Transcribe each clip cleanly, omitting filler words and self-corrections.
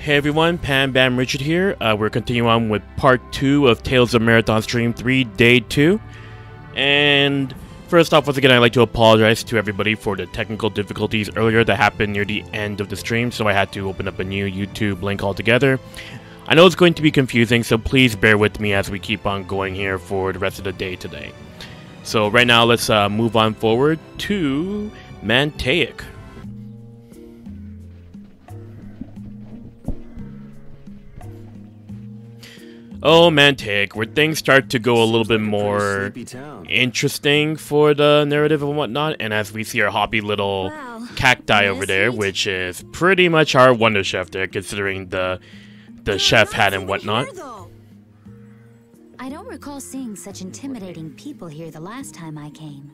Hey everyone, Pam Bam Richard here. We're continuing on with part 2 of Tales of Marathon Stream 3, Day 2. And first off, once again, I'd like to apologize to everybody for the technical difficulties earlier that happened near the end of the stream, so I had to open up a new YouTube link altogether. I know it's going to be confusing, so please bear with me as we keep on going here for the rest of the day today. So right now, let's move on forward to Mantaic. Oh, Mantaic, where things start to go a little bit more interesting for the narrative and whatnot, and as we see our hoppy little cacti over there, which is pretty much our Wonder Chef there, considering the chef hat and whatnot. I don't recall seeing such intimidating people here the last time I came.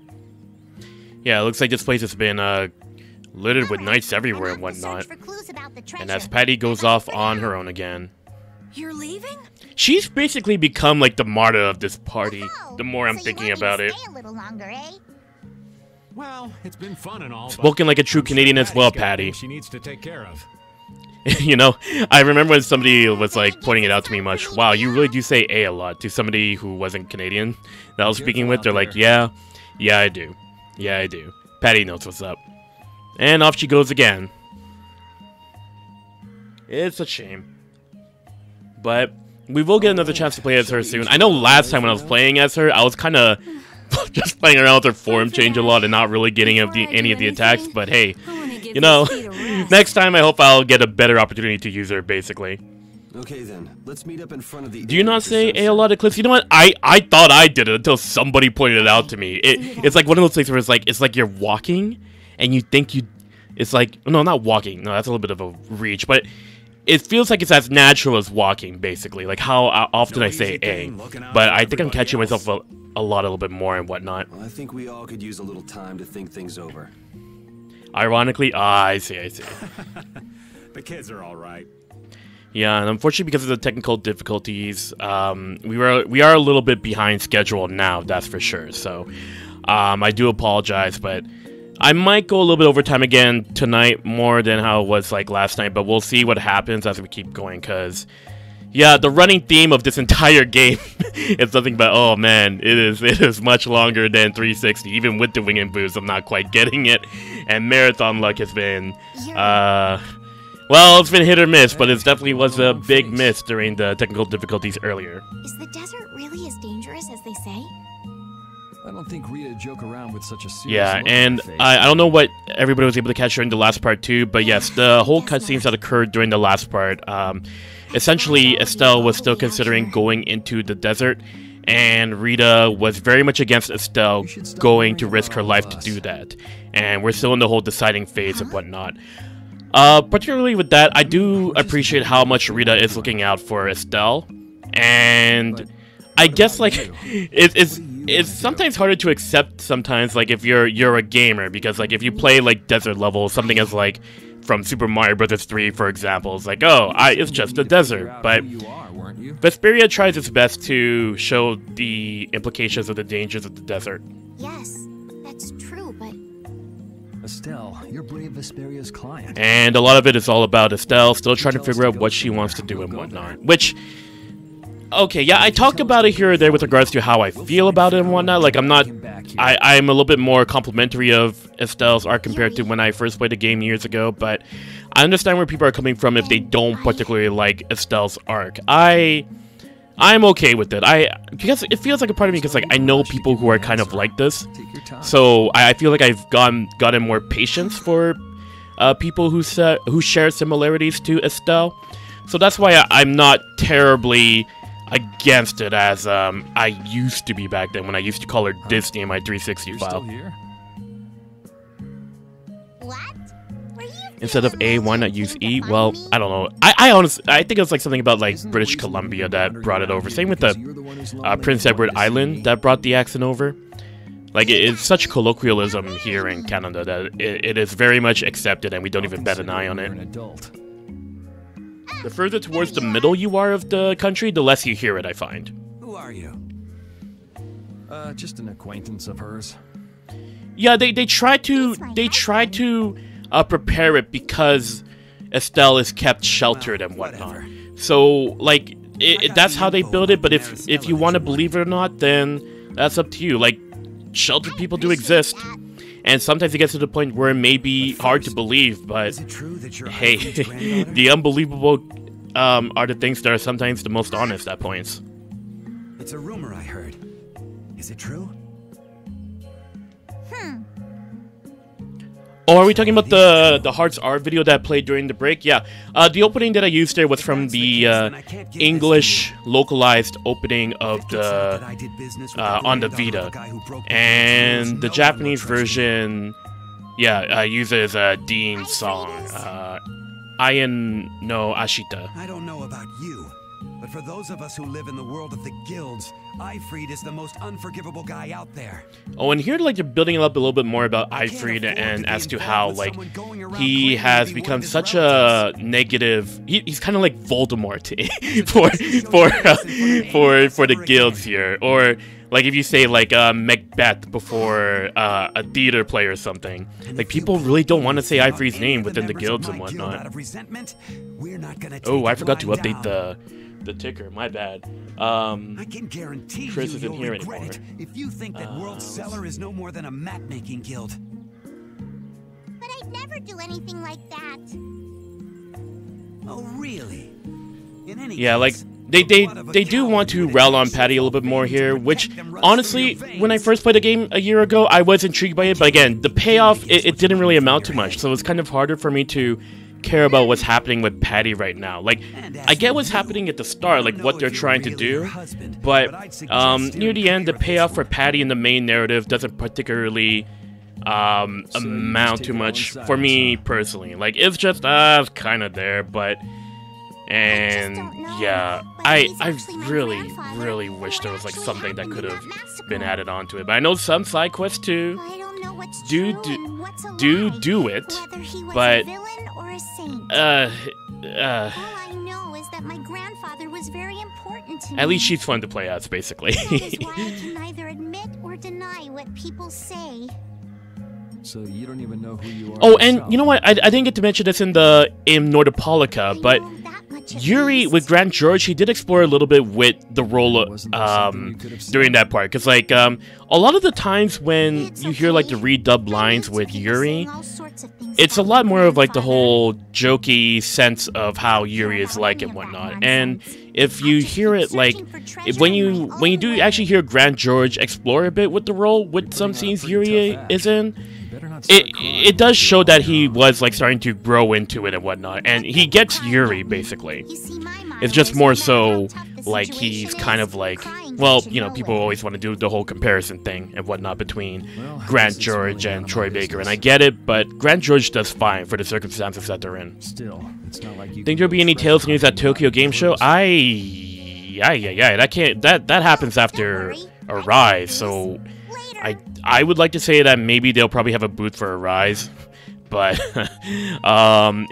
Yeah, it looks like this place has been littered with knights everywhere and whatnot. And as Patty goes off on her own again. You're leaving? She's basically become like the martyr of this party, the more I'm thinking about it. A little longer, eh? Well, it's been fun and all. Spoken like a true Canadian as well, Patty. She needs to take care of. You know, I remember when somebody was like pointing it out to me much. Wow, you really do say a lot to somebody who wasn't Canadian that I was speaking with. They're like, yeah, I do. Yeah, I do. Patty knows what's up. And off she goes again. It's a shame. But we will get another chance to play as her soon. I know last time when I was playing as her, I was kind of just playing around with her form change a lot and not really getting any of the attacks. But hey, you know, next time I hope I'll get a better opportunity to use her, basically. Okay then, let's meet up in front of the... Do you not say a lot, Eclipse? You know what? I thought I did it until somebody pointed it out to me. It's like one of those things where it's like you're walking and you think you... It's like... No, not walking. No, that's a little bit of a reach. But it feels like it's as natural as walking, basically. Like how often I say A. But I think I'm catching myself a little bit more and whatnot. Well, I think we all could use a little time to think things over. Ironically, I see. The kids are all right. Yeah, and unfortunately because of the technical difficulties, we are a little bit behind schedule now, that's for sure. So, I do apologize, but I might go a little bit over time again tonight, more than how it was like last night, but we'll see what happens as we keep going, because, yeah, the running theme of this entire game is nothing but, oh man, it is much longer than 360, even with the wing and boost, I'm not quite getting it, and marathon luck has been, well, it's been hit or miss, but it definitely was a big miss during the technical difficulties earlier. Is the desert really as dangerous as they say? I don't think Rita joke around with such a serious Yeah, and I don't know what everybody was able to catch during the last part too, but yes, the whole cutscenes that occurred during the last part, essentially Estelle was still considering going into the desert, and Rita was very much against Estelle going to risk her life to do that. And we're still in the whole deciding phase of whatnot. Particularly with that, I do appreciate how much Rita is looking out for Estelle, and I guess like it's sometimes harder to accept sometimes, like if you're a gamer, because like if you play like desert levels, something as like from Super Mario Bros. 3 for example, it's like, oh, it's just a desert, but Vesperia tries its best to show the implications of the dangers of the desert. Yes, that's true, but... Estelle, you're brave Vesperia's client. And a lot of it is all about Estelle still trying to figure out what she wants to do and whatnot. Which, okay, yeah, I talk about it here or there with regards to how I feel about it and whatnot. Like, I'm a little bit more complimentary of Estelle's arc compared to when I first played the game years ago, but I understand where people are coming from if they don't particularly like Estelle's arc. I'm okay with it. Because it feels like a part of me, because like I know people who are kind of like this, so I feel like I've gotten more patience for people who share similarities to Estelle. So that's why I'm not terribly against it as I used to be back then when I used to call her Disney in my 360 file. What? Instead of A, why not use E? Well, I don't know. I honestly, I think it's like something about like British Columbia that brought it over. Same with the Prince Edward Island that brought the accent over. Like, it's such colloquialism here in Canada that it is very much accepted, and we don't even bat an eye on it. The further towards the middle you are of the country, the less you hear it, I find. Who are you? Just an acquaintance of hers. Yeah, they try to prepare it because Estelle is kept sheltered and whatnot. So, like, that's how they build it, but if you want to believe it or not, then that's up to you. Like, sheltered people do exist, and sometimes it gets to the point where it may be hard to believe, but hey, the unbelievable are the things that are sometimes the most honest at points. It's a rumor I heard. Is it true? Oh, are we talking about the Hearts R video that I played during the break? Yeah. The opening that I used there was from the English localized opening of the on the Vita, and the Japanese version, yeah, uses Dean's song, Ayan no Ashita. I don't know about you, but for those of us who live in the world of the guilds, Eifried is the most unforgivable guy out there. Oh, and here, like, they're building up a little bit more about Eifried and as to how, like, he has become such a negative. He's kind of like Voldemort for the guilds here, or like if you say like Macbeth before a theater play or something. Like, people really don't want to say Eifried's name within the guilds and whatnot. Oh, I forgot to update the ticker. My bad. I can guarantee Chris you isn't you'll here regret anymore. it if you think that World Cellar is no more than a map-making guild. But I'd never do anything like that. Oh, really? In any Yeah, like, case, they do want to rail on Patty a little bit more here, which, honestly, when I first played the game a year ago, I was intrigued by it, but again, the payoff, it didn't really amount to much, so it's kind of harder for me to care about what's happening with Patty right now. Like, I get what's happening at the start, like what they're trying to do, but near the end, the payoff for Patty in the main narrative doesn't particularly amount to much for me personally. Like, it's just kind of there, but and yeah, I really wish there was like something that could have been added onto it. But I know some side quests too do it, but All I know is that my grandfather was very important to me. at least she's fun to play as, basically. That is why I can neither admit or deny what people say. So you don't even know who you are. Oh, and you know what? I didn't get to mention this in Nordopolica, but Yuri with Grand George, he did explore a little bit with the role during that part, because like a lot of the times when you hear like the redubbed lines with Yuri, it's a lot more of like the whole jokey sense of how Yuri is like and whatnot. And if you hear it like when you do actually hear Grand George explore a bit with the role with some scenes Yuri is in, it does show that he was like starting to grow into it and whatnot, and he gets Yuri basically. It's just more so like he's kind of like, well, you know, people always want to do the whole comparison thing and whatnot between Grant George and Troy Baker, and I get it, but Grant George does fine for the circumstances that they're in. Still, it's not like you Think there'll be any Tales news at Tokyo Game Show? That happens after Arise, so I would like to say that maybe they'll probably have a booth for Arise, but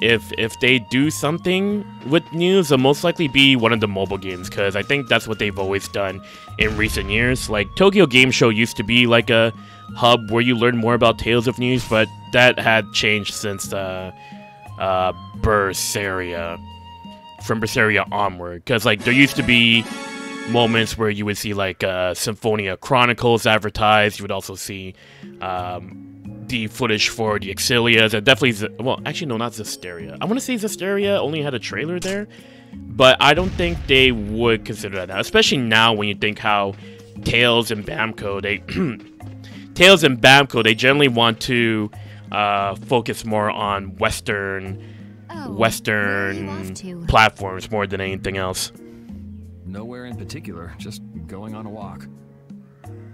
if they do something with news, it'll most likely be one of the mobile games, because I think that's what they've always done in recent years. Like, Tokyo Game Show used to be like a hub where you learn more about Tales of News, but that had changed since Berseria, from Berseria onward, because like there used to be moments where you would see like Symphonia Chronicles advertised. You would also see the footage for the Exilias, and definitely well, actually no, not Zestiria. I want to say Zestiria only had a trailer there, but I don't think they would consider that now, especially now when you think how Tales and Bamco they generally want to focus more on Western platforms more than anything else. Nowhere in particular, just going on a walk.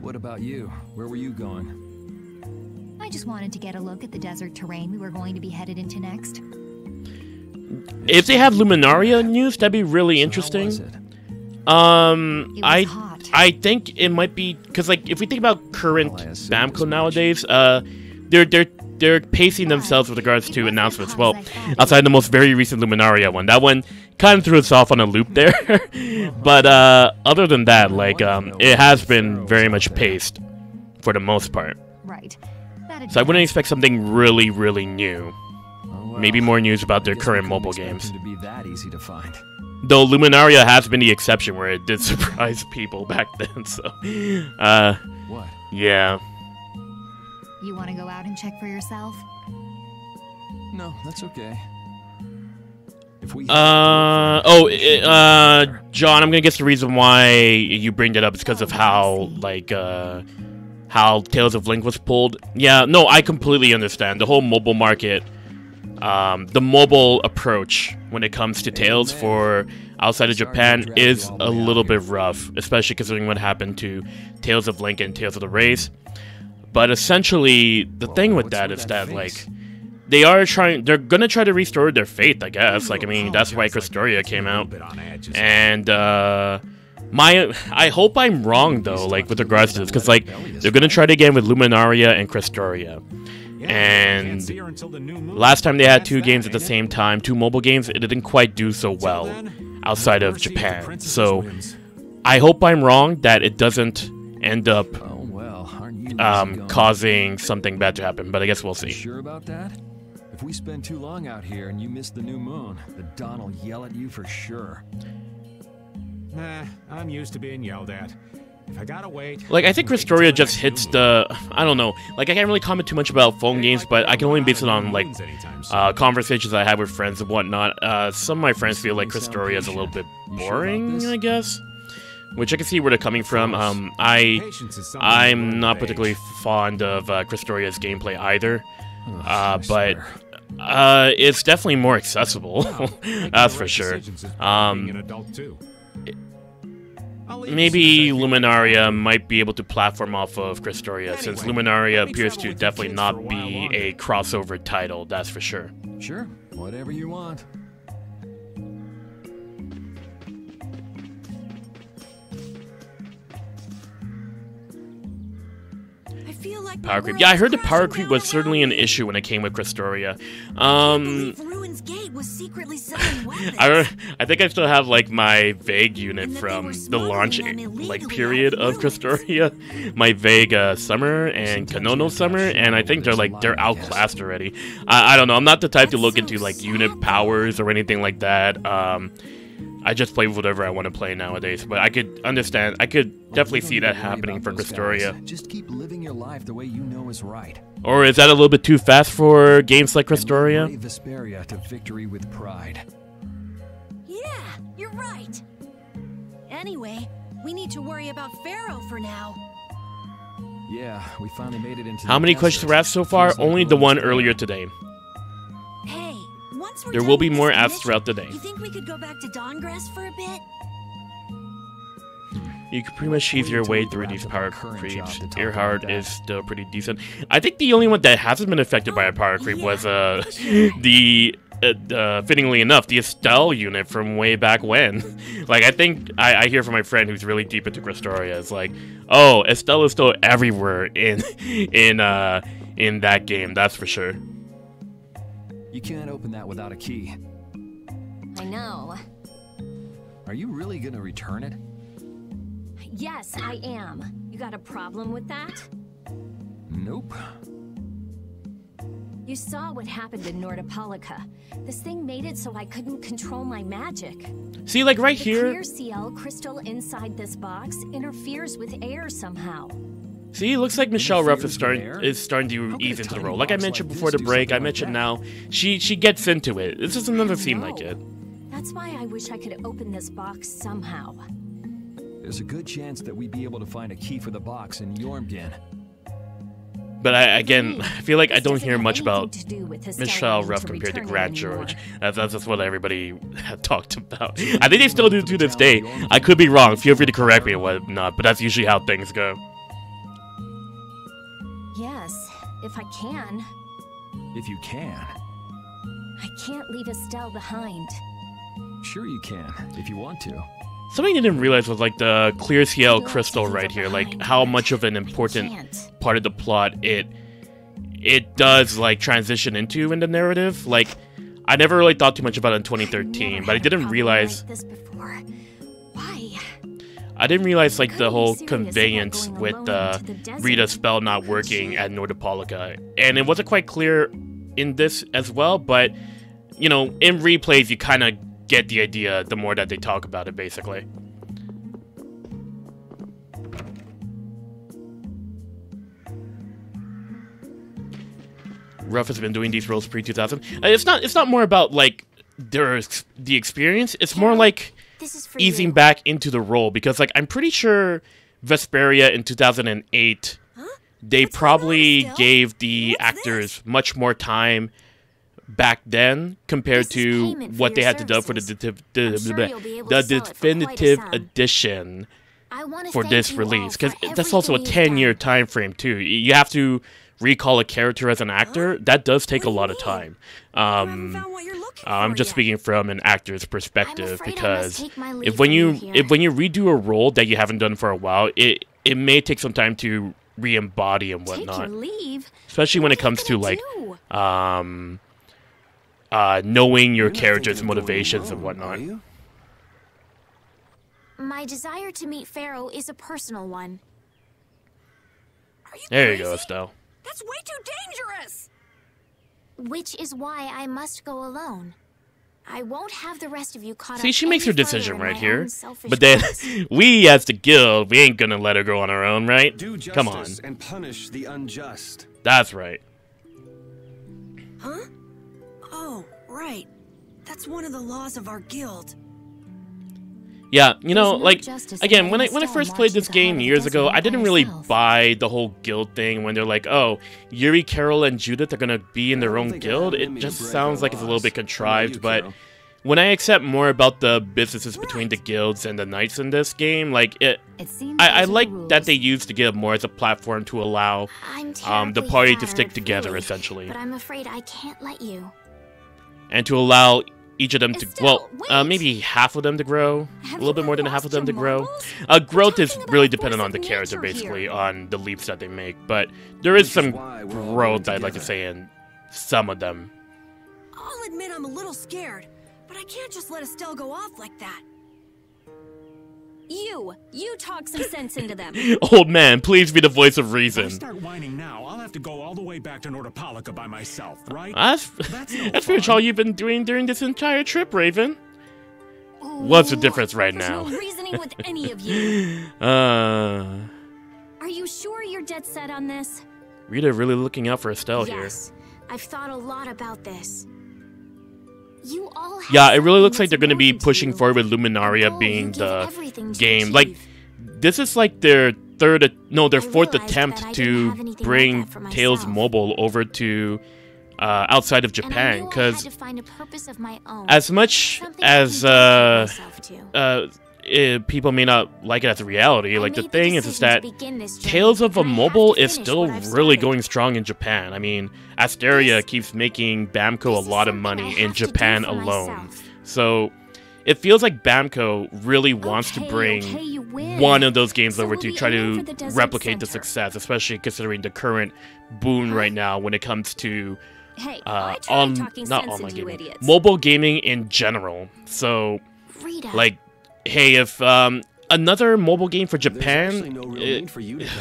What about you? Where were you going? I just wanted to get a look at the desert terrain we were going to be headed into next. If they have Luminaria news, that'd be really interesting. How was it? I think it might be because, like, if we think about current Bamco nowadays, they're pacing themselves with regards to announcements. Well, outside the most very recent Luminaria one, that one kind of threw us off on a loop there. But other than that, like, it has been very much paced for the most part. Right. So I wouldn't expect something really, really new. Oh, maybe more news about their current mobile games. To be that easy to find. Though Luminaria has been the exception where it did surprise people back then, so... What? Yeah. You want to go out and check for yourself? No, that's okay. If we John, I'm gonna guess the reason why you bring that up is because of how, like, how Tales of Link was pulled. Yeah, no, I completely understand. The whole mobile market, the mobile approach when it comes to Tales for outside of Japan is a little bit rough, especially considering what happened to Tales of Link and Tales of the Race. But essentially, the thing with that is that, like, they're gonna try to restore their faith, I guess. Like, I mean, that's why Christoria came out. And, I hope I'm wrong, though, like, with regards to this, because, like, they're gonna try it again with Luminaria and Christoria. And last time they had 2 games at the same time, 2 mobile games, it didn't quite do so well outside of Japan. So, I hope I'm wrong that it doesn't end up causing something bad to happen, but I guess we'll see. Sure about that? If we spend too long out here and you miss the new moon, the Don will yell at you for sure. Nah, I'm used to being yelled at. If I gotta wait... Like, I think Christoria just hits the... I don't know. Like, I can't really comment too much about phone games, but I can only base it on, like, conversations I have with friends and whatnot. Some of my friends feel like Christoria is a little bit boring, I guess. Which I can see where they're coming from. I'm not particularly fond of Christoria's gameplay either. But it's definitely more accessible. That's for sure. Maybe Luminaria might be able to platform off of Christoria, since Luminaria appears to definitely not be a crossover title, that's for sure. Sure, whatever you want. Power creep. Yeah, I heard the power creep was certainly an issue when it came with Christoria. I think I still have, like, my vague unit from the launch, like, period of Christoria. My vague Summer and Kanono Summer, and I think they're outclassed already. I don't know. I'm not the type to look into, like, unit powers or anything like that. I just play with whatever I want to play nowadays, but I could understand. I could definitely see that happening for Christoria. Just keep living your life the way you know is right. Or is that a little bit too fast for games like Christoria? Vesperia to victory with pride. Yeah, you're right. Anyway, we need to worry about Pharaoh for now. Yeah, we finally made it into. How many questions were asked so far? Only the one earlier today. Hey, once we're there done will be with more this asked mission, throughout the day. You think we could go back to Dawngrass for a bit? You can pretty much ease your way through these power creeps. Earhart is still pretty decent. I think the only one that hasn't been affected by a power creep was the fittingly enough, the Estelle unit from way back when. Like, I think I hear from my friend who's really deep into Christoria. It's like, oh, Estelle is still everywhere in that game. That's for sure. You can't open that without a key. I know. Are you really gonna return it? Yes, I am. You got a problem with that? Nope. You saw what happened in Nordopolica. This thing made it so I couldn't control my magic. See, like right the here. The clear CL crystal inside this box interferes with air somehow. See, it looks like Michelle Ruff is starting to ease into the role. Like I mentioned before the break, I mentioned now, she gets into it. This doesn't ever seem like it. That's why I wish I could open this box somehow. There's a good chance that we'd be able to find a key for the box in Jormungand. But I feel like I don't hear much about Michelle Ruff compared to Grand George. That's just what everybody had talked about. I think they still do to this day. I could be wrong. Feel free to correct me and whatnot, but that's usually how things go. Yes, if I can. If you can. I can't leave Estelle behind. Sure you can, if you want to. Something I didn't realize was like the clear CL crystal right here, like how much of an important part of the plot it does like transition into in the narrative. Like I never really thought too much about it in 2013, but I didn't realize like the whole conveyance with Rita's spell not working at Nordopolica, and it wasn't quite clear in this as well, but, you know, in replays, you kind of get the idea the more that they talk about it, basically. Ruff has been doing these roles pre-2000. It's not more about, like, the experience. It's more like easing back into the role, because, like, I'm pretty sure Vesperia in 2008, they probably gave the actors much more time back then compared to what they had to do for the definitive edition for this release, because that's also a 10-year time frame too. You have to recall a character as an actor. That does take a lot of time. I'm just speaking from an actor's perspective, because when you redo a role that you haven't done for a while, it may take some time to re-embody and whatnot, especially when it comes to like knowing your character's motivations and whatnot. My desire to meet Pharaoh is a personal one. There you go, Estelle. That's way too dangerous! Which is why I must go alone. I won't have the rest of you caught up. See, she makes her decision right here. But then, we as the guild, we ain't gonna let her go on her own, right? Come on. And punish the unjust. That's right. Huh? Oh, right. That's one of the laws of our guild. Yeah, you know, like, again, when I first played this game years ago, I didn't really buy the whole guild thing when they're like, oh, Yuri, Carol, and Judith are gonna be in their own guild. It just sounds like it's a little bit contrived, but when I accept more about the businesses between the guilds and the knights in this game, like, I like that they use the guild more as a platform to allow the party to stick together, essentially. But I'm afraid I can't let you. And to allow each of them to, well, maybe half of them to grow, a little bit more than half of them to grow. Growth is really dependent on the character, basically, on the leaps that they make, but there is some growth, I'd like to say, in some of them. I'll admit I'm a little scared, but I can't just let Estelle go off like that. You talk some sense into them. Old man, please be the voice of reason. If I start whining now, I'll have to go all the way back to Nordopolica by myself, right? That's pretty much all you've been doing during this entire trip, Raven. What's the difference right now? No reasoning with any of you. Are you sure you're dead set on this? Rita really looking out for Estelle here. Yes, I've thought a lot about this. You all yeah, it really looks like they're going to be pushing forward with Luminaria being the game. Like, this is like their fourth attempt to bring Tales Mobile over to outside of Japan, because as much as people may not like it as a reality, like, the thing is that Tales of a Mobile is still really going strong in Japan. I mean, Asteria keeps making Bamco a lot of money in Japan alone. So it feels like Bamco really wants to bring one of those games over to try to replicate the success, especially considering the current boom right now when it comes to mobile gaming in general. So, like, hey, if another mobile game for Japan,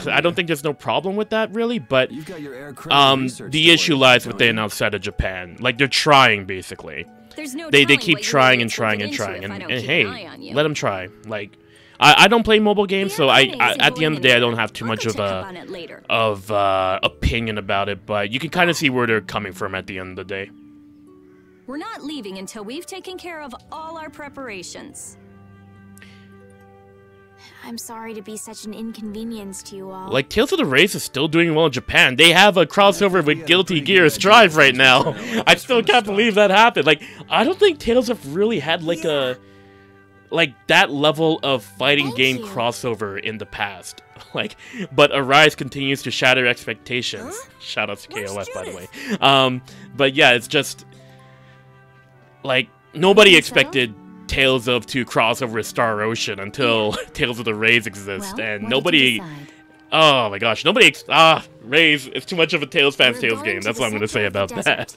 I don't think there's no problem with that, really, but the issue lies within outside of Japan. Like, they're trying, basically. They keep trying and trying and trying, and hey, let them try. Like, I don't play mobile games, so at the end of the day, I don't have too much of opinion about it, but you can kind of see where they're coming from at the end of the day. We're not leaving until we've taken care of all our preparations. I'm sorry to be such an inconvenience to you all. Like, Tales of the Race is still doing well in Japan. They have a crossover with Guilty Gear Strive right now. I still can't believe that happened. Like, I don't think Tales have really had, like, that level of fighting game crossover in the past. Like, but Arise continues to shatter expectations. Shout out to KOF, by the way. But yeah, it's just, like, nobody expected Tales of to cross over with Star Ocean until Tales of the Rays exist, and nobody. Oh my gosh, nobody. Rays. It's too much of a Tales fans Tales game. That's what I'm gonna say about that.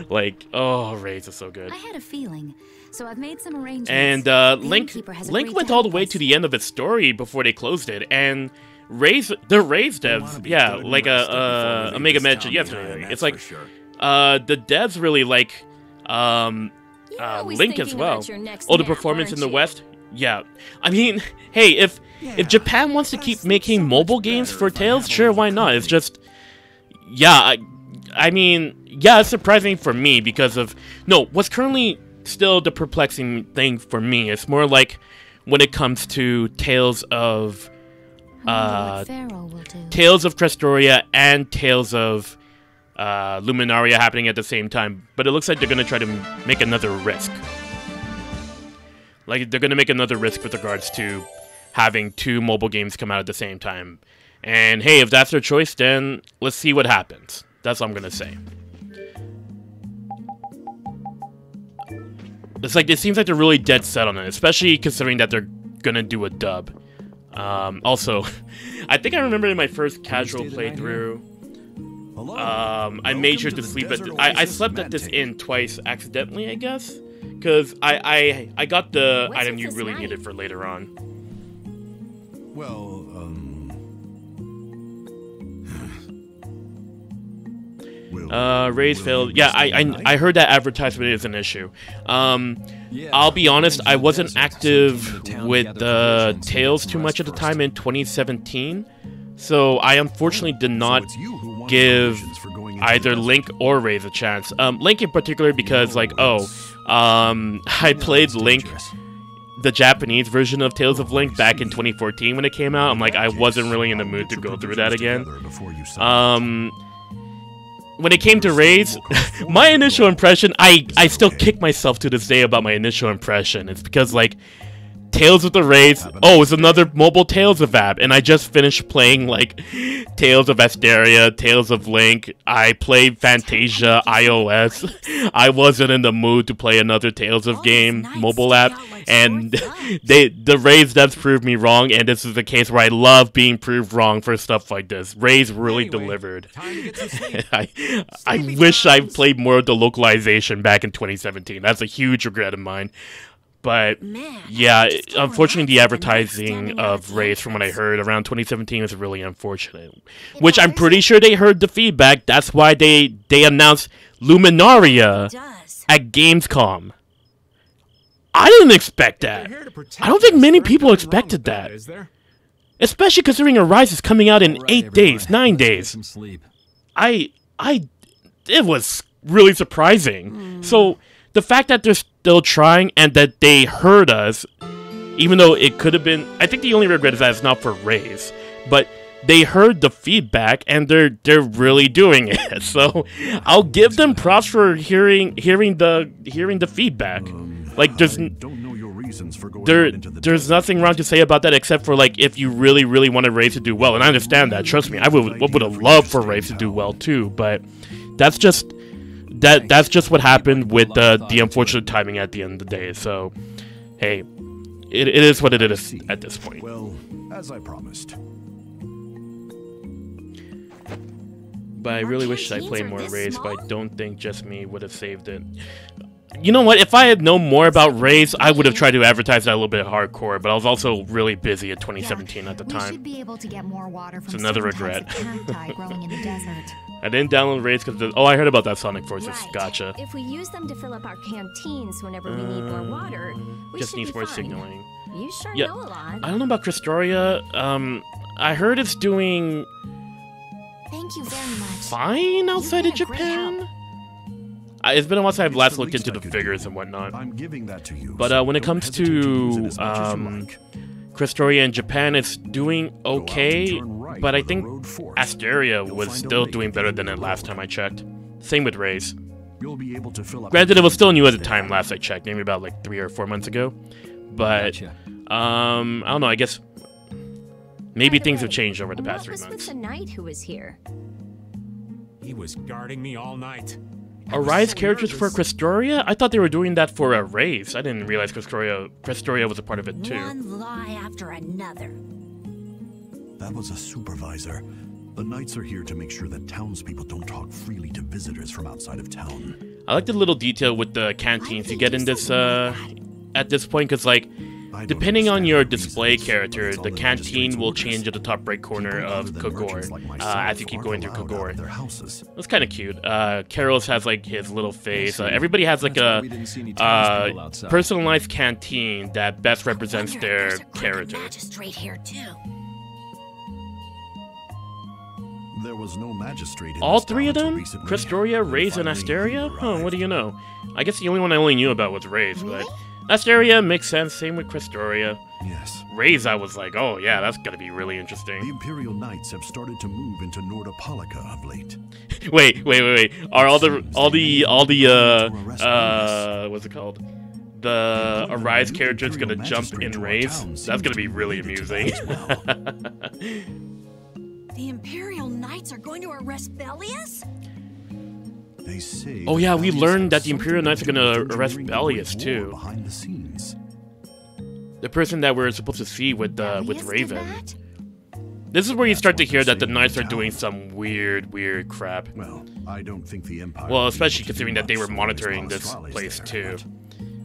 Like, oh, Rays is so good. I had a feeling, so I've made some arrangements. And Link went all the way to the end of its story before they closed it, and the Rays devs, yeah, like Omega mentioned yesterday. It's like the devs really like Link as well. Oh, the performance in the West? Yeah. I mean, hey, if Japan wants to keep making mobile games for Tales, sure, why not? It's just, yeah, I mean, yeah, it's surprising for me because of, no, what's currently still the perplexing thing for me, it's more like when it comes to Tales of Crestoria and Tales of Luminaria happening at the same time, but it looks like they're gonna try to make another risk. Like, they're gonna make another risk with regards to having 2 mobile games come out at the same time. And hey, if that's their choice, then let's see what happens. That's all I'm gonna say. It's like, it seems like they're really dead set on it, especially considering that they're gonna do a dub. Also, I think I remember in my first casual playthrough, I made sure to sleep at I slept at this inn twice accidentally, I guess, because I got the item you really needed for later on. Well, Raise failed. Yeah, I heard that advertisement is an issue. I'll be honest, I wasn't active with the Tales too much at the time in 2017, so I unfortunately did not give either Link or Raise a chance. Link in particular because, like, I played Link, the Japanese version of Tales of Link, back in 2014 when it came out. I'm like, I wasn't really in the mood to go through that again. When it came to Raise, my initial impression, I still kick myself to this day about my initial impression. It's because, like, Tales of the Raise, oh, it's another mobile Tales of app, and I just finished playing, like, Tales of Vesperia, Tales of Link, I played Fantasia, iOS, I wasn't in the mood to play another Tales of game mobile app, and the Raise devs proved me wrong, and this is the case where I love being proved wrong for stuff like this. Raise really delivered. I wish I played more of the localization back in 2017, that's a huge regret of mine. But, yeah, unfortunately the advertising of Raise, from what I heard, around 2017 is really unfortunate. Which I'm pretty sure they heard the feedback, that's why they announced Luminaria at Gamescom. I didn't expect that. I don't think many people expected that. Especially considering Arise is coming out in 8 days, 9 days. It was really surprising. So, the fact that they're still trying and that they heard us, even though it could have been, I think the only regret is that it's not for Raise, but they heard the feedback and they're really doing it. So I'll give them props for hearing the feedback. Like, there's nothing wrong to say about that except for, like, if you really wanted Raise to do well, and I understand that. Trust me, I would have loved for Raise to do well too, but that's just what happened with the unfortunate timing at the end of the day. So, hey, it is what it is at this point. Well, as I promised. But I really wish I played more Raise, but I don't think just me would have saved it. You know what? If I had known more about Raise, I would have tried to advertise that a little bit hardcore, but I was also really busy in 2017 at the time. We should be able to get more water from it's another regret. growing in the desert. I didn't download Raise because I heard about that Sonic Forces. Right. Gotcha. If we use them to fill up our canteens whenever we need more water, we just should needs be more fine. signaling. You sure Yeah. know a lot. I don't know about Crestoria. I heard it's doing Thank you very much. fine outside of You've been a great Japan. help. It's been a while since I've It's last the looked least into I the could figures do. and whatnot. I'm giving that to you. But so when it don't comes hesitate use it to as much as you like. Crestoria in Japan, it's doing Go out and okay, turn right but I where the think road forks. Asteria You'll was find a still lake doing at the better end than of it the last road. time I checked. Same with Raise. You'll be able to fill up. Granted, it was still new at the there. time last I checked, maybe about like 3 or 4 months ago. But Gotcha. I don't know. I guess maybe By the things have way, changed over the past 3 what was with months. the knight who was here? He was guarding me all night. I Are was Rise so characters for nervous. Crestoria? I thought they were doing that for a Raise. I didn't realize Crestoria was a part of it too. One lie after another. That was a supervisor. The knights are here to make sure that townspeople don't talk freely to visitors from outside of town. I like the little detail with the canteens you get in this at this point, because like Depending on your display character, the canteen will change at the top right corner of Cagor as you keep going through Cagor. That's kind of cute. Carol's has like his little face. Everybody has like a personalized canteen that best represents their character. Magistrate here too. There was no magistrate in All this three of town them? until recently. Crestoria, Raze, and Finally, Asteria? you Huh, what arrived. do you know? I guess the only one I only knew about was Raze, but Really? Asteria makes sense, same with Crestoria. Yes. Raze, I was like, oh yeah, that's gonna be really The interesting. Imperial Knights have started to move into Nordopolica of late. Wait. Are all the what's it called? The Arise characters gonna jump in Raze? That's gonna be really amusing. The Imperial Knights are going to arrest Bellius? They say Oh, yeah, we Bellius learned has that the Imperial something Knights are to do gonna with arrest engineering a Bellius, great too. war behind the scenes. The person that we're supposed to see with Bellius did Raven. that? This is where you That's start to what hear they're that the saying Knights in are doing town. some weird crap. Well, I don't think the Empire. Well, will be especially able to considering do that they were much, so monitoring there's this Australis place there, too.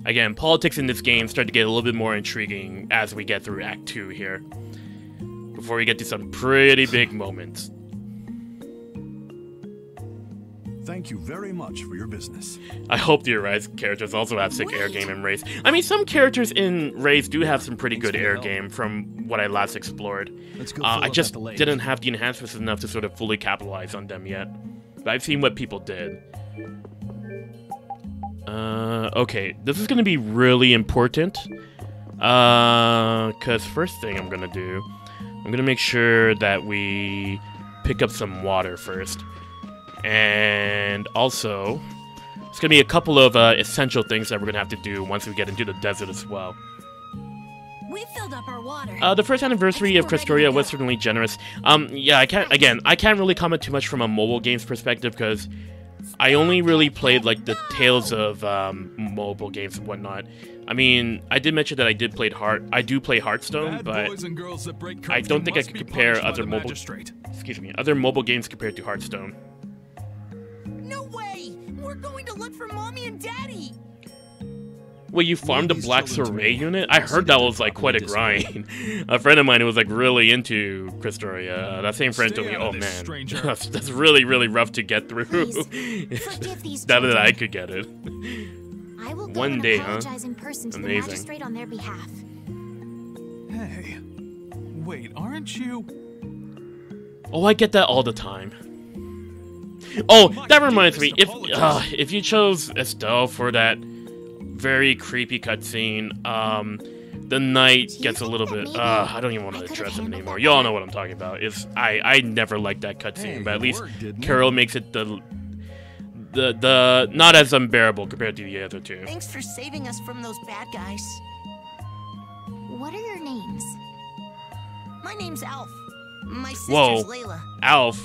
but- Again, politics in this game start to get a little bit more intriguing as we get through Act 2 here. Before we get to some pretty big moments. Thank you very much for your business. I hope the Arise characters also have sick air game in Raze. I mean, some characters in Raze do have some pretty good air game from what I last explored. Let's go. I just didn't have the enhancements enough to sort of fully capitalize on them yet. But I've seen what people did. Okay, this is gonna be really important. Cause first thing I'm gonna do, I'm gonna make sure that we pick up some water first. And also, it's gonna be a couple of essential things that we're gonna have to do once we get into the desert as well. We filled up our water. The first anniversary of I think we're Crestoria ready to was go. certainly generous. Yeah, I can't really comment too much from a mobile games perspective because I only really played like the Tales of mobile games and whatnot. I mean, I did mention that I do play Hearthstone, but I don't think I could compare other other mobile games compared to Hearthstone. No way! We're going to look for Mommy and Daddy! Wait, you farmed the Black Soray unit? I heard that was like quite a grind. A friend of mine who was like really into Crestoria. That same friend told me, "Oh man, that's really rough to get through." Forgive these Now that I children. could get it. I will go One and day, huh? apologize in person to the Amazing. magistrate on their behalf. Hey, wait, aren't you? Oh, I get that all the time. Oh, that reminds me. If you chose Estelle for that very creepy cutscene, the night gets a little bit. I don't even want to address it anymore. You all know what I'm talking about. I never liked that cutscene, but at least Carol makes it the not as unbearable compared to the other two. Thanks for saving us from those bad guys. What are your names? My name's Alf. My sister's Whoa. Layla. Alf.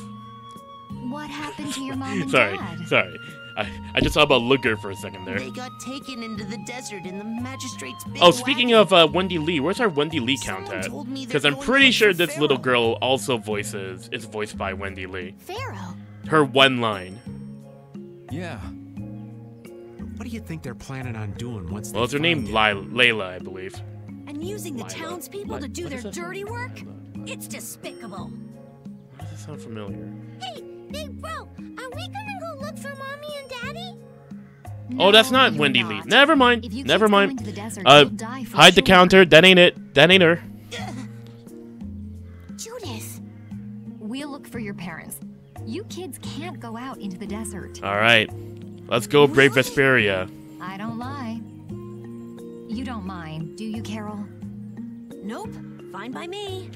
What happened to your mom and Sorry. dad? I just thought about Looker for a second there. They got taken into the desert in the magistrate's big Oh, speaking wagon. of Wendy Lee, where's our Wendy Lee count Someone at? told me they're Because I'm going pretty to sure look for this little Pharaoh. girl also is voiced by Wendy Lee. Pharaoh. Her one line. Yeah. What do you think they're planning on doing once Well, they it's her name find him? Layla, I believe. And using the Lila. townspeople to do What their is that? dirty work? It's despicable. Why does that sound familiar? Hey, bro, are we gonna go look for Mommy and Daddy? Oh, that's No, not you're Wendy not. Lee. Never mind. If you Never kids go mind. into the desert, you'll die for Hide the sure. counter. That ain't it. That ain't her. Judith. We'll look for your parents. You kids can't go out into the desert. All right. Let's go brave Vesperia. I don't lie. You don't mind, do you, Carol? Nope, fine by me.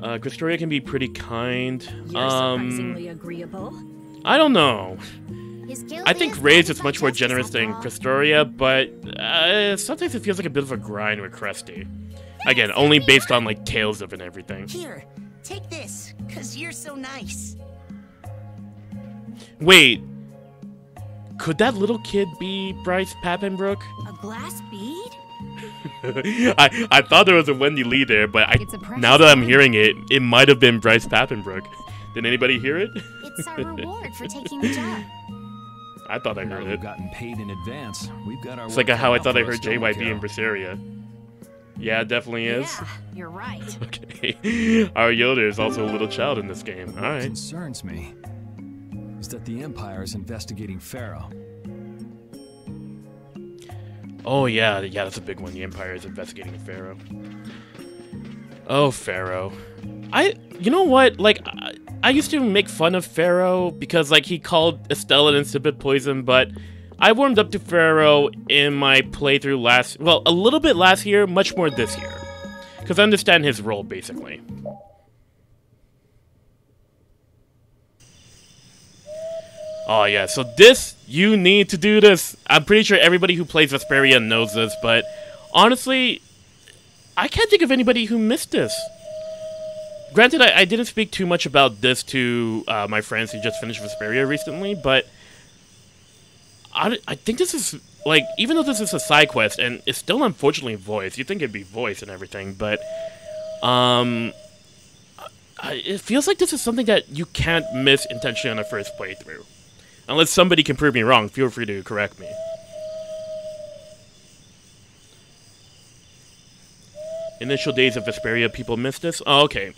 Crestoria can be pretty kind. You're surprisingly agreeable. I don't know. His guild I think is Ray's guided is by much more justice, generous after than all. Crestoria, but sometimes it feels like a bit of a grind with Cresty. Again, only based on like Tales of and everything. Here, take this, cause you're so nice. Wait, could that little kid be Bryce Pappenbrook? A glass bead? I thought there was a Wendy Lee there, but It's a precious now that I'm gem. hearing it, it might have been Bryce Pappenbrook. Did anybody hear it? It's our reward for taking the job. I thought I Now heard we've it. gotten paid in advance. We've got our It's work like how I cut thought I out for heard us, don't we, JYD Carol? in Vesperia. Yeah, it definitely is. Yeah, you're right. Okay. Our Yoda is also a little child in this game. What Alright. concerns me is that the Empire is investigating Pharaoh. Oh yeah, that's a big one. The Empire is investigating Pharaoh. Oh, Pharaoh. You know what? Like, I used to make fun of Pharaoh because, like, he called Estelle an insipid poison, but I warmed up to Pharaoh in my playthrough a little bit last year, much more this year. Because I understand his role, basically. Oh yeah, so you need to do this. I'm pretty sure everybody who plays Vesperia knows this, but honestly, I can't think of anybody who missed this. Granted, I didn't speak too much about this to my friends who just finished Vesperia recently, but I think this is, like, even though this is a side quest, and it's still unfortunately voiced, you'd think it'd be voiced and everything, but it feels like this is something that you can't miss intentionally on the first playthrough. Unless somebody can prove me wrong, feel free to correct me. Initial days of Vesperia, people missed this? Oh, okay.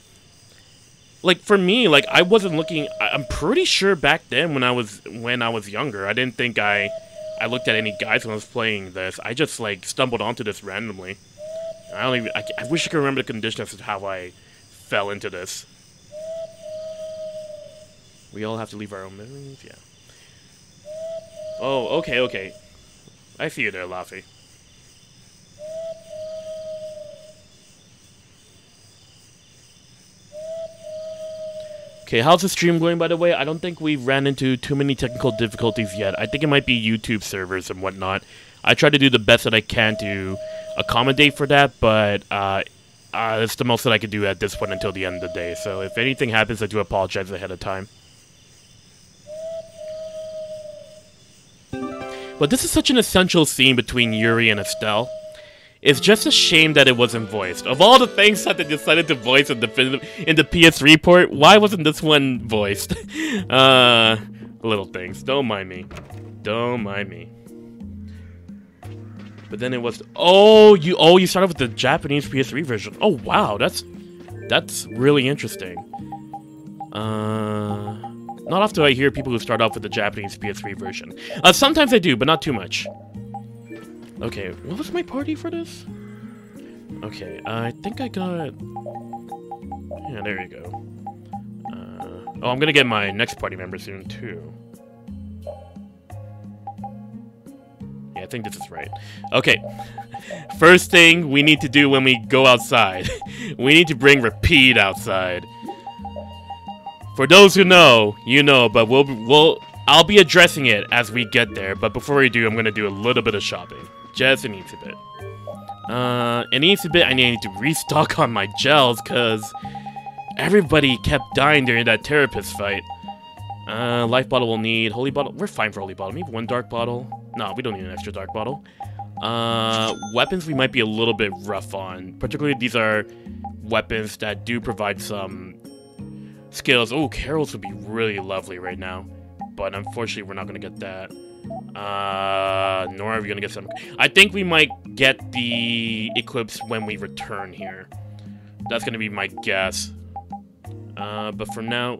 Like, for me, like, I wasn't looking... I'm pretty sure back then when I was younger, I didn't think I looked at any guides when I was playing this. I just, like, stumbled onto this randomly. I wish I could remember the conditions of how I fell into this. We all have to leave our own memories? Yeah. Oh, okay. I see you there, Laffy. Okay, how's the stream going, by the way? I don't think we've ran into too many technical difficulties yet. I think it might be YouTube servers and whatnot. I try to do the best that I can to accommodate for that, but it's the most that I can do at this point until the end of the day. So if anything happens, I do apologize ahead of time. But this is such an essential scene between Yuri and Estelle. It's just a shame that it wasn't voiced. Of all the things that they decided to voice in the PS3 port, why wasn't this one voiced? Little things. Don't mind me. Don't mind me. But then it was... Oh, you started with the Japanese PS3 version. Oh, wow. That's really interesting. Not often do I hear people who start off with the Japanese PS3 version. Sometimes I do, but not too much. Okay, what was my party for this? Okay, I think I got... Yeah, there you go. Oh, I'm gonna get my next party member soon, too. Yeah, I think this is right. Okay. First thing we need to do when we go outside. We need to bring Repeat outside. For those who know, you know, but I'll be addressing it as we get there. But before we do, I'm gonna do a little bit of shopping. Just an easy bit. An easy bit, I need to restock on my gels, cause everybody kept dying during that therapist fight. Life bottle will need, holy bottle, we're fine for holy bottle. Maybe one dark bottle. No, we don't need an extra dark bottle. Weapons we might be a little bit rough on. Particularly these are weapons that do provide some skills. Oh, Carol's would be really lovely right now. But unfortunately, we're not going to get that. Nor are we going to get some... I think we might get the equips when we return here. That's going to be my guess. But for now...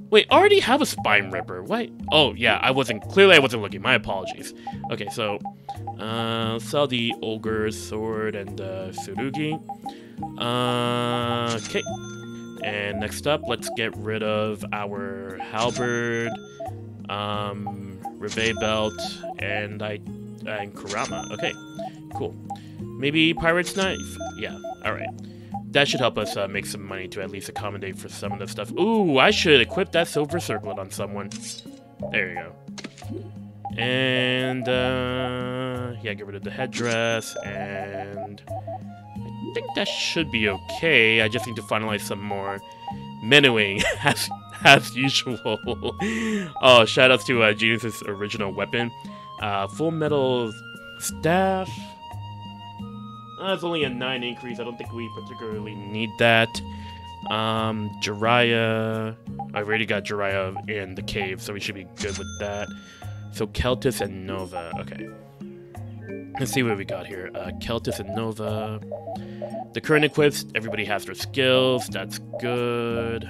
Wait, I already have a Spine Ripper. What? Oh, yeah, clearly I wasn't looking. My apologies. Okay, so... sell the Ogre's Sword and the Tsurugi. Okay. And next up, let's get rid of our Halberd, Reveille Belt, and Kurama. Okay, cool. Maybe Pirate's Knife? Yeah, alright. That should help us make some money to at least accommodate for some of the stuff. Ooh, I should equip that Silver Circlet on someone. There you go. And, yeah, get rid of the headdress, and... I think that should be okay. I just need to finalize some more menuing as usual. Oh, shoutouts to Genius's original weapon. Full metal staff. It's only a 9 increase. I don't think we particularly need that. Jiraiya. I've already got Jiraiya in the cave, so we should be good with that. So Keltis and Nova. Okay. Let's see what we got here. Keltis and Nova. The current equips, everybody has their skills. That's good.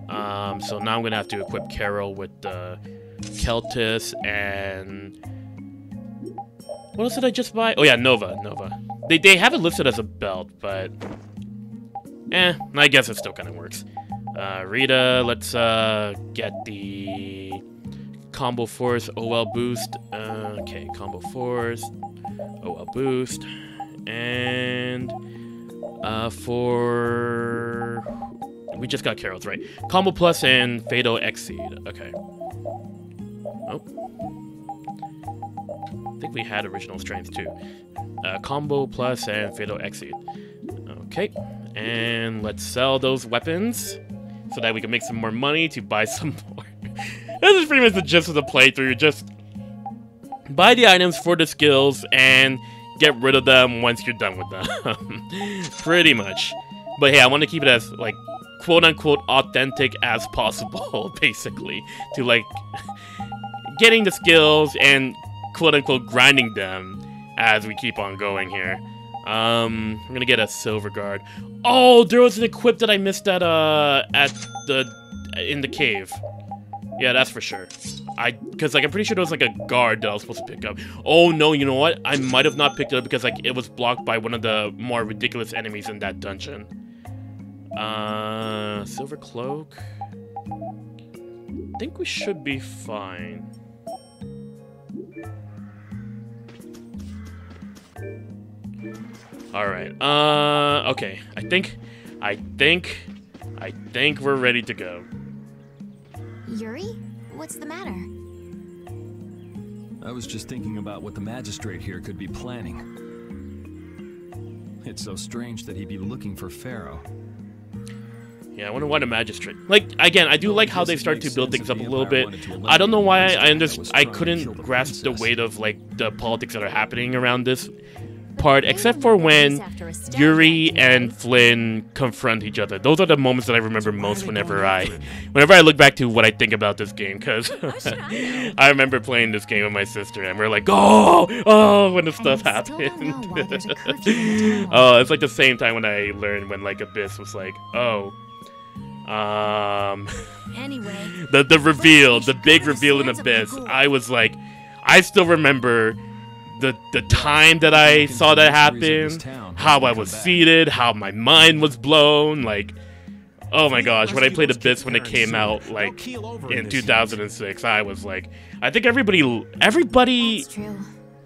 So now I'm gonna have to equip Carol with the Keltis and what else did I just buy? Oh yeah, Nova. They have it listed as a belt, but I guess it still kind of works. Rita, let's get the combo force OL boost. Okay, combo force OL boost, and for we just got Carol's, right? Combo plus and Phaeroh Exceed. Okay. Oh. I think we had original strength too. Combo plus and Phaeroh Exceed. Okay. And let's sell those weapons so that we can make some more money to buy some more. This is pretty much the gist of the playthrough. Just buy the items for the skills and get rid of them once you're done with them. Pretty much. But hey, I want to keep it as, like, quote-unquote authentic as possible, basically. To, like, getting the skills and quote-unquote grinding them as we keep on going here. I'm gonna get a silver guard. Oh, there was an equip that I missed in the cave. Yeah, that's for sure. Because like I'm pretty sure there was like a guard that I was supposed to pick up. Oh no, you know what? I might have not picked it up because like it was blocked by one of the more ridiculous enemies in that dungeon. Silver cloak. I think we should be fine. Alright, okay. I think we're ready to go. Yuri? What's the matter? I was just thinking about what the magistrate here could be planning. It's so strange that he'd be looking for Pharaoh. Yeah, I wonder why the magistrate... Like, again, I do like how they start to build things up a little bit. I don't know why I couldn't grasp the weight of, like, the politics that are happening around this part, except for when Yuri and Flynn confront each other. Those are the moments that I remember most whenever I look back to what I think about this game, because I remember playing this game with my sister, and we're like, oh, when the stuff happened. Oh, it's like the same time when I learned when, like, Abyss was like, Anyway, the reveal, the big reveal in Abyss. I was like, I still remember the time that I saw that happen, how I was seated, how my mind was blown, like, oh my gosh, when I played Abyss when it came out, like, in 2006, I was like, I think everybody who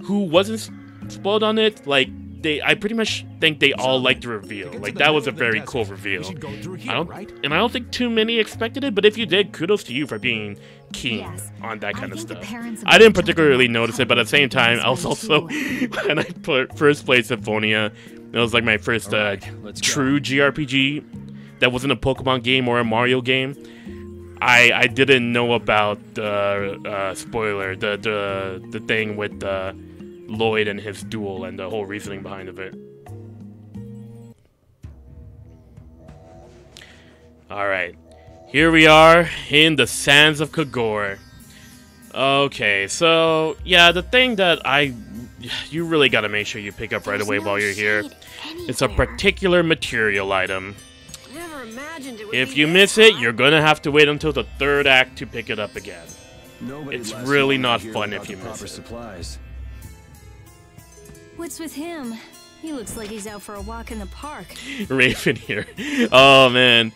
wasn't spoiled on it, like, I pretty much think they all liked the reveal. Like, that was a very cool reveal. I don't think too many expected it, but if you did, kudos to you for being keen on that kind of stuff. I didn't particularly notice it, but at the same time, I was also, when I first played Symphonia, it was like my first true JRPG that wasn't a Pokemon game or a Mario game. I didn't know about the spoiler, the thing with Lloyd and his duel and the whole reasoning behind of it. Alright, here we are in the Sands of Cagor. Okay, so yeah, the thing that you really gotta make sure you pick up right away while you're here, it's a particular material item. If you miss it, you're gonna have to wait until the third act to pick it up again. It's really not fun if you miss it. What's with him? He looks like he's out for a walk in the park. Raven here. Oh, man.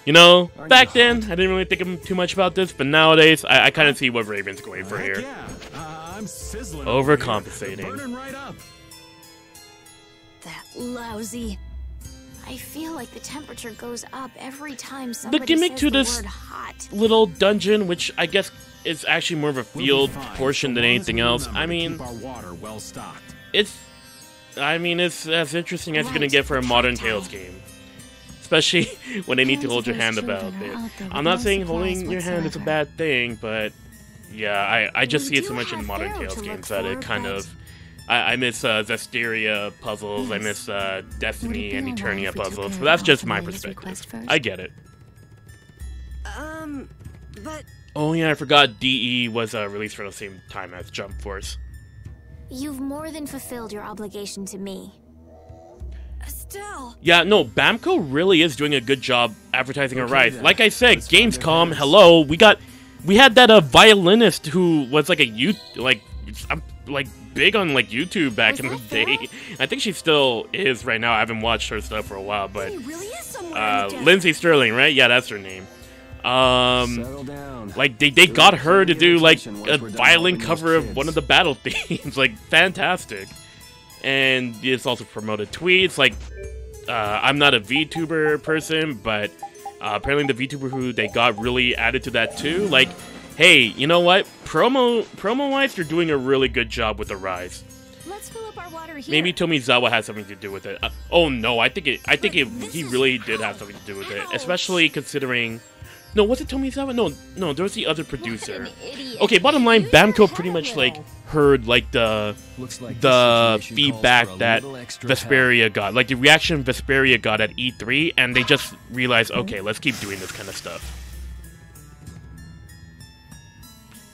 You know, back then, I didn't really think too much about this, but nowadays, I kind of see what Raven's going for here. Overcompensating. That lousy. I feel like the temperature goes up every time somebody The gimmick says to the this word hot. little dungeon, which I guess is actually more of a field portion than anything else. I mean, it's as interesting as you're gonna get for a modern Tales game, especially when they need to hold your hand about it. I'm not saying holding your hand is a bad thing, but yeah, I just see it so much in modern Tales games that it kind of. I miss Vesperia puzzles, I miss Destiny and Eternia puzzles, but that's just my perspective. I get it. But... Oh yeah, I forgot DE was released for the same time as Jump Force. You've more than fulfilled your obligation to me. Estelle! Yeah, no, Bamco really is doing a good job advertising her rise. Like I said, Gamescom, hello, we had that violinist who was like like big on like YouTube back in the day. I think she still is right now. I haven't watched her stuff for a while, but Lindsay Sterling, right? Yeah, that's her name. Like they got her to do like a violin cover of one of the battle themes, like fantastic. And it's also promoted tweets. Like I'm not a VTuber person, but apparently the VTuber who they got really added to that too. Like, hey, you know what? Promo wise, they're doing a really good job with the rise. Let's fill up our water here. Maybe Tomizawa has something to do with it. Oh no, I think he really did have something to do with it, especially considering. No, was it Tomizawa? No, there was the other producer. Okay, bottom line, Bamco pretty much like heard like the feedback that Vesperia got, like the reaction Vesperia got at E3, and they just realized, okay, let's keep doing this kind of stuff.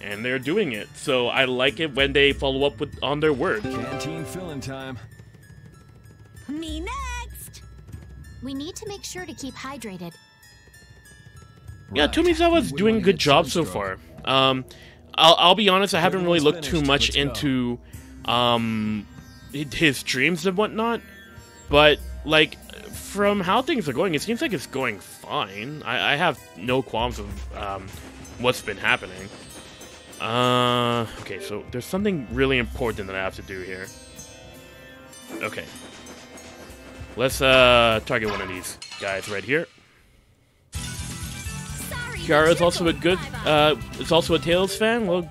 And they're doing it, so I like it when they follow up on their word. Canteen filling time. Me next! We need to make sure to keep hydrated. Yeah, Tomizawa's doing a good job so far. I'll be honest, I haven't really looked too much into his streams and whatnot, but like from how things are going, it seems like it's going fine. I have no qualms of what's been happening. Okay, so there's something really important that I have to do here. Okay, let's target one of these guys right here. Kiara is also a Tales fan. Well,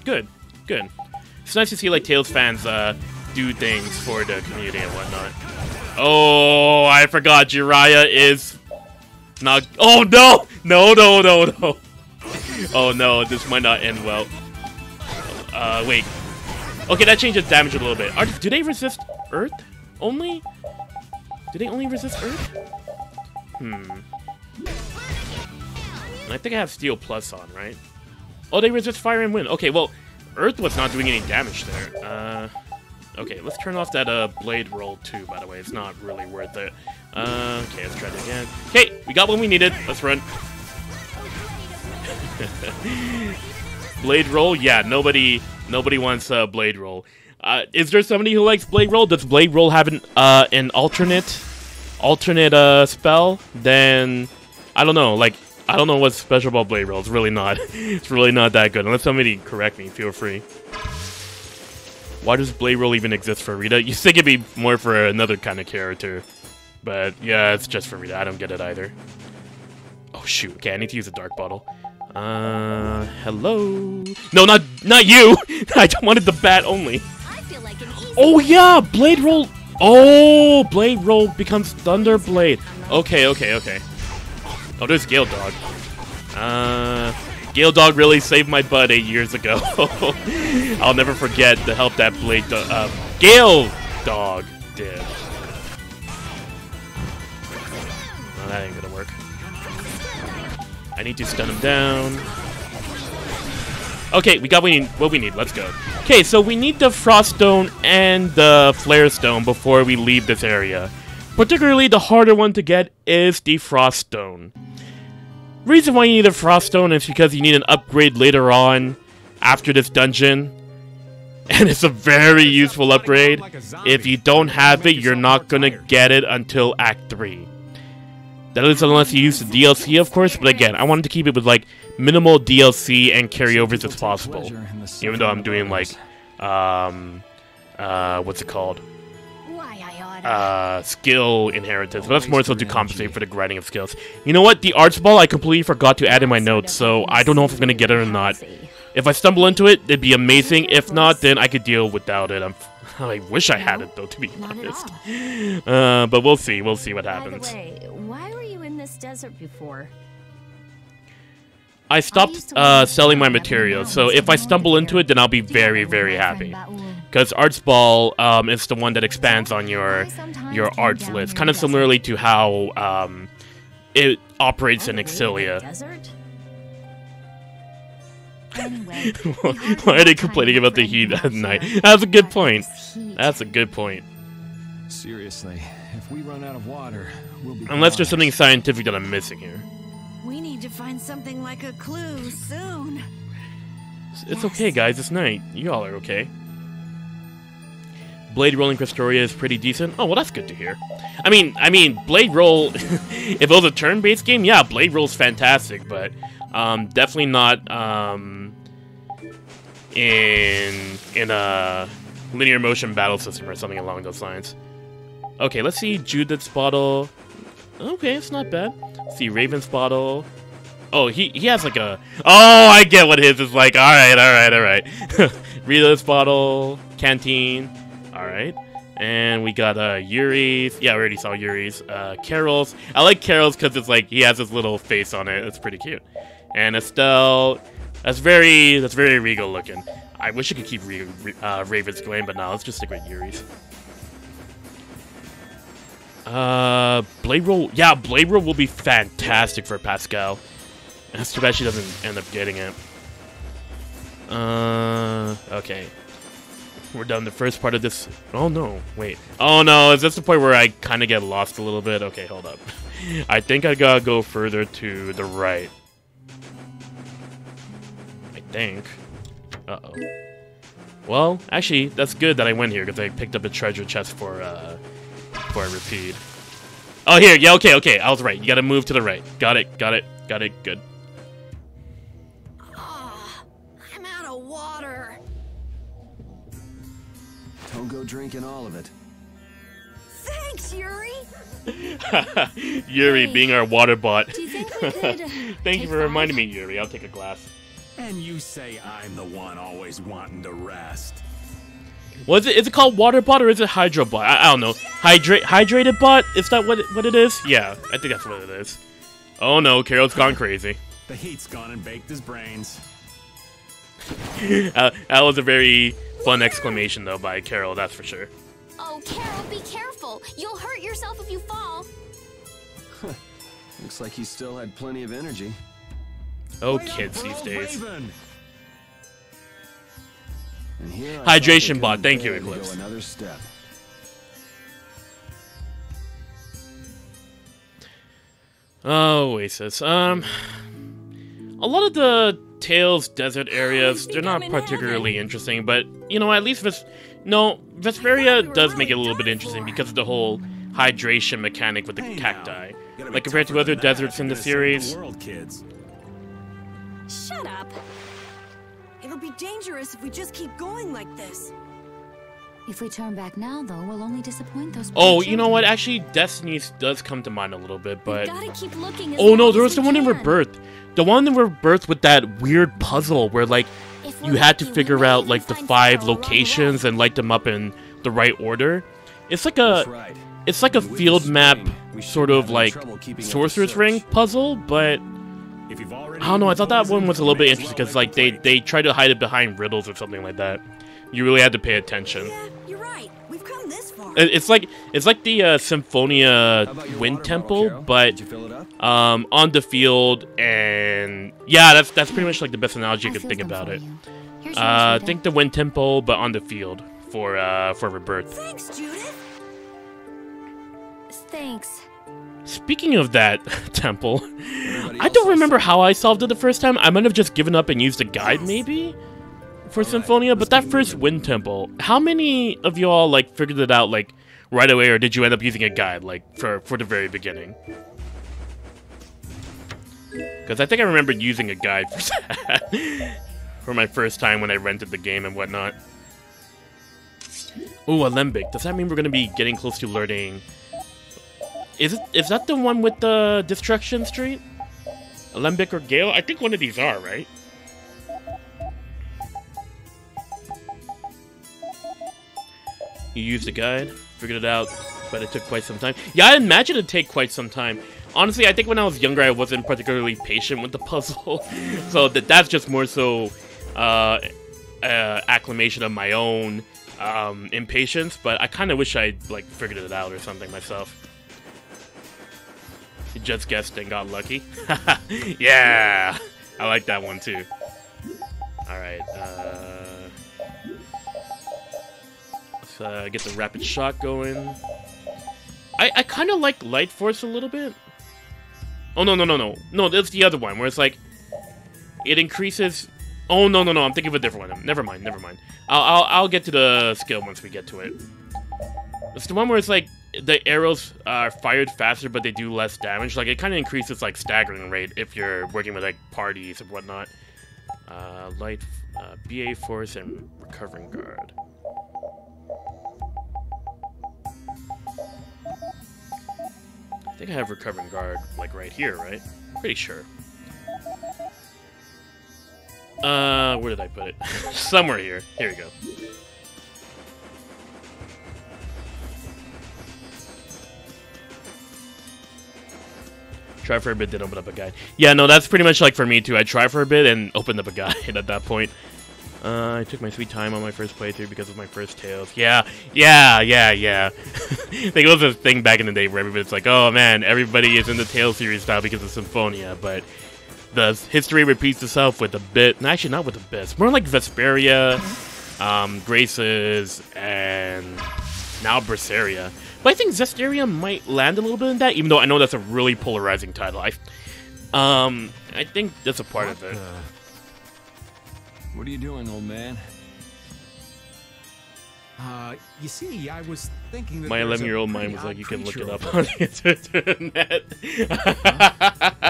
good. It's nice to see like Tales fans do things for the community and whatnot. Oh, I forgot Jiraiya is not. Oh no! Oh no, this might not end well. Wait. Okay, that changes damage a little bit. Do they resist Earth only? Do they only resist Earth? I think I have Steel Plus on, right? Oh, they resist Fire and Wind. Okay, well, Earth was not doing any damage there. Okay, let's turn off that Blade Roll too, by the way. It's not really worth it. Okay, let's try it again. Okay, we got what we needed. Let's run. Blade Roll? Yeah, nobody wants Blade Roll. Is there somebody who likes Blade Roll? Does Blade Roll have an alternate spell? Then I don't know. Like, I don't know what's special about Blade Roll. It's really not. It's really not that good. Unless somebody correct me, feel free. Why does Blade Roll even exist for Rita? You think it'd be more for another kind of character, but yeah, it's just for Rita. I don't get it either. Oh shoot! Okay, I need to use a dark bottle. Hello? No, not you! I wanted the bat only. Oh yeah, Blade Roll. Oh, Blade Roll becomes Thunder Blade. Okay. Oh, there's Gale Dog. Gale Dog really saved my butt 8 years ago. I'll never forget the help that Gale Dog did. Oh, that ain't gonna work. I need to stun him down. Okay, we got what we need. Let's go. Okay, so we need the Frost Stone and the Flare Stone before we leave this area. Particularly, the harder one to get is the Frost Stone. Reason why you need a Frost Stone is because you need an upgrade later on after this dungeon. And it's a very useful upgrade. If you don't have it, you're not gonna get it until Act 3. That is unless you use the DLC, of course, but again, I wanted to keep it with like minimal DLC and carryovers as possible. Even though I'm doing like, what's it called? Skill inheritance, but that's more so to compensate for the grinding of skills. You know what? The Arts Ball I completely forgot to add in my notes, so I don't know if I'm gonna get it or not. If I stumble into it, it'd be amazing. If not, then I could deal without it. I wish I had it though, to be honest. But we'll see. We'll see what happens. By the way, why were you in this desert before? I stopped selling my materials, so if I stumble into it, then I'll be very, very happy. Because Arts Ball is the one that expands on your arts list, kind of similarly to how it operates in Exilia. Anyway, Why are they complaining about the heat at night? That's a good point. That's a good point. Seriously, if we run out of water, we'll be Unless there's blind. something scientific that I'm missing here. We need to find something like a clue soon. It's okay, guys. It's night. You all are okay. Blade roll in Questoria is pretty decent. Oh, well, that's good to hear. I mean, Blade roll. If it was a turn-based game, yeah, Blade roll's fantastic, but definitely not in a linear motion battle system or something along those lines. Okay, let's see Judith's bottle. Okay, it's not bad. Let's see Raven's bottle. Oh, he has like a... Oh, I get what his is like. Alright. Rita's bottle. Canteen. Alright. And we got Yuri's. Yeah, we already saw Yuri's. Carol's. I like Carol's because it's like he has his little face on it. It's pretty cute. And Estelle. That's very regal looking. I wish I could keep Raven's going, but no, let's just stick with Yuri's. Blade roll. Yeah, Blade roll will be fantastic for Pascal. That's too bad she doesn't end up getting it. Okay. We're done the first part of this. Oh no, wait. Oh no, is this the point where I kind of get lost a little bit? Okay, hold up. I think I gotta go further to the right. I think. Uh-oh. Well, actually, that's good that I went here, because I picked up a treasure chest for a repeat. Oh, here, yeah, okay, I was right. You gotta move to the right. Got it, good. I'm out of water. Don't go drinking all of it. Thanks, Yuri. Yuri being our water bot. Do you think we could Thank you for reminding me, Yuri. I'll take a glass. And you say I'm the one always wanting to rest. What is it? Is it called water bot or is it hydro bot? I don't know. Hydrated bot? Is that what it is? Yeah, I think that's what it is. Oh no, Carol's gone crazy. The heat's gone and baked his brains. That was a very fun exclamation though by Carol, that's for sure. Oh, Carol, be careful. You'll hurt yourself if you fall. Looks like he still had plenty of energy. Oh, Way up, kids these Pearl days. Raven. And here I Hydration thought bot, we thank couldn't you, bear to Eclipse. go another step. Oh, Oasis. A lot of the Tales desert areas, they're not particularly interesting, but, you know, at least Vesperia does make it a little bit interesting because of the whole hydration mechanic with the cacti. Like, compared to other deserts in the series. World, kids. Shut up. It'll be dangerous if we just keep going like this. If we turn back now, though, we'll only disappoint those. Oh, you know what? Actually, Destiny's does come to mind a little bit, but... Gotta keep looking. Oh no, there was the one in Rebirth. The one in Rebirth with that weird puzzle where, like, you had to figure out, like, the 5 locations and light them up in the right order. It's like a... It's like a field map, sort of, like, Sorcerer's Ring puzzle, but... I don't know, I thought that one was a little bit interesting, because, like, they tried to hide it behind riddles or something like that. You really had to pay attention. Yeah, you're right. We've come this far. It's like the Symphonia Wind Temple, but on the field, and yeah, that's pretty much like the best analogy I could think about it. I think the Wind Temple, but on the field for Rebirth. Thanks, Judith. Thanks. Speaking of that temple, I don't remember how I solved it the first time. I might have just given up and used a guide, maybe, for Symphonia. But that first Wind Temple, how many of y'all like figured it out like right away, or did you end up using a guide like for the very beginning? Because I think I remember using a guide for that for my first time when I rented the game and whatnot. Ooh, Alembic. Does that mean we're gonna be getting close to learning? Is that the one with the Destruction Street? Alembic or Gale? I think one of these are, right? You used a guide, figured it out, but it took quite some time. Yeah, I imagine it'd take quite some time. Honestly, I think when I was younger, I wasn't particularly patient with the puzzle. So that's just more so acclamation of my own impatience, but I kind of wish I'd like figured it out or something myself. You just guessed and got lucky. Yeah, I like that one too. Alright, let's get the rapid shot going. I kind of like Light Force a little bit. Oh, no. No, that's the other one, where it's like, it increases... Oh, no, I'm thinking of a different one. Never mind. I'll get to the skill once we get to it. It's the one where it's like, the arrows are fired faster, but they do less damage. Like, it kind of increases, like, staggering rate if you're working with, like, parties and whatnot. BA Force and Recovering Guard. I think I have Recovering Guard, like, right here, right? Pretty sure. Where did I put it? Somewhere here. Here we go. Try for a bit, then open up a guide. Yeah, no, that's pretty much like for me too. I try for a bit and opened up a guide at that point. I took my sweet time on my first playthrough because of my first Tales. Yeah. I think it was a thing back in the day where everybody's like, oh man, everybody is in the Tales series now because of Symphonia, but the history repeats itself with a bit. No, actually, not with a bit. It's more like Vesperia, Graces, and now Vesperia. But I think Zestiria might land a little bit in that, even though I know that's a really polarizing title. I think that's a part of it. What are you doing, old man? You see, I was thinking that My there's a 11-year-old mind pretty was like, odd you can look it creature up over on the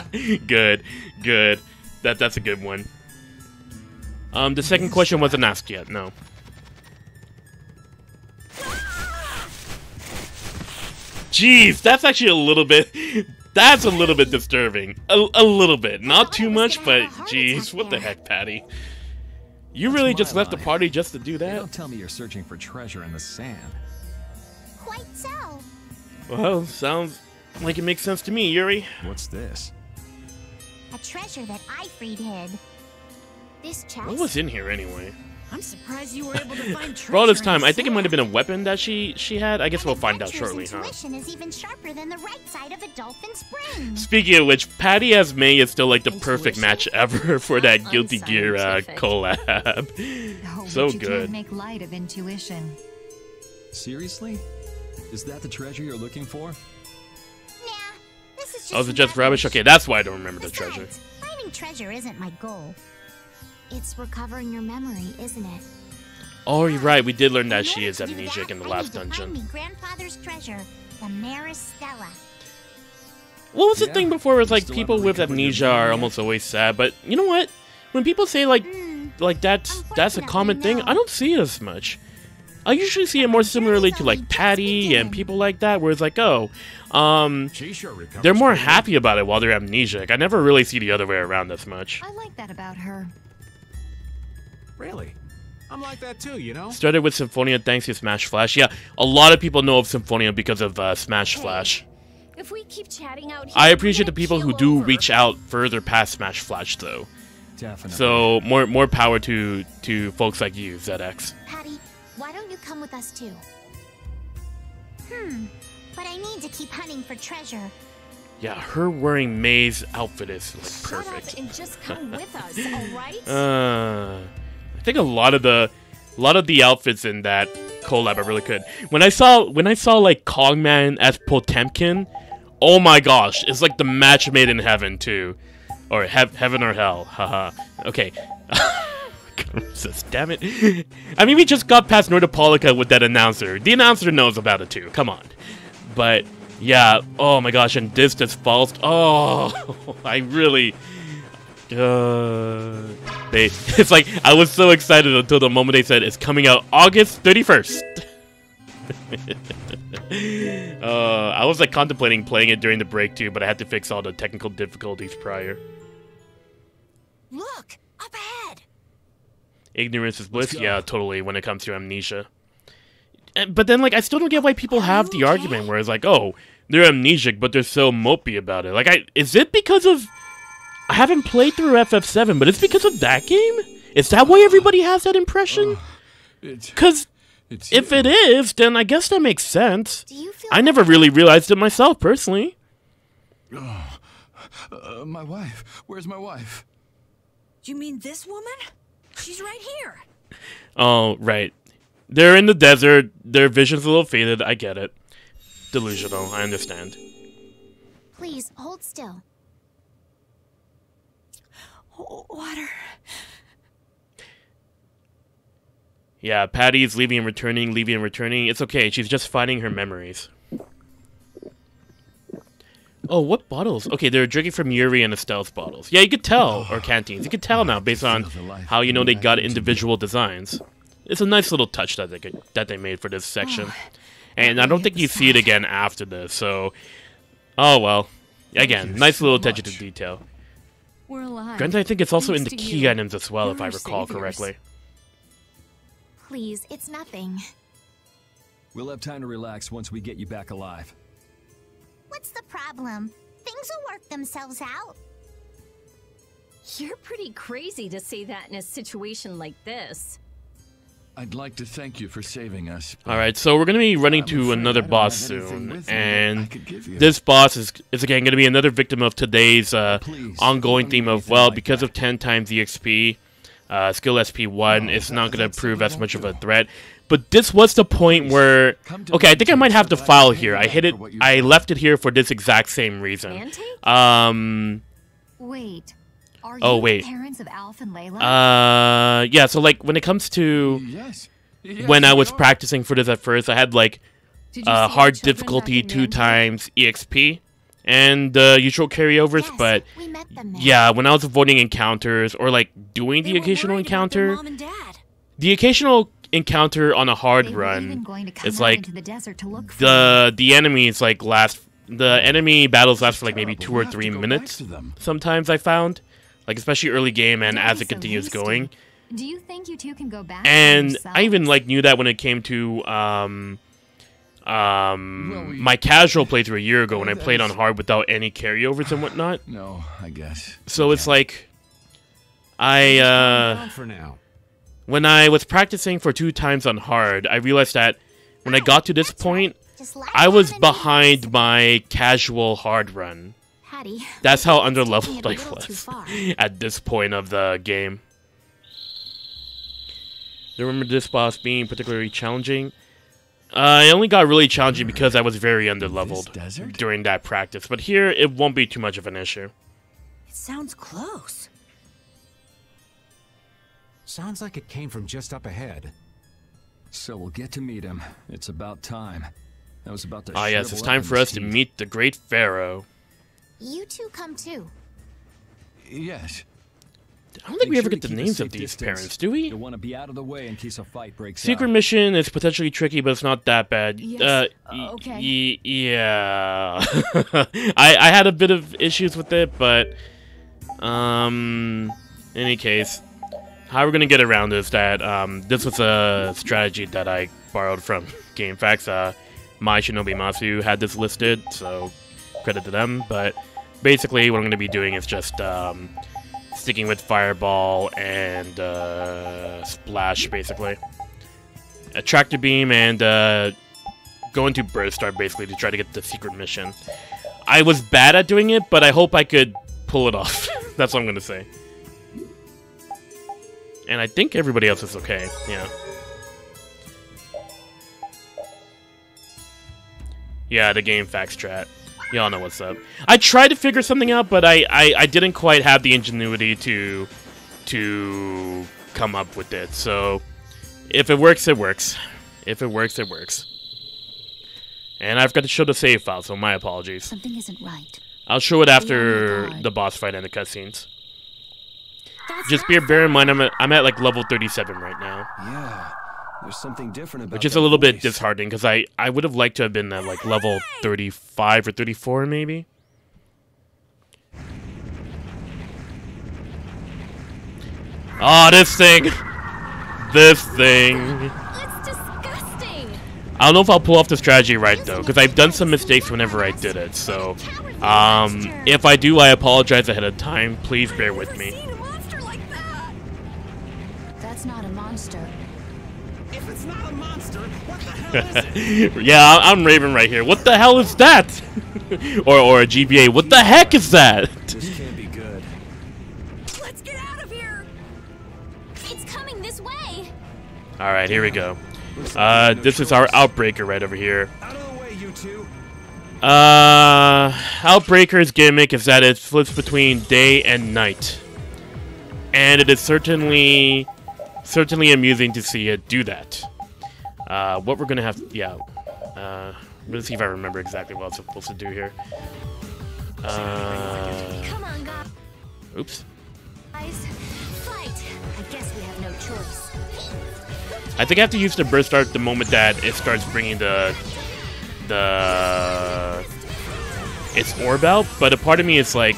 internet. Good. That's a good one. The second question wasn't asked yet, no. Jeez, that's actually a little bit... That's a little bit disturbing. A little bit. Not too much, but jeez, what the heck, Patty? You really just left the party just to do that? Don't tell me you're searching for treasure in the sand. Quite so. Well, sounds like it makes sense to me, Yuri. What's this? A treasure that I freed hid. This chest. What was in here anyway? I'm surprised you were able to find treasure. For all this in time, the I think it might have been a sand. weapon that she had. I guess we'll find out Adventurer's shortly, huh? intuition is even sharper than the right side of a dolphin's brain. Speaking of which, Patty as May is still like the perfect Intuition? match ever for that How Guilty Gear unscientific. collab. Oh, So but you good. can't make light of intuition. Seriously? Is that the treasure you're looking for? Nah, this is just Oh, is it just rubbish? rubbish. Okay, that's why I don't remember the Besides, treasure. finding treasure isn't my goal. It's recovering your memory, isn't it? Oh, you're right. We did learn that In she order is to do amnesiac that, in the I last need to find dungeon. me grandfather's treasure, the Maristella. What was the Yeah, thing before? It was you like still people haven't with recovered your amnesia memory are yet? almost always sad, but you know what? When people say like that's a Unfortunately, common thing, no. I don't see it as much. I usually see it more similarly to like Patty and people like that, where it's like, oh, She sure recovers they're more quickly. happy about it while they're amnesiac. I never really see the other way around as much. I like that about her. Really? I'm like that too, you know? Started with Symphonia thanks to Smash Flash. Yeah, a lot of people know of Symphonia because of Smash Flash. If we keep chatting out here, I we're appreciate the gonna people who keel do over. reach out further past Smash Flash, though. Definitely. So more power to folks like you, ZX. Patty, why don't you come with us too? But I need to keep hunting for treasure. Yeah, her wearing May's outfit is like Shut perfect. up and just come with us, all right? I think a lot of the outfits in that collab are really good. When I saw like Kongman as Potemkin, oh my gosh, it's like the match made in heaven too, or heaven or hell. Haha. Okay. Damn it. I mean, we just got past Nordopolica with that announcer. The announcer knows about it too. Come on. But yeah, oh my gosh, and this just falls. Oh, I really. It's like I was so excited until the moment they said it's coming out August 31st. I was like contemplating playing it during the break too, but I had to fix all the technical difficulties prior. Look, up ahead. Ignorance is bliss. go. Yeah, totally. When it comes to amnesia, but then like I still don't get why people have the argument where it's like, oh, they're amnesiac, but they're so mopey about it. Like, is it because of? I haven't played through FF7, but it's because of that game. Is that why everybody has that impression? Because if it is, then I guess that makes sense. Do you feel I never really realized it myself, personally. My wife. Where's my wife? You mean this woman? She's right here. Oh, right. They're in the desert. Their vision's a little faded. I get it. Delusional. I understand. Please, hold still. Oh, water. Yeah, Patty's leaving and returning, leaving and returning. It's okay. She's just finding her memories. Oh, what bottles? Okay, they're drinking from Yuri and Estelle's bottles. Yeah, you could tell. Or canteens. You could tell now based on how you know they got individual designs. It's a nice little touch that they made for this section. And I don't think you see it again after this, so... Oh, well. Again, nice little attention to detail. We're alive. Granted, I think it's also in the Thanks to key you. items as well, You're if I our recall saviors. correctly. Please, it's nothing. We'll have time to relax once we get you back alive. What's the problem? Things will work themselves out. You're pretty crazy to say that in a situation like this. I'd like to thank you for saving us. Alright, so we're going to be running to another boss soon, and this boss is again going to be another victim of today's ongoing theme of, well, because of 10 times EXP, skill SP1, it's not going to prove as much of a threat. But this was the point where, okay, I think I might have the file here. I left it here for this exact same reason. Wait. Are Oh, you wait. the parents of Alf and Layla? Yeah, so like when it comes to when I was practicing for this at first, I had like Did you see our hard children difficulty back in 2 times EXP and usual carryovers, Yes, but we met them there. yeah, when I was avoiding encounters or like doing They the were occasional worried about their encounter, Mom and Dad. the occasional encounter on a hard They were even run, going to come it's out like into the desert to look for you. the enemies like the enemy battles last for like maybe 2 or 3 minutes. Sometimes I found, like especially early game and Don't as be it so continues hasty. going. Do you think you two can go back? by And I even yourselves? like knew that when it came to my casual playthrough a year ago when I played on hard without any carryovers and whatnot. No, I guess. So it's like For now. when I was practicing for 2 times on hard, I realized that when I got to this point, Just lie I was down and behind my casual hard run. Patty, That's how it's taking underleveled it a I little too was far. at this point of the game. Do you remember this boss being particularly challenging? It only got really challenging because I was very underleveled desert? during that practice. But here, it won't be too much of an issue. It sounds close. Sounds like it came from just up ahead. So we'll get to meet him. It's about time. I was about to Ah yes, it's shrivel time up in for this us to heat. meet the great Pharaoh. You two come too. Yes. I don't think we Make ever sure get to the keep a names of safe these distance. parents, do we? You'll want to be out of the way in case a fight breaks Secret out. mission is potentially tricky, but it's not that bad. Yes, okay. Yeah. I had a bit of issues with it, but in any case, how we're gonna get around is that this was a strategy that I borrowed from GameFAQs. My Shinobi Masu had this listed, so credit to them. But basically, what I'm gonna be doing is just sticking with Fireball and Splash, basically. A Tractor Beam and go into Burst Star, basically, to try to get the secret mission. I was bad at doing it, but I hope I could pull it off. That's what I'm gonna say. And I think everybody else is okay, yeah. Yeah, the GameFAQs strat. Y'all know what's up. I tried to figure something out, but I didn't quite have the ingenuity to come up with it. So, if it works, it works. If it works, it works. And I forgot to show the save file, so my apologies. Something isn't right. I'll show it Oh after my God. the boss fight and the cutscenes. That's Just bear in mind, I'm at like level 37 right now. Yeah, there's something different about Which is that a little bit voice. disheartening, because I would have liked to have been at like level 35 or 34 maybe. Oh, this thing! This thing! That's disgusting! I don't know if I'll pull off the strategy right, though, because I've done some mistakes whenever I did it, so... if I do, I apologize ahead of time. Please bear with me. Seen a monster like that. That's not a monster. If it's not a monster, what the hell is it? Yeah, I'm Raven right here. What the hell is that? or a GBA. What the heck is that? This can't be good. Let's get out of here. It's Alright, here we go. This is our Outbreaker right over here. Out of the way, you two. Outbreaker's gimmick is that it flips between day and night. And it is certainly amusing to see it do that. What we're gonna have to, yeah. Let's see if I remember exactly what I was supposed to do here. Come on, guys. Oops. Fight. I guess we have no choice. I think I have to use the burst art the moment that it starts bringing its orb out, but a part of me is like,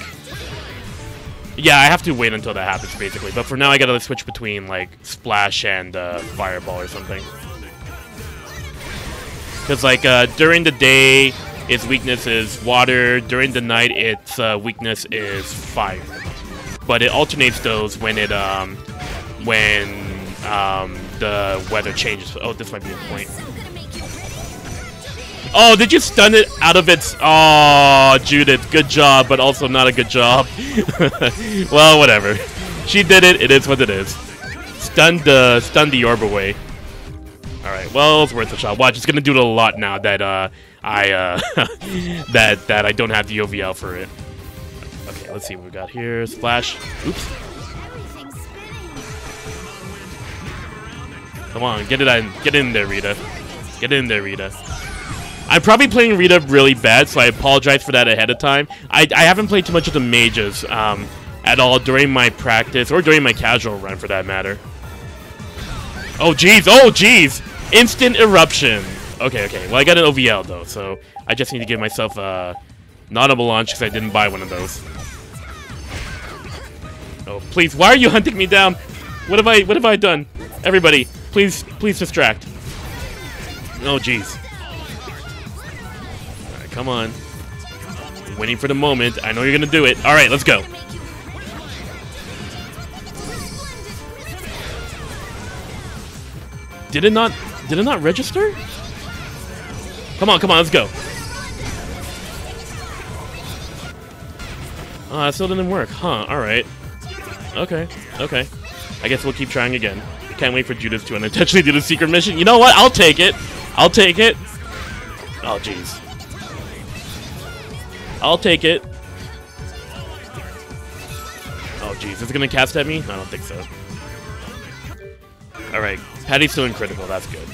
yeah, I have to wait until that happens, basically. But for now, I gotta switch between, like, Splash and Fireball or something. Because, like, during the day, its weakness is water. During the night, its weakness is fire. But it alternates those when it, the weather changes. Oh, this might be a point. Oh, did you stun it out of its... Oh, Judith, good job, but also not a good job. Well, whatever. She did it. It is what it is. Stunned the orb away. Alright, well, it's worth a shot. Watch, it's gonna do it a lot now that, that I don't have the OVL for it. Okay, let's see what we got here. Splash. Oops. Come on, get in there, Rita. Get in there, Rita. I'm probably playing Rita really bad, so I apologize for that ahead of time. I haven't played too much of the mages at all during my practice, or during my casual run for that matter. Oh jeez, oh jeez! Instant eruption! Okay, okay, well I got an OVL though, so I just need to give myself a notable launch because I didn't buy one of those. Oh, please, why are you hunting me down? What have I done? Everybody, please distract. Oh jeez. Come on. Waiting for the moment. I know you're gonna do it. Alright, let's go. Did it not register? Come on, let's go. Oh, that still didn't work. Huh, alright. Okay. I guess we'll keep trying again. Can't wait for Judith to unintentionally do the secret mission. You know what? I'll take it. Oh, jeez. I'll take it. Oh, jeez. Is it going to cast at me? I don't think so. Alright. Patty's still in critical. That's good.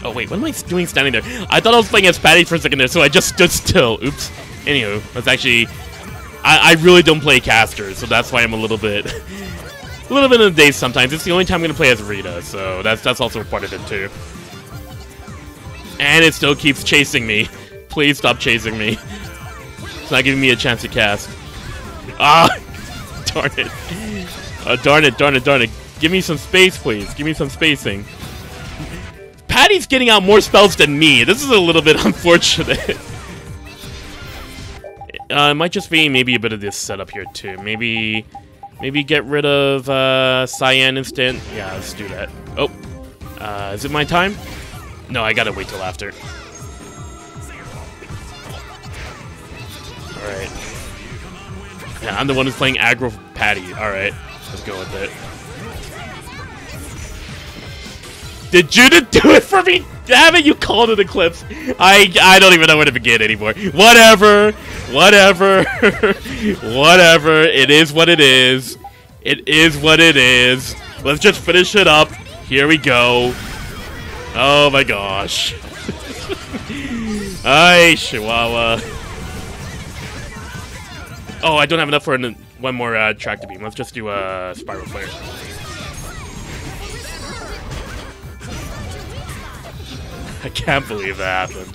Oh, wait. What am I doing standing there? I thought I was playing as Patty for a second there, so I just stood still. Oops. Anywho, that's actually... I really don't play casters, so that's why I'm a little bit in the daze sometimes. It's the only time I'm going to play as Rita, so that's also part of it, too. And it still keeps chasing me. Please stop chasing me. It's not giving me a chance to cast. Ah! Darn it. Darn it. Give me some space, please. Give me some spacing. Patty's getting out more spells than me. This is a little bit unfortunate. It might just be maybe a bit of this setup here, too. Maybe get rid of Cyan instant. Yeah, let's do that. Oh. Is it my time? No, I gotta wait till after. Alright. Yeah, I'm the one who's playing aggro Patty. Alright, let's go with it. Did Judith do it for me? Damn it, you called it Eclipse. I don't even know where to begin anymore. Whatever. It is what it is. It is what it is. Let's just finish it up. Here we go. Oh my gosh. Ay, Chihuahua. Oh, I don't have enough for one more tractor beam. Let's just do a Spiral Flare. I can't believe that happened.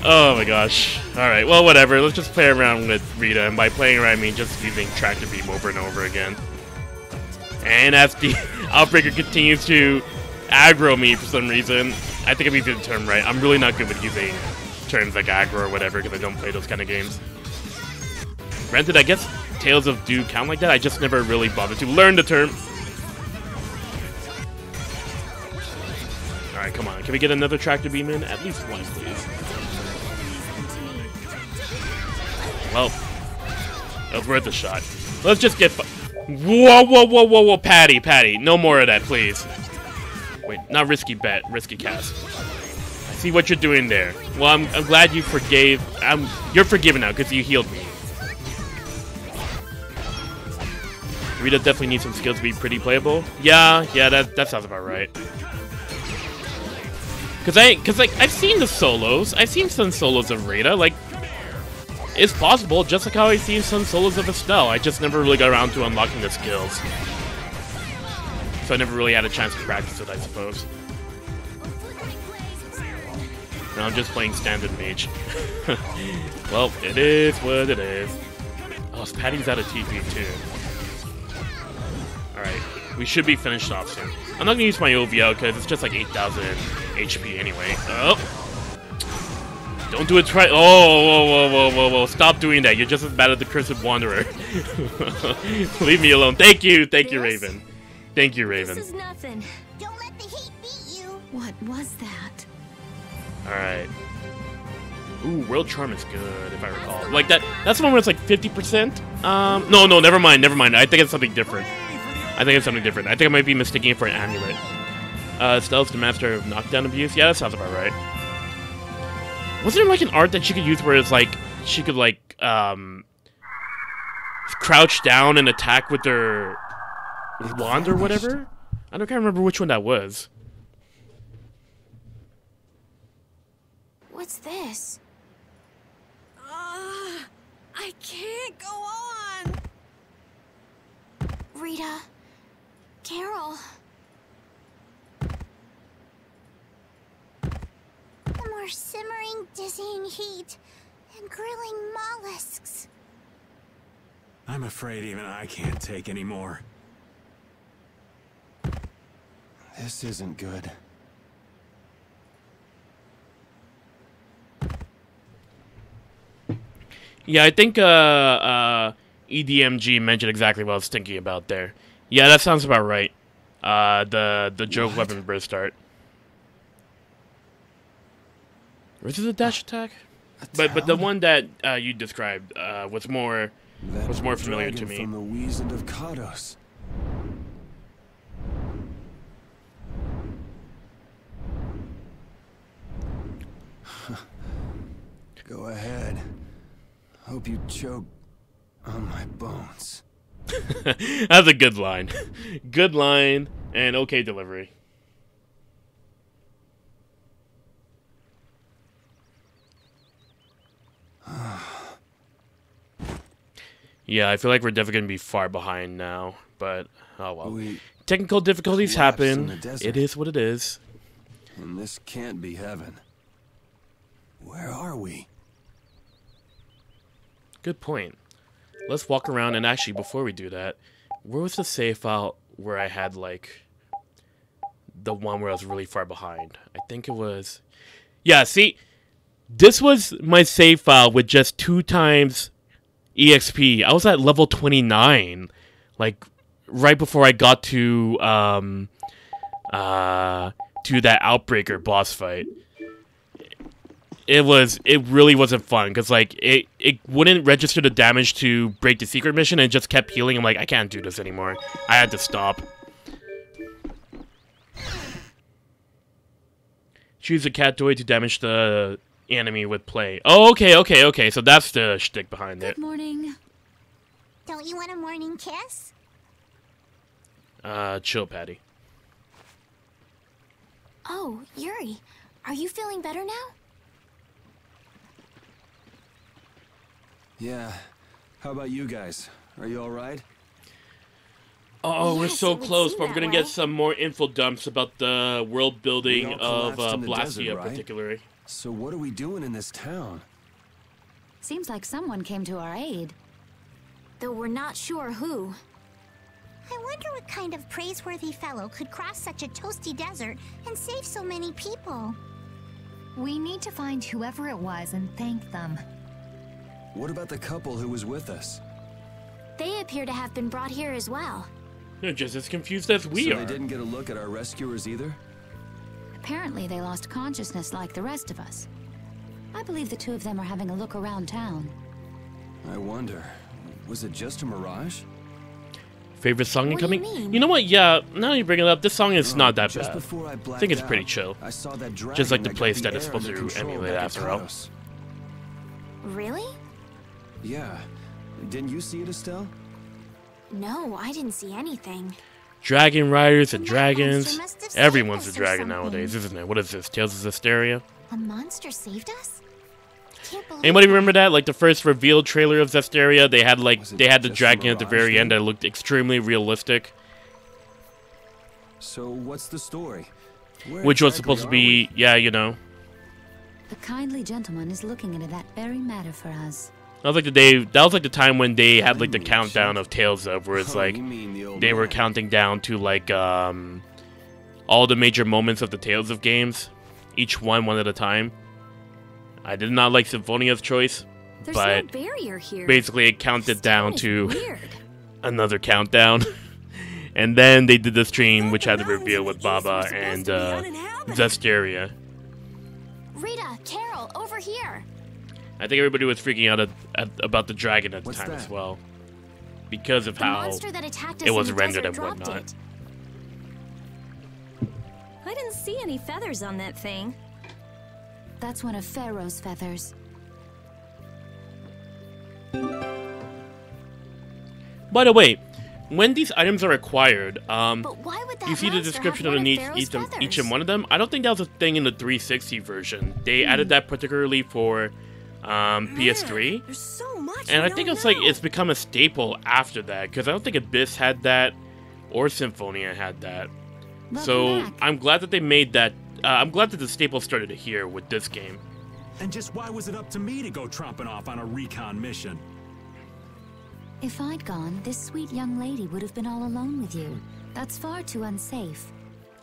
Oh my gosh. Alright, well whatever. Let's just play around with Rita. And by playing around, I mean just using tractor beam over and over again. And as the Outbreaker continues to aggro me for some reason, I think I'm using the term right. I'm really not good with using terms like aggro or whatever because I don't play those kind of games. Granted, I guess Tales of do count like that. I just never really bothered to learn the term. Alright, come on. Can we get another tractor beam in? At least one, please. Well, that was worth a shot. Let's just get... Whoa, whoa, whoa, whoa, whoa, Patty, Patty. No more of that, please. Wait, not risky bet, risky cast. I see what you're doing there. Well, I'm glad you forgave. You're forgiven now because you healed me. Rita definitely needs some skills to be pretty playable. Yeah, that sounds about right. Cause like I've seen the solos. I've seen some solos of Rita. Like, it's possible, just like how I've seen some solos of Estelle. I just never really got around to unlocking the skills, so I never really had a chance to practice it, I suppose. Now I'm just playing standard mage. Well, it is what it is. Oh, Patty's out of TP too. Alright, we should be finished off soon. I'm not gonna use my OVL because it's just like 8,000 HP anyway. Oh! Don't do it try- Oh, whoa. Stop doing that. You're just as bad as the Cursed Wanderer. Leave me alone. Thank you, Raven. Thank you, Raven. This is nothing. Don't let the heat beat you. What was that? Alright. Ooh, World Charm is good, if I recall. Like, that's the one where it's like 50%? No, never mind. I think it's something different. I think I might be mistaking it for an amulet. Estelle's the master of knockdown abuse? Yeah, that sounds about right. Wasn't there like an art that she could use where it's like, she could like, crouch down and attack with her wand or whatever? I can't remember which one that was. What's this? I can't go on. Rita. Carol. The more simmering, dizzying heat and grilling mollusks. I'm afraid even I can't take any more. This isn't good. Yeah, I think EDMG mentioned exactly what I was thinking about there. Yeah, that sounds about right. The joke weapon burst start. Or is it a dash attack? But the one that you described was more familiar to me. From the Sands of Cagor. Go ahead. Hope you choke on my bones. That's a good line. Good line and okay delivery. Yeah, I feel like we're definitely going to be far behind now, but oh well. Technical difficulties happen. It is what it is. And this can't be heaven. Where are we? Good point. Let's walk around, and actually, before we do that, where was the save file where I had, like, the one where I was really far behind? I think it was... Yeah, see, this was my save file with just 2 times EXP. I was at level 29, like, right before I got to that Outbreaker boss fight. It really wasn't fun, because, like, it wouldn't register the damage to break the secret mission, and it just kept healing. I'm like, I can't do this anymore. I had to stop. Choose a cat toy to damage the enemy with play. Oh, okay. So that's the shtick behind it. Good morning. Don't you want a morning kiss? Chill, Patty. Oh, Yuri, are you feeling better now? Yeah. How about you guys? Are you all right? Oh, we're Yes, so it would close, seem but we're that gonna way. get some more info dumps about the world building We all of collapsed in the Blastia, desert, right? particularly. So what are we doing in this town? Seems like someone came to our aid. Though we're not sure who. I wonder what kind of praiseworthy fellow could cross such a toasty desert and save so many people. We need to find whoever it was and thank them. What about the couple who was with us? They appear to have been brought here as well. They're just as confused as we So are. they didn't get a look at our rescuers either? Apparently they lost consciousness like the rest of us. I believe the 2 of them are having a look around town. I wonder, was it just a mirage? Favorite song What do you incoming? mean? You know what? Yeah, now you bring it up, this song is not that Just bad. before I I blacked think it's out, pretty chill. I saw that Just like the dragon place got that it's air supposed under to control emulate back at after all. Phaeroh. Really? Yeah. Didn't you see it, Estelle? No, I didn't see anything. Dragon riders and And that monster dragons. must have saved Everyone's a us or dragon something. nowadays, isn't it? What is this? Tales of Vesperia? A monster saved us? Can't believe Anybody that. remember that? Like the first reveal trailer of Vesperia, they had Was it the just a dragon at the very mirage end that looked extremely realistic, So what's the story? Where which was exactly supposed to are be, yeah, you know. The kindly gentleman is looking into that very matter for us. That was like the day. That was like the time when they had like the Holy countdown shit. of Tales of, where it's Oh, like you mean the old they were man. counting down to like all the major moments of the Tales of games, each one at a time. I did not like Symphonia's choice, There's but no barrier here. basically it counted This down town is to weird. another countdown, and then they did the stream, which had the mountains reveal in with the east were Baba supposed and to be uninhabited. Zesteria. Rita, Carol, over here. I think everybody was freaking out about the dragon at the What's time as that? well, because of The how monster that attacked us it was in the rendered desert and dropped whatnot. it. I didn't see any feathers on that thing. That's one of Pharaoh's feathers. By the way, when these items are acquired, But why would that you see the monster description have one of underneath Pharaoh's each and feathers? one of them. I don't think that was a thing in the 360 version. They added that particularly for PS3, There's so much. and we I think don't it's like know. it's become a staple after that, because I don't think Abyss had that or Symphonia had that. So Welcome back. I'm glad that they made that. I'm glad that the staple started here with this game. And just why was it up to me to go tromping off on a recon mission? If I'd gone, this sweet young lady would have been all alone with you. That's far too unsafe.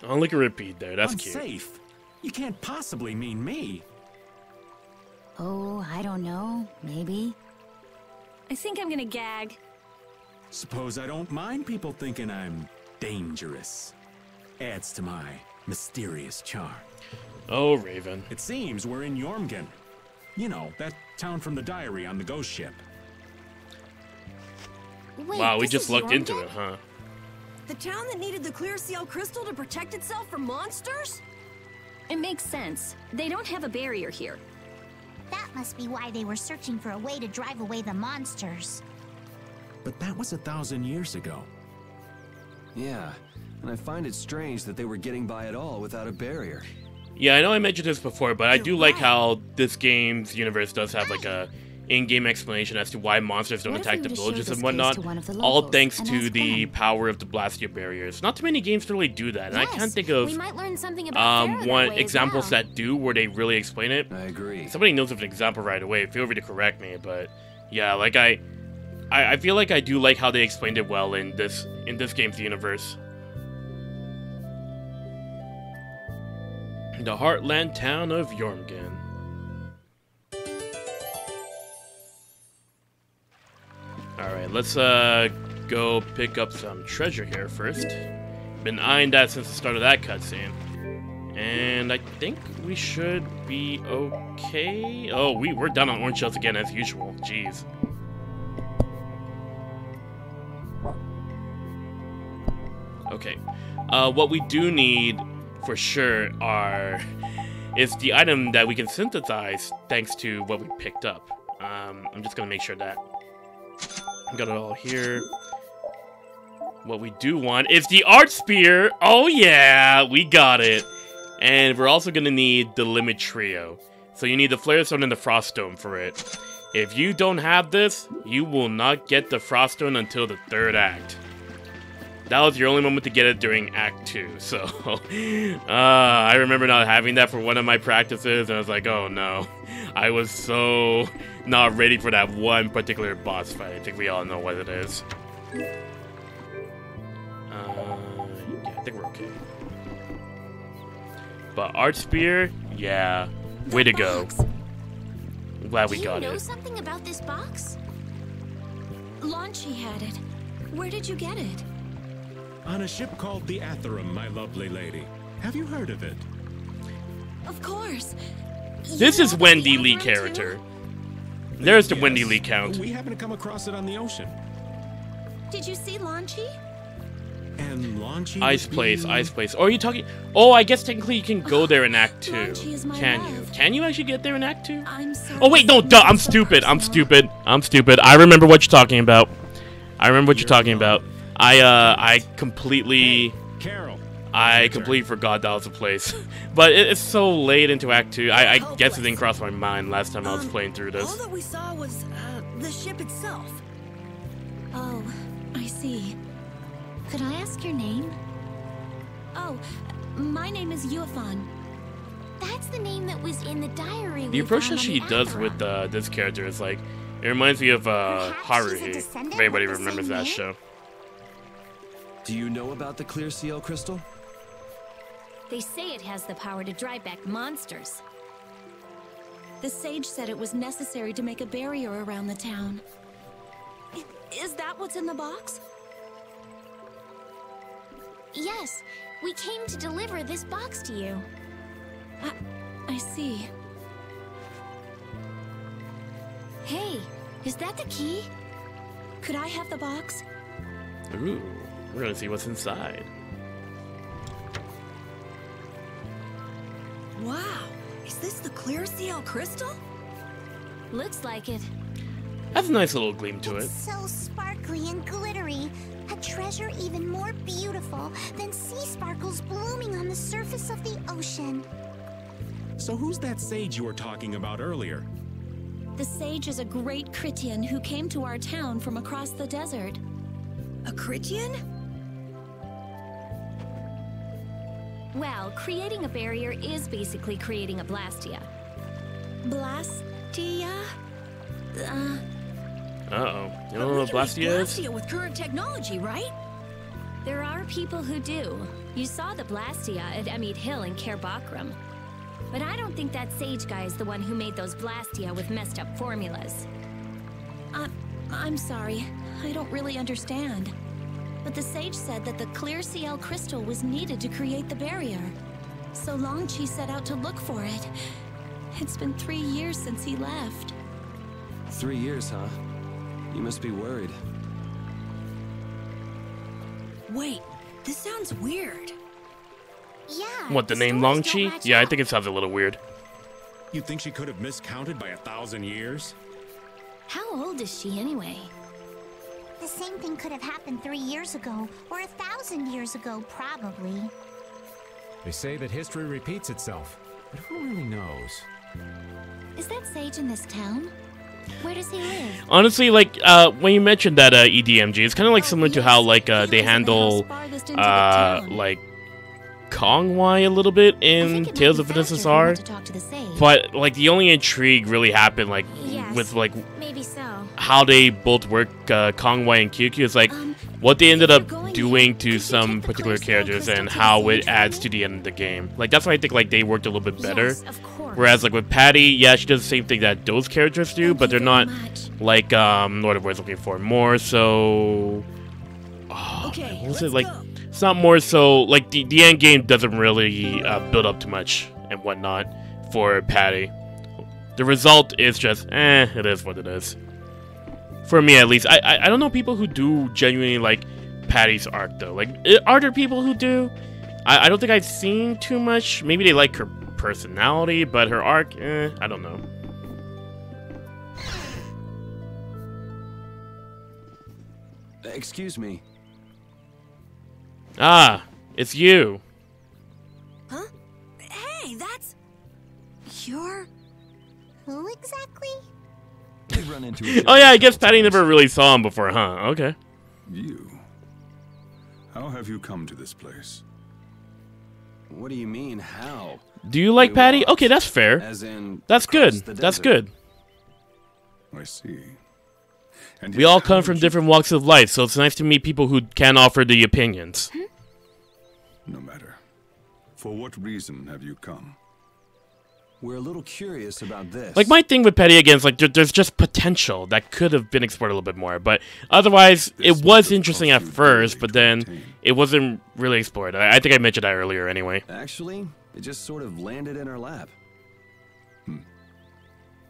I'll look at repeat there. That's cute. Unsafe? You can't possibly mean me. Oh, I don't know. Maybe. I think I'm gonna gag. Suppose I don't mind people thinking I'm dangerous. Adds to my mysterious charm. Oh, Raven. It seems we're in Jormungand. You know, that town from the diary on the ghost ship. Wait, Wow, we this just is looked into Jormungand? it, huh? The town that needed the clear seal crystal to protect itself from monsters? It makes sense. They don't have a barrier here. That must be why they were searching for a way to drive away the monsters. But that was 1,000 years ago. Yeah, and I find it strange that they were getting by at all without a barrier. Yeah, I know I mentioned this before, but I do You're like right. how this game's universe does have like a in-game explanation as to why monsters don't What if attack we the were to show villages this and place whatnot. to one of the All locals thanks and to ask the them? power of the Blastia barriers. Not too many games really do that, and I can't Yes, think of we might learn something about Pharaoh that one way as examples well. that do where they really explain it. I agree. If somebody knows of an example right away, feel free to correct me. But yeah, like I feel like I do like how they explained it well in this game's universe. The heartland town of Jormungand. Alright, let's go pick up some treasure here first. Been eyeing that since the start of that cutscene. And I think we should be okay. Oh, we're down on orange shells again as usual. Jeez. Okay. What we do need for sure is the item that we can synthesize thanks to what we picked up. I'm just gonna make sure that I got it all here. What we do want is the art spear. Oh yeah, we got it. And we're also gonna need the limit trio. So you need the flare stone and the frost stone for it. If you don't have this, you will not get the frost stone until the 3rd act. That was your only moment to get it during Act 2, so... I remember not having that for one of my practices, and I was like, oh no. I was so not ready for that one particular boss fight. I think we all know what it is. Yeah, I think we're okay. But Art Spear, yeah. Way to go. Box. I'm glad we Do got you know it. something about this box? Launchy had it. Where did you get it? On a ship called the Atherum, my lovely lady. Have you heard of it? Of course. This You is know Wendy the Lee Atherum, character. too? There's the Yes. Wendy Lee count. We happened to come across it on the ocean. Did you see Launchy? And Launchie Ice would Place, be- Ice Place. Or are you talking... Oh, I guess technically you can go there in Act 2. Launchie is my Can you? love. Can you actually get there in Act 2? I'm sorry. Oh, wait, no, duh, I'm stupid. I'm stupid. I'm stupid. I remember what you're talking about. I remember what you're talking about. I completely... Carol. I completely forgot that was a place. But it's so late into Act 2. I guess it didn't cross my mind last time I was playing through All this. that we saw was the ship itself. Oh, I see. Could I ask your name? Oh, my name is Yuafan. That's the name that was in the diary. The approach that she does with this character is like... It reminds me of Haruhi, if anybody remembers that show. Do you know about the clear seal crystal? They say it has the power to drive back monsters. The sage said it was necessary to make a barrier around the town. Is that what's in the box? Yes, we came to deliver this box to you. I see. Hey, is that the key? Could I have the box? Ooh, we're gonna see what's inside. Wow, is this the clear seal crystal? Looks like it. Has a nice little gleam to it. It's so sparkly and glittery. A treasure even more beautiful than sea sparkles blooming on the surface of the ocean. So who's that sage you were talking about earlier? The sage is a great Kritian who came to our town from across the desert. A Kritian? Well, creating a barrier is basically creating a Blastia. Blastia? Uh-oh. You don't know what Blastia is? Blastia with current technology, right? There are people who do. You saw the Blastia at Emmett Hill in Cair Bakram. But I don't think that sage guy is the one who made those Blastia with messed up formulas. I'm sorry. I don't really understand. But the sage said that the clear CL crystal was needed to create the barrier. So Launchie set out to look for it. It's been 3 years since he left. 3 years, huh? You must be worried. Wait, this sounds weird. Yeah. What, the name stories don't Longchi? match Yeah, I up. think it sounds a little weird. You think she could have miscounted by 1,000 years? How old is she anyway? The same thing could have happened 3 years ago, or 1,000 years ago, probably. They say that history repeats itself, but who really knows? Is that sage in this town? Where does he live? Honestly, like, when you mentioned that EDMG, it's kind of like similar to how, like, they handle, like, Kongwai a little bit in Tales of Innocence R. But, like, the only intrigue really happened, like, Yes, with, like, maybe so. how they both work Kongwai and QQ is, like, what they ended up doing to some particular characters and how it adds to the end of the game. Like, that's why I think, like, they worked a little bit better. Yes, of course. Whereas, like, with Patty, yeah, she does the same thing that those characters do, but they're not, like, what I was looking for. More so... Oh, Okay, what was let's it? Like, go. it's not more so... Like, the end game doesn't really build up too much and whatnot for Patty. The result is just, it is what it is. For me, at least. I don't know people who do genuinely like Patty's arc, though. Like, are there people who do? I don't think I've seen too much. Maybe they like her personality, but her arc, I don't know. Excuse me. Ah, it's you. Huh? Hey, that's... You're... Who exactly? They run into each Oh yeah, I guess Patty never really saw him before, huh? Okay. You. How have you come to this place? What do you mean, how? Do you like We Patty? walked, Okay, that's fair. As in, That's across good. the That's desert. good. I see. And We yet all how come did from you- different walks of life, so it's nice to meet people who can offer the opinions. No matter. For what reason have you come? We're a little curious about this. Like, my thing with Patty, again, is like, there's just potential that could have been explored a little bit more, but otherwise, This it must was have interesting cost at you first, dearly but to then obtain. it wasn't really explored. I think I mentioned that earlier anyway. Actually, it just sort of landed in our lap.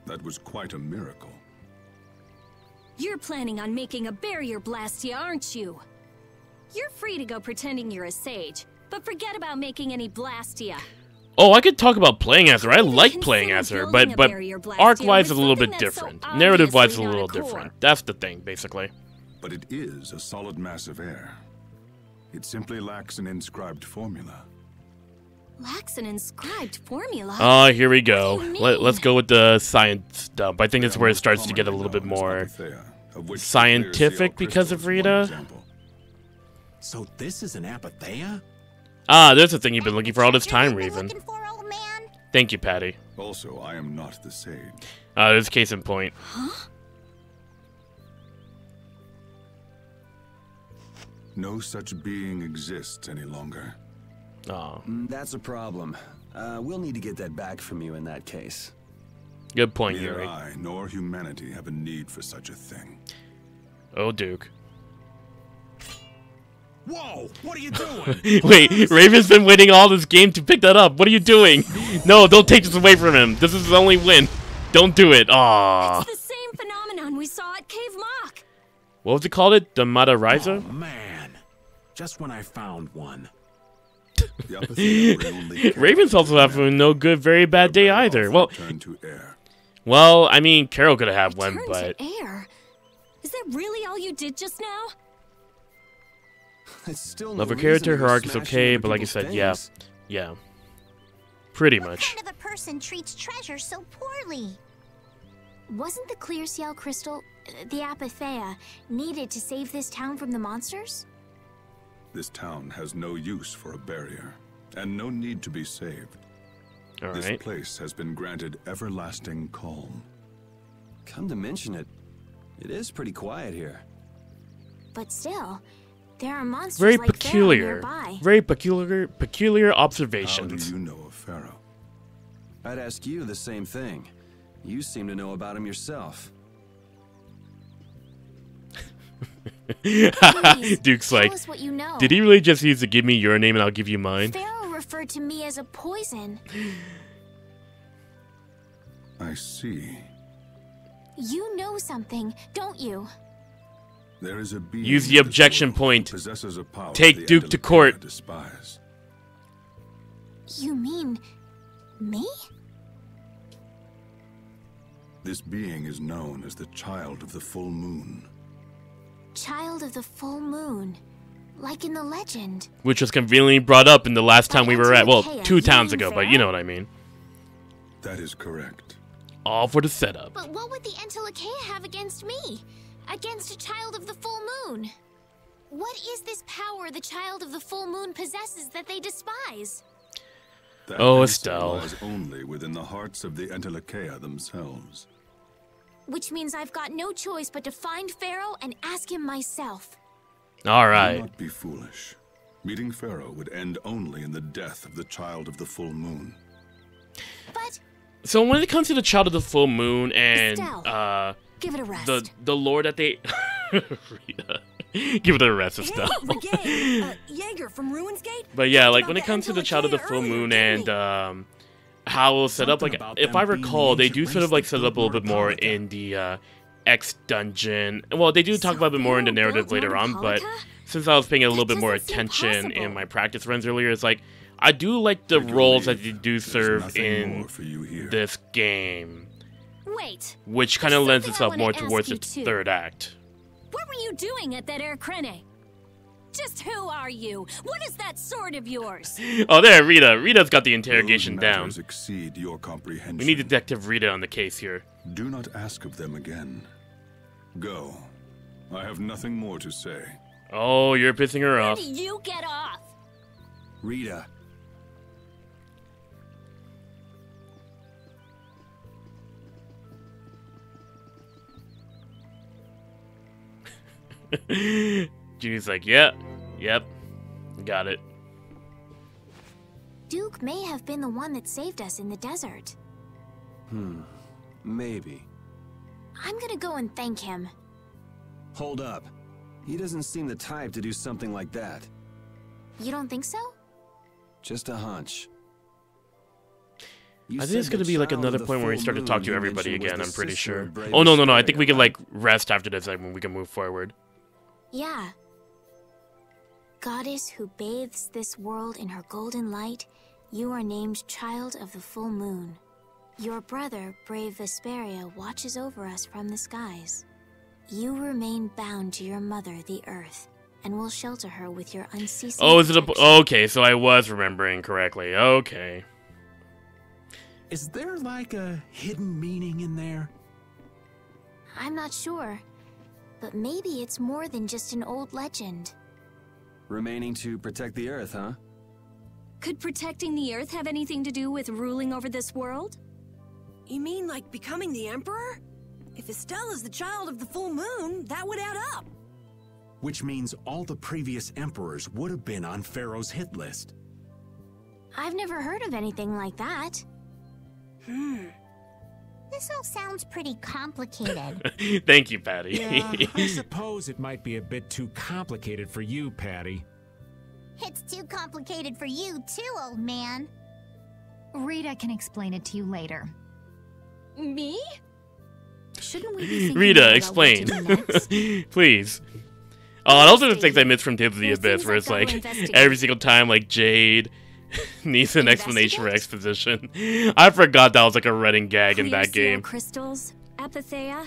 That was quite a miracle. You're planning on making a barrier Blastia, aren't you? You're free to go pretending you're a sage, but forget about making any Blastia. Oh, I could talk about playing as her. I like playing as her, but arc-wise is a little bit different. Narrative-wise is a little different. That's the thing, basically. But it is a solid mass of air. It simply lacks an inscribed formula. Lacks an inscribed formula? Oh, here we go. Let's go with the science dump. I think it's where it starts to get a little bit more scientific because of Rita. So this is an apatheia? Ah, there's the thing you've been looking for all this time, Raven. Thank you, Patty. Also, I am not the sage. There's case in point. Huh? No such being exists any longer. Oh. That's a problem. We'll need to get that back from you in that case. Good point, Neither Yuri. I nor humanity have a need for such a thing. Oh, Duke. Whoa! What are you doing? Wait, Raven's been waiting all this game to pick that up. What are you doing? No, don't take this away from him. This is his only win. Don't do it. Aww. It's the same phenomenon we saw at Cave Mock. What was it called? The Madariza? Oh, man. Just when I found one. Raven's also having no good, very bad day either. Well, I mean, Carol could have had one, but... Air? Is that really all you did just now? It's still love her character, her arc is okay, but like I said, yeah. Pretty much. What kind of a person treats treasure so poorly? Wasn't the clear CL crystal, the apatheia, needed to save this town from the monsters? This town has no use for a barrier, and no need to be saved. This place has been granted everlasting calm. Come to mention it, it is pretty quiet here. But still, there are monsters very like peculiar. Pharaoh nearby. Very peculiar observations. How do you know of Pharaoh? I'd ask you the same thing. You seem to know about him yourself. Duke's like, what you know. Did he really just use to give me your name and I'll give you mine? Pharaoh referred to me as a poison. I see. You know something, don't you? There is a being use the objection point. Possesses a power Take Duke to court. Despise. You mean me? This being is known as the Child of the Full Moon. Child of the Full Moon. Like in the legend. Which was conveniently brought up in the last time we were at, well, 2 towns ago, but you know what I mean. That is correct. All for the setup. But what would the Antilocheia have against me? Against a Child of the Full Moon? What is this power the Child of the Full Moon possesses that they despise? That Estelle. lies only within the hearts of the Antilocheia themselves. Which means I've got no choice but to find Pharaoh and ask him myself. Alright. Do not be foolish. Meeting Pharaoh would end only in the death of the Child of the Full Moon. But... So when it comes to the Child of the Full Moon and, Estelle, give it a rest. the lore that they... Rita. Give it a rest, Estelle. Jaeger from Ruins Gate? But yeah, like when it comes to the Child of the Full Moon and, how it'll set up, like, if I recall, they do sort of, like, set it up a little bit more in the, X dungeon. Well, they do talk about it more in the narrative later on, but since I was paying a little bit more attention in my practice runs earlier, it's like, I do like the roles that they do serve in this game. Wait. Which kind of lends itself more towards its third act. What were you doing at that Air Krene? Just who are you? What is that sword of yours? Oh, there, Rita. Rita's got the interrogation down. Exceed your comprehension. We need Detective Rita on the case here. Do not ask of them again. Go. I have nothing more to say. Oh, you're pissing her off. Where do you get off? Rita. Junie's like, yep, got it. Duke may have been the one that saved us in the desert. Maybe. I'm gonna go and thank him. Hold up. He doesn't seem the type to do something like that. You don't think so? Just a hunch. I think it's gonna be like another point where we start to talk to everybody again, I'm pretty sure. Oh, no, I think we can, like, rest after this, like, when we can move forward. Yeah. goddess who bathes this world in her golden light, you are named Child of the Full Moon. Your brother, brave Vesperia, watches over us from the skies. You remain bound to your mother, the Earth, and will shelter her with your unceasing Oh, is it a... protection. Okay, so I was remembering correctly. Okay. Is there like a hidden meaning in there? I'm not sure, but maybe it's more than just an old legend. Remaining to protect the Earth, huh? Could protecting the Earth have anything to do with ruling over this world? You mean like becoming the Emperor? If Estella's the child of the full moon, that would add up. Which means all the previous emperors would have been on Pharaoh's hit list. I've never heard of anything like that. This all sounds pretty complicated. Thank you, Patty. Yeah, I suppose it might be a bit too complicated for you, Patty. It's too complicated for you too, old man. Rita can explain it to you later. Me? Shouldn't we be thinking Rita, about explain. what to do next? Please. Oh, and also the things I missed from Tales of the There's Abyss, things where I've it's gotta like, investigate. every single time, like, Jade needs an explanation for exposition. I forgot that was like a running gag in that Clear seal game. crystals, apatheia,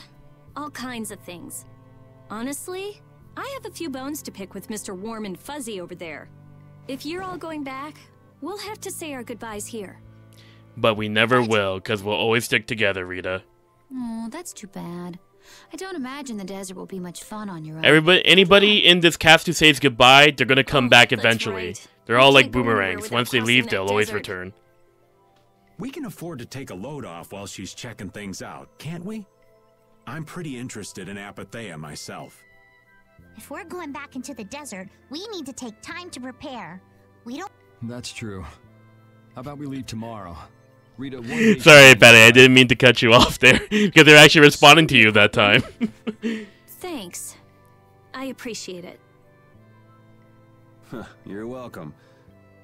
all kinds of things. Honestly, I have a few bones to pick with Mr. Warm and Fuzzy over there. If you're all going back, we'll have to say our goodbyes here. But we never will, because we'll always stick together, Rita. Oh, that's too bad. I don't imagine the desert will be much fun on your own. Anybody in this cast who says goodbye, they're gonna come back eventually. right. They're all We like can't go anywhere boomerangs. without Once they crossing leave, that they'll always desert. return. We can afford to take a load off while she's checking things out, can't we? I'm pretty interested in apatheia myself. If we're going back into the desert, we need to take time to prepare. We don't... That's true. How about we leave tomorrow? Rita, one day- Sorry, Patty, I didn't mean to cut you off there, because they're actually responding to you that time. Thanks. I appreciate it. You're welcome.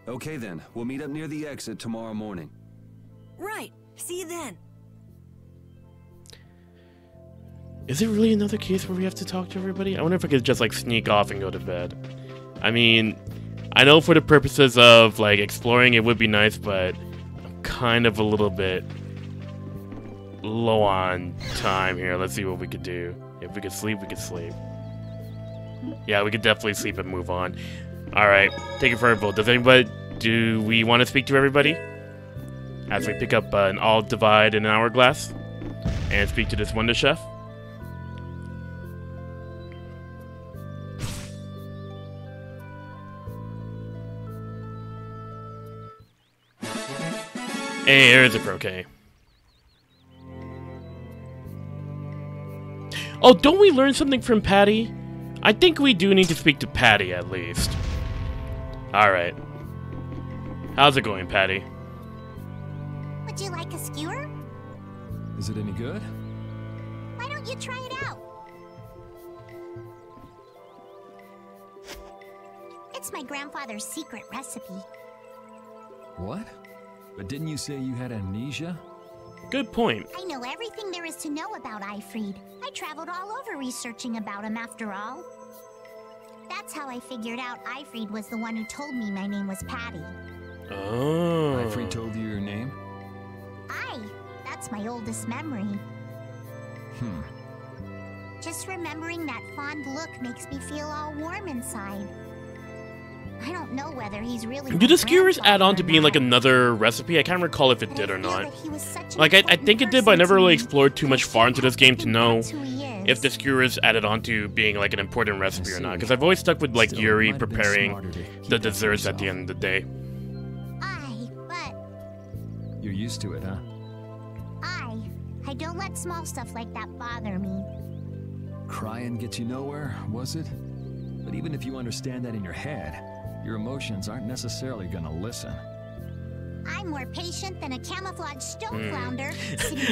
Okay then, we'll meet up near the exit tomorrow morning. Right. See you then. Is it really another case where we have to talk to everybody? I wonder if I could just like sneak off and go to bed. I mean, I know for the purposes of like exploring it would be nice, but I'm kind of a little bit low on time here. Let's see what we could do. If we could sleep, we could sleep. Yeah, we could definitely sleep and move on. Alright, take it for a vote. Do we want to speak to everybody? As we pick up an all divide and an hourglass and speak to this wonder chef? Hey, there's a croquet. Oh, don't we learn something from Patty? I think we do need to speak to Patty, at least. Alright. How's it going, Patty? Would you like a skewer? Is it any good? Why don't you try it out? It's my grandfather's secret recipe. What? But didn't you say you had amnesia? Good point. I know everything there is to know about Ifrid. I traveled all over researching about him after all. That's how I figured out Ifrid was the one who told me my name was Patty. Oh. Ifrid told you your name? That's my oldest memory. Just remembering that fond look makes me feel all warm inside. I don't know whether he's really... Do the skewers add on to or being like not, another recipe? I can't recall if it but did I or feel not. that he was such an Like, I important think it did, but I person never to really me. explored too much far into this game to know That's who he is. if the skewers added on to being like an important recipe or not. Because I've always stuck with like Still, it Yuri might have been preparing smarter to keep the that to desserts at the yourself. end of the day. But You're used to it, huh? I don't let small stuff like that bother me. Crying gets you nowhere, was it? But even if you understand that in your head, your emotions aren't necessarily gonna listen. I'm more patient than a camouflaged stone flounder.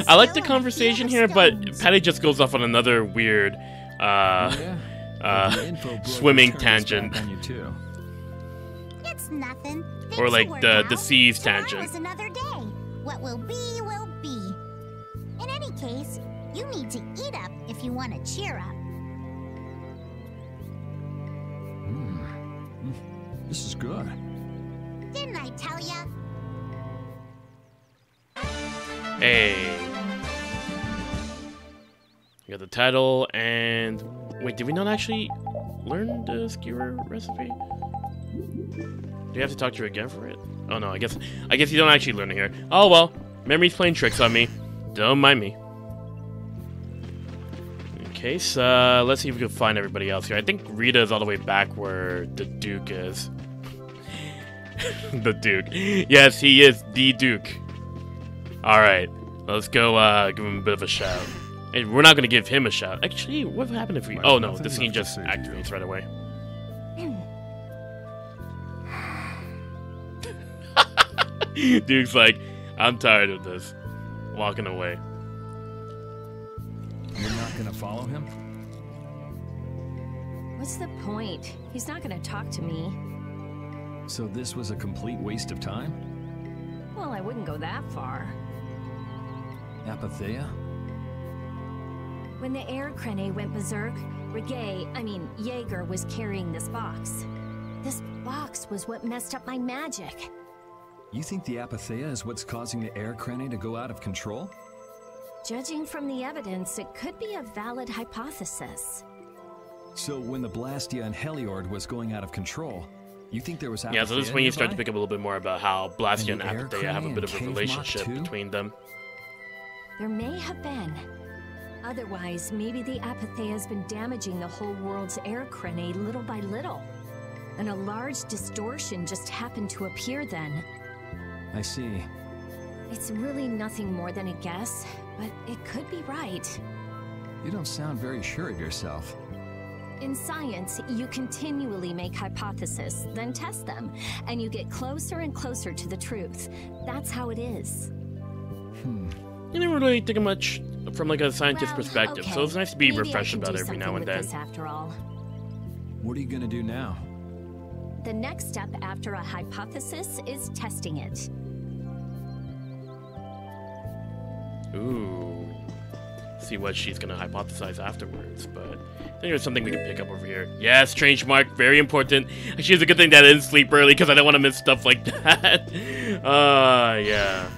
I like the conversation here, but Patty just goes off on another weird swimming tangent. On you too. It's nothing. Things Or like will work the out. seas Tomorrow tangent. is another day. What will be, will be. In any case, you need to eat up if you want to cheer up. This is good. Didn't I tell ya? Hey. You got the title, and... Wait, did we not actually learn the skewer recipe? Do you have to talk to her again for it? Oh no, I guess you don't actually learn it here. Oh well, memory's playing tricks on me. Don't mind me. Okay, so let's see if we can find everybody else here. I think Rita is all the way back where the Duke is. The Duke. Yes, he is the Duke. Alright, let's go give him a bit of a shout. And we're not gonna give him a shout. Actually, what happened if we... Oh no, the scene just activates right away. Duke's like, I'm tired of this. Walking away. You're not gonna follow him? What's the point? He's not gonna talk to me. So this was a complete waste of time? Well, I wouldn't go that far. Apatheia? When the air crane went berserk, Jaeger was carrying this box. This box was what messed up my magic. You think the Apatheia is what's causing the air crane to go out of control? Judging from the evidence, it could be a valid hypothesis. So when the Blastia and Heliord was going out of control, you think there was Apatheia? Yeah, so this is when you start to pick up a little bit more about how Blastia and Apatheia have a bit of a relationship between them. There may have been. Otherwise, maybe the Apatheia has been damaging the whole world's air crane little by little. And a large distortion just happened to appear then. I see. It's really nothing more than a guess, but it could be right. You don't sound very sure of yourself. In science, you continually make hypotheses, then test them, and you get closer and closer to the truth. That's how it is. You never really think of much from like a scientist perspective, okay. so it's nice to be Maybe refreshed I can about do it every now something and with then. this after all. What are you gonna do now? The next step after a hypothesis is testing it. Ooh. See what she's gonna hypothesize afterwards, but I think there's something we can pick up over here. Yeah, strange mark, very important. Actually, it's a good thing that I didn't sleep early because I don't want to miss stuff like that. Yeah.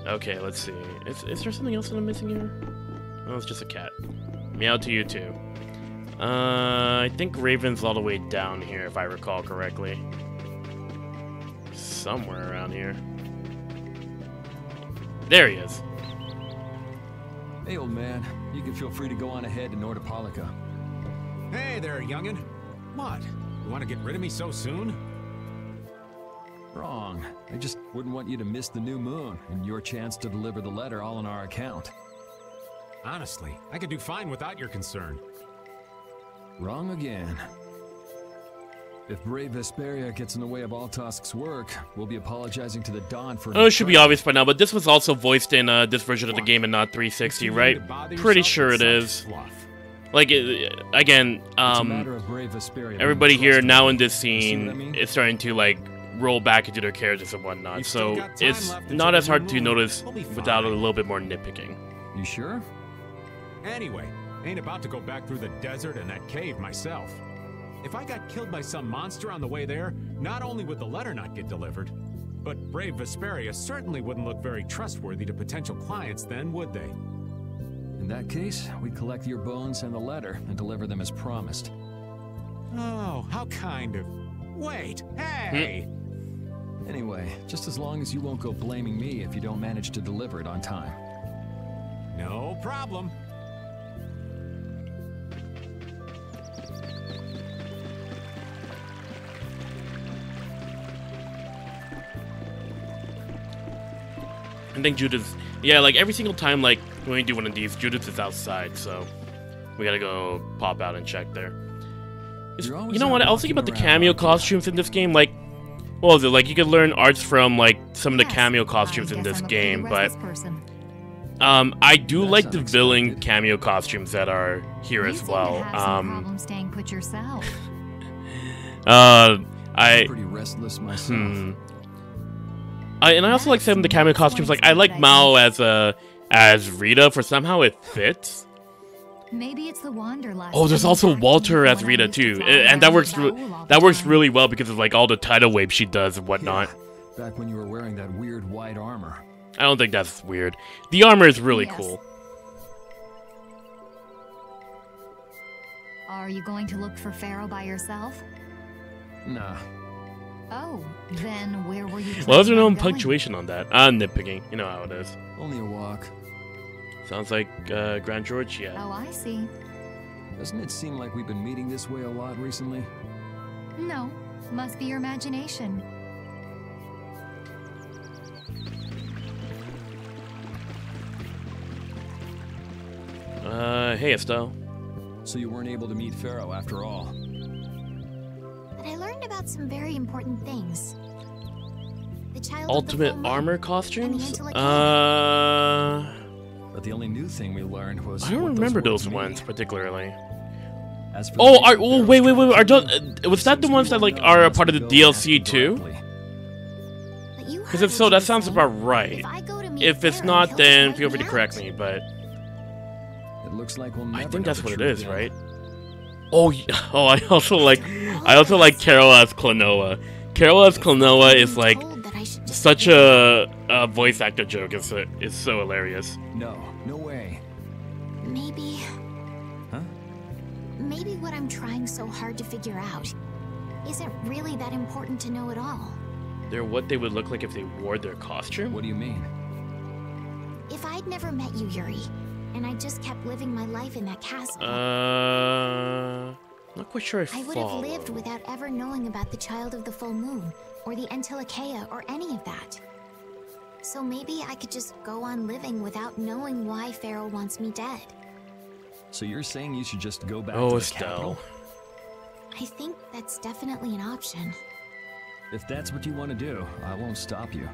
Okay, let's see. Is there something else that I'm missing here? Oh, it's just a cat. Meow to you too. I think Raven's all the way down here, if I recall correctly. Somewhere around here. There he is. Hey, old man. You can feel free to go on ahead to Nordopolica. Hey there, youngin'. What? You want to get rid of me so soon? Wrong. I just wouldn't want you to miss the new moon and your chance to deliver the letter all on our account. Honestly, I could do fine without your concern. Wrong again. If brave Vesperia gets in the way of Altosk's work, we'll be apologizing to the Dawn for... Oh, it should be obvious by now, but this was also voiced in this version of the game and not 360, right? Pretty sure it is. Like, again, everybody here now in this scene is starting to, like, roll back into their characters and whatnot, so it's not as hard to notice without a little bit more nitpicking. You sure? Anyway, ain't about to go back through the desert and that cave myself. If I got killed by some monster on the way there, not only would the letter not get delivered, but brave Vesperia certainly wouldn't look very trustworthy to potential clients then, would they? In that case, we'd collect your bones and the letter and deliver them as promised. Oh, how kind of... Wait, hey! Anyway, just as long as you won't go blaming me if you don't manage to deliver it on time. No problem. I think Judith, yeah, like every single time, like when we do one of these, Judith is outside, so we gotta go pop out and check there. You know what? I was thinking about the cameo costumes in this game. Like, what was it? Like you could learn arts from like some of the cameo costumes in this game, but I do like the villain cameo costumes that are here as well. Problem staying put yourself. I'm pretty restless myself. And I also like some of the cameo costumes. Like I like Mao as Rita, for somehow it fits. Maybe it's the wanderlust. Oh, there's also Walter as Rita too, and that works really well because of like all the tidal waves she does and whatnot. Yeah, back when you were wearing that weird white armor. I don't think that's weird. The armor is really cool. Are you going to look for Pharaoh by yourself? Nah. Oh, then where were you? Well, there's no punctuation on that. I'm nitpicking. You know how it is. Only a walk. Sounds like Grand Georgia. Oh, I see. Doesn't it seem like we've been meeting this way a lot recently? No, must be your imagination. Hey, Estelle. So you weren't able to meet Pharaoh after all? But I learned about some very important things. The child Ultimate armor costumes? But the only new thing we learned was... I don't remember those ones particularly. Oh, wait. Was that the ones that like are a part of the DLC too? Because if so, that sounds about right. If it's not, then feel free to correct me. But it looks like we'll I think that's what it is, right? Oh, I also like Carol as Klonoa. Carol as Klonoa is like such a voice actor joke. It's so hilarious. No way. Maybe. Huh? Maybe what I'm trying so hard to figure out isn't really that important to know at all. They're what they would look like if they wore their costume? What do you mean? If I'd never met you, Yuri, and I just kept living my life in that castle... not quite sure I would have lived without ever knowing about the Child of the Full Moon, or the Untitled or any of that. So maybe I could just go on living without knowing why Pharaoh wants me dead. So you're saying you should just go back to the capital? I think that's definitely an option. If that's what you want to do, I won't stop you.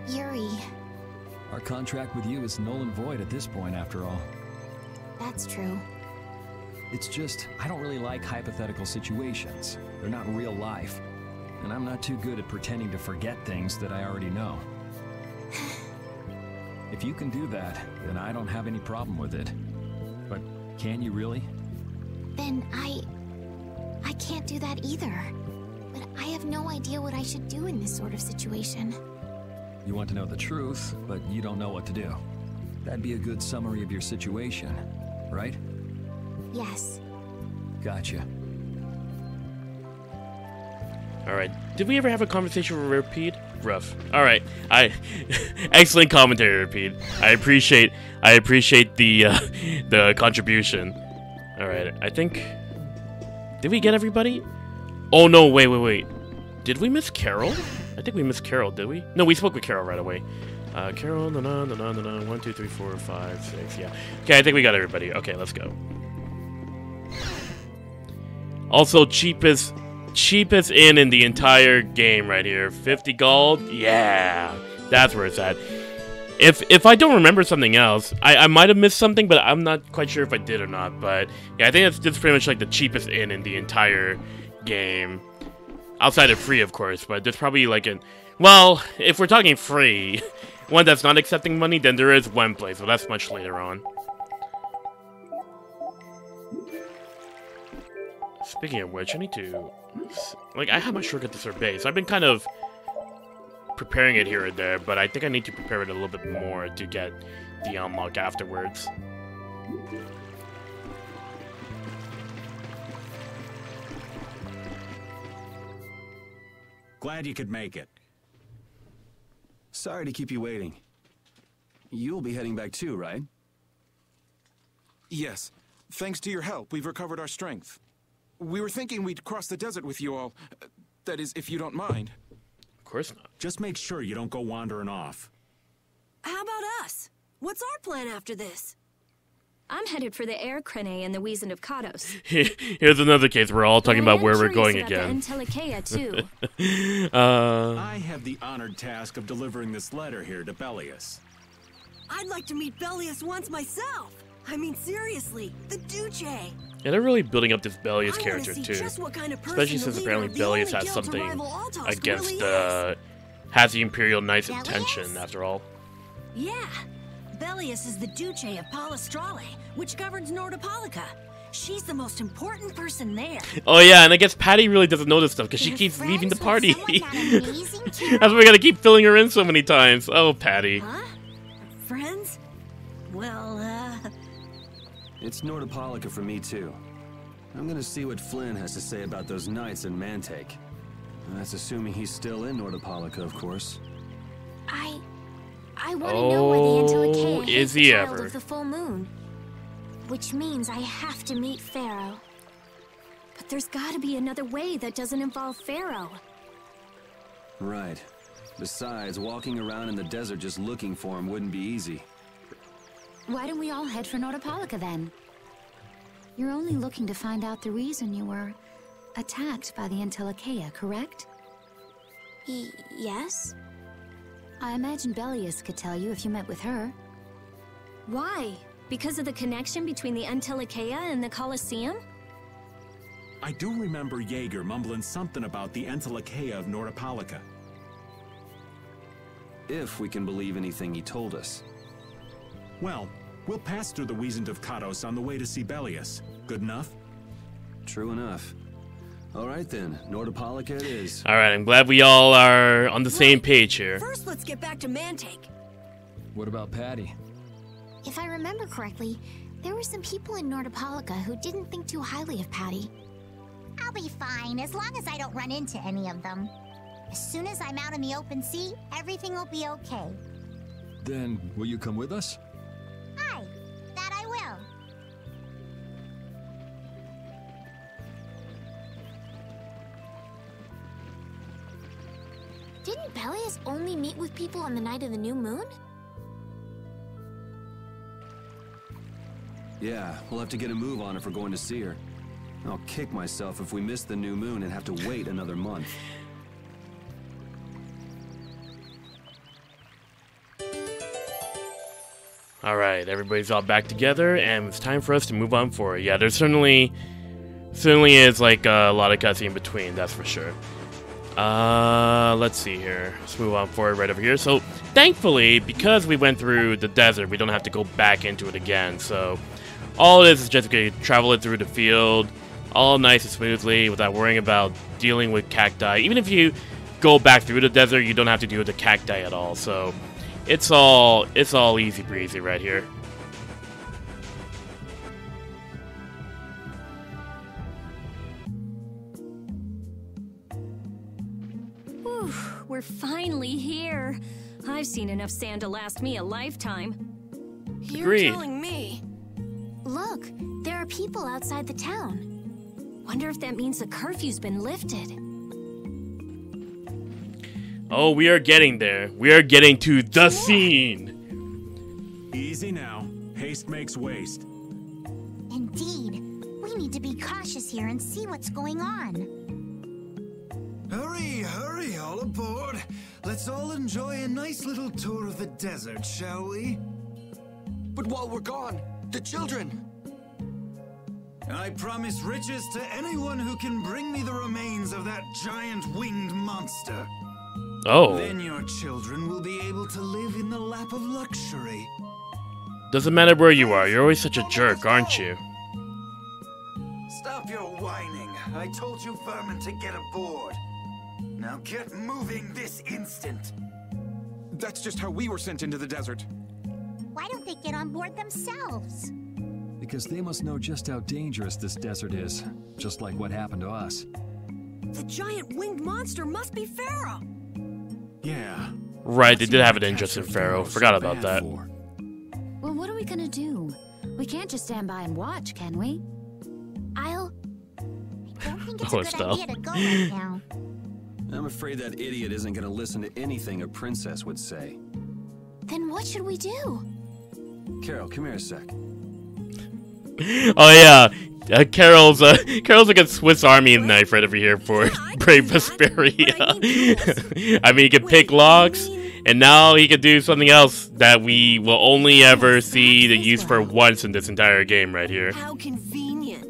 Yuri... Our contract with you is null and void at this point, after all. That's true. It's just, I don't really like hypothetical situations. They're not real life. And I'm not too good at pretending to forget things that I already know. If you can do that, then I don't have any problem with it. But can you really? Then I can't do that either. But I have no idea what I should do in this sort of situation. You want to know the truth, but you don't know what to do. That'd be a good summary of your situation, right? Yes. Gotcha. Alright, did we ever have a conversation with Repeat? Rough. Alright, excellent commentary, Repeat. I appreciate the contribution. Alright, I think... Did we get everybody? Oh no, wait. Did we miss Carol? I think we missed Carol, did we? No, we spoke with Carol right away. Carol, 1, 2, 3, 4, 5, 6, yeah. Okay, I think we got everybody. Okay, let's go. Also, cheapest in the entire game right here. 50 gold? Yeah, that's where it's at. If I don't remember something else, I might have missed something, but I'm not quite sure if I did or not. But yeah, I think that's pretty much like the cheapest in the entire game. Outside of free, of course, but there's probably like well, if we're talking free, one that's not accepting money, then there is one place, so that's much later on. Speaking of which, I need to... Like, I have my shortcut to Sorbet, so I've been kind of preparing it here and there, but I think I need to prepare it a little bit more to get the unlock afterwards. Glad you could make it. Sorry to keep you waiting. You'll be heading back too, right? Yes. Thanks to your help, we've recovered our strength. We were thinking we'd cross the desert with you all. That is, if you don't mind. Of course not. Just make sure you don't go wandering off. How about us? What's our plan after this? I'm headed for the Air Crane and the Wizened of Kados. Here's another case where we're all talking about where we're going again. Too. I have the honored task of delivering this letter here to Bellius. I'd like to meet Bellius once myself. I mean, seriously, the Duce. Yeah, they're really building up this Bellius character too. Kind of especially since apparently Bellius has something against has the Imperial Knights' intention, after all. Yeah, Belias is the Duce of Palestrale, which governs Nordopolica. She's the most important person there. Oh yeah, and I guess Patty really doesn't know this stuff because she keeps leaving the party. That's why we gotta keep filling her in so many times. Oh, Patty. Huh? Friends? Well, It's Nordopolica for me, too. I'm gonna see what Flynn has to say about those knights in Mantake. That's assuming he's still in Nordopolica, of course. I want to know why the Antilochaea is hates he the child ever? of the full moon. Which means I have to meet Pharaoh. But there's gotta be another way that doesn't involve Pharaoh. Right. Besides, walking around in the desert just looking for him wouldn't be easy. Why don't we all head for Nordopolica then? You're only looking to find out the reason you were attacked by the Antilochaea, correct? Yes? I imagine Belias could tell you if you met with her. Why? Because of the connection between the Antilochaea and the Colosseum? I do remember Jaeger mumbling something about the Antilochaea of Nordopolica. If we can believe anything he told us. Well, we'll pass through the Wiesent of Kados on the way to see Belias. Good enough? True enough. Alright then, Nordopolica it is. Alright, I'm glad we all are on the same page here. first let's get back to Mantake. What about Patty? If I remember correctly, there were some people in Nordopolica who didn't think too highly of Patty. I'll be fine, as long as I don't run into any of them. As soon as I'm out in the open sea, everything will be okay. Then, will you come with us? Aye, that I will. Didn't Belias only meet with people on the night of the new moon? Yeah, we'll have to get a move on if we're going to see her. I'll kick myself if we miss the new moon and have to wait another month. Alright, everybody's all back together, and it's time for us to move on forward. Yeah, there certainly is like a lot of cutscene in between, that's for sure. Let's see here. Let's move on forward right over here. So, thankfully, because we went through the desert, we don't have to go back into it again. So, all it is just going to travel it through the field, all nice and smoothly, without worrying about dealing with cacti. Even if you go back through the desert, you don't have to deal with the cacti at all. So, it's all easy breezy right here. Whew, we're finally here. I've seen enough sand to last me a lifetime. You're telling me. Look, there are people outside the town. Wonder if that means the curfew's been lifted. Oh, we are getting there. We are getting to the scene. Easy now. Haste makes waste. Indeed. We need to be cautious here and see what's going on. Hurry, hurry, all aboard. Let's all enjoy a nice little tour of the desert, shall we? But while we're gone, the children! I promise riches to anyone who can bring me the remains of that giant winged monster. Oh. Then your children will be able to live in the lap of luxury. Doesn't matter where you are, you're always such a jerk, aren't you? Stop your whining. I told you vermin to get aboard. Now get moving this instant. That's just how we were sent into the desert. Why don't they get on board themselves? Because they must know just how dangerous this desert is, just like what happened to us. The giant winged monster must be Pharaoh. Yeah. Right, they did have an interest in Pharaoh. Forgot about that. Well, what are we gonna do? We can't just stand by and watch, can we? I don't think it's Oh, a good Estelle. idea to go right now. I'm afraid that idiot isn't going to listen to anything a princess would say. Then what should we do? Carol, come here a sec. Oh yeah, Carol's like a Swiss Army knife right over here for Brave Vesperia. I mean, he can pick locks, and now he can do something else that we will only ever see the use for once in this entire game right here. How convenient.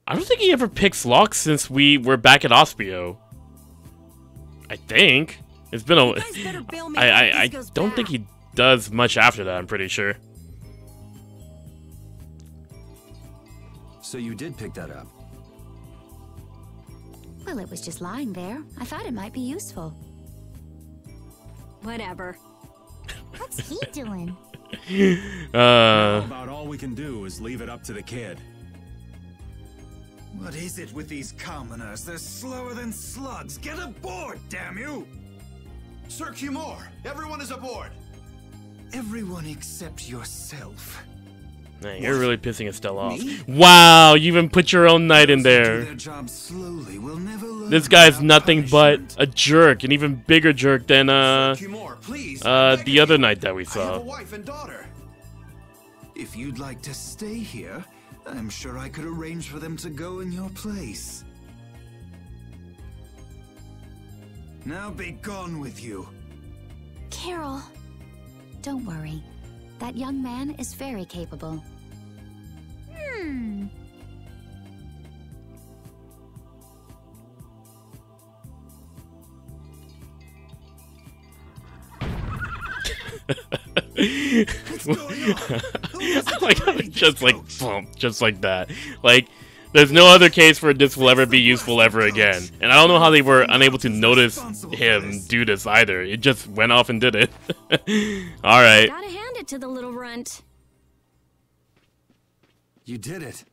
I don't think he ever picks locks since we were back at Ospio. I think. It's been a... I don't think he does much after that, I'm pretty sure. So you did pick that up? Well, it was just lying there. I thought it might be useful. Whatever. What's he doing? Now about all we can do is leave it up to the kid. What is it with these commoners? They're slower than slugs. Get aboard, damn you! Sir Cumor, everyone is aboard. Everyone except yourself. Man, you're really pissing Estelle off. Wow, you even put your own knight in there. This guy's nothing but a jerk, an even bigger jerk than the other knight that we saw. I have a wife and daughter. If you'd like to stay here, I'm sure I could arrange for them to go in your place. Now be gone with you. Carol. Don't worry. That young man is very capable. Like, just like bump, just like that. Like, there's no other case where this will ever be useful ever again. And I don't know how they were unable to notice him do this either. It just went off and did it. Alright. Gotta hand it to the little runt. You did it.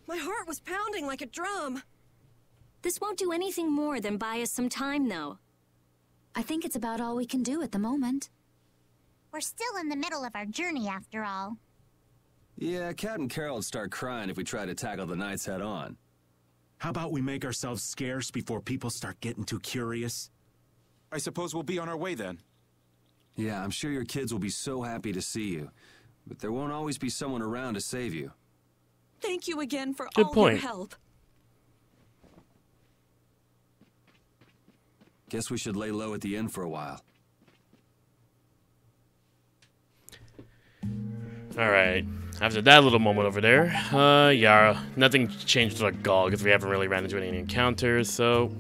My heart was pounding like a drum. This won't do anything more than buy us some time, though. I think it's about all we can do at the moment. We're still in the middle of our journey, after all. Yeah, Cat and Carol would start crying if we try to tackle the knights head on. How about we make ourselves scarce before people start getting too curious? I suppose we'll be on our way then. Yeah, I'm sure your kids will be so happy to see you. But there won't always be someone around to save you. Thank you again for Good all point. your help. Guess we should lay low at the inn for a while. Alright. After that little moment over there, yeah, nothing changed with our Gaul because we haven't really ran into any encounters, so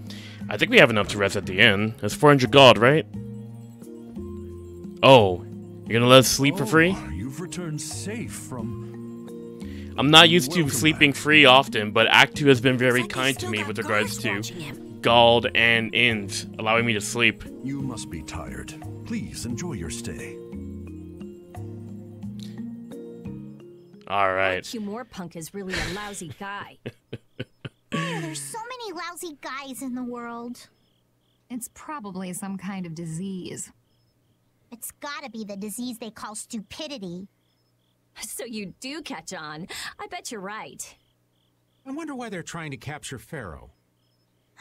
I think we have enough to rest at the inn. That's 400 gold, right? Oh, you're gonna let us sleep for free? You've returned safe from... I'm not used to sleeping free often, but Act 2 has been very kind to me with regards to Gald and inns, allowing me to sleep. You must be tired. Please enjoy your stay. Alright. Cumor punk is really a lousy guy. There's so many lousy guys in the world. It's probably some kind of disease. It's gotta be the disease they call stupidity. So you do catch on. I bet you're right. I wonder why they're trying to capture Pharaoh.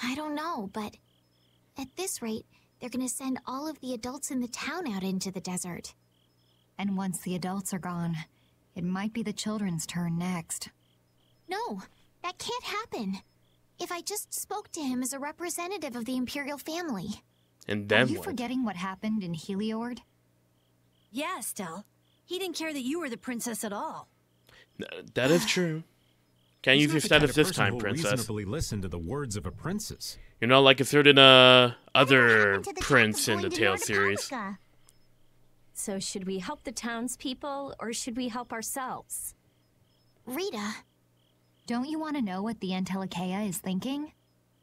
I don't know, but at this rate, they're gonna send all of the adults in the town out into the desert. And once the adults are gone, it might be the children's turn next. No, that can't happen. If I just spoke to him as a representative of the Imperial family. And then Are you forgetting what happened in Heliord? Yeah, Estelle. He didn't care that you were the princess at all. That is true. Can't use your status this time, princess. Reasonably listen to the words of a princess. You're not like a certain other prince in the Tales series. So should we help the townspeople, or should we help ourselves? Rita. Don't you want to know what the Entelikeia is thinking?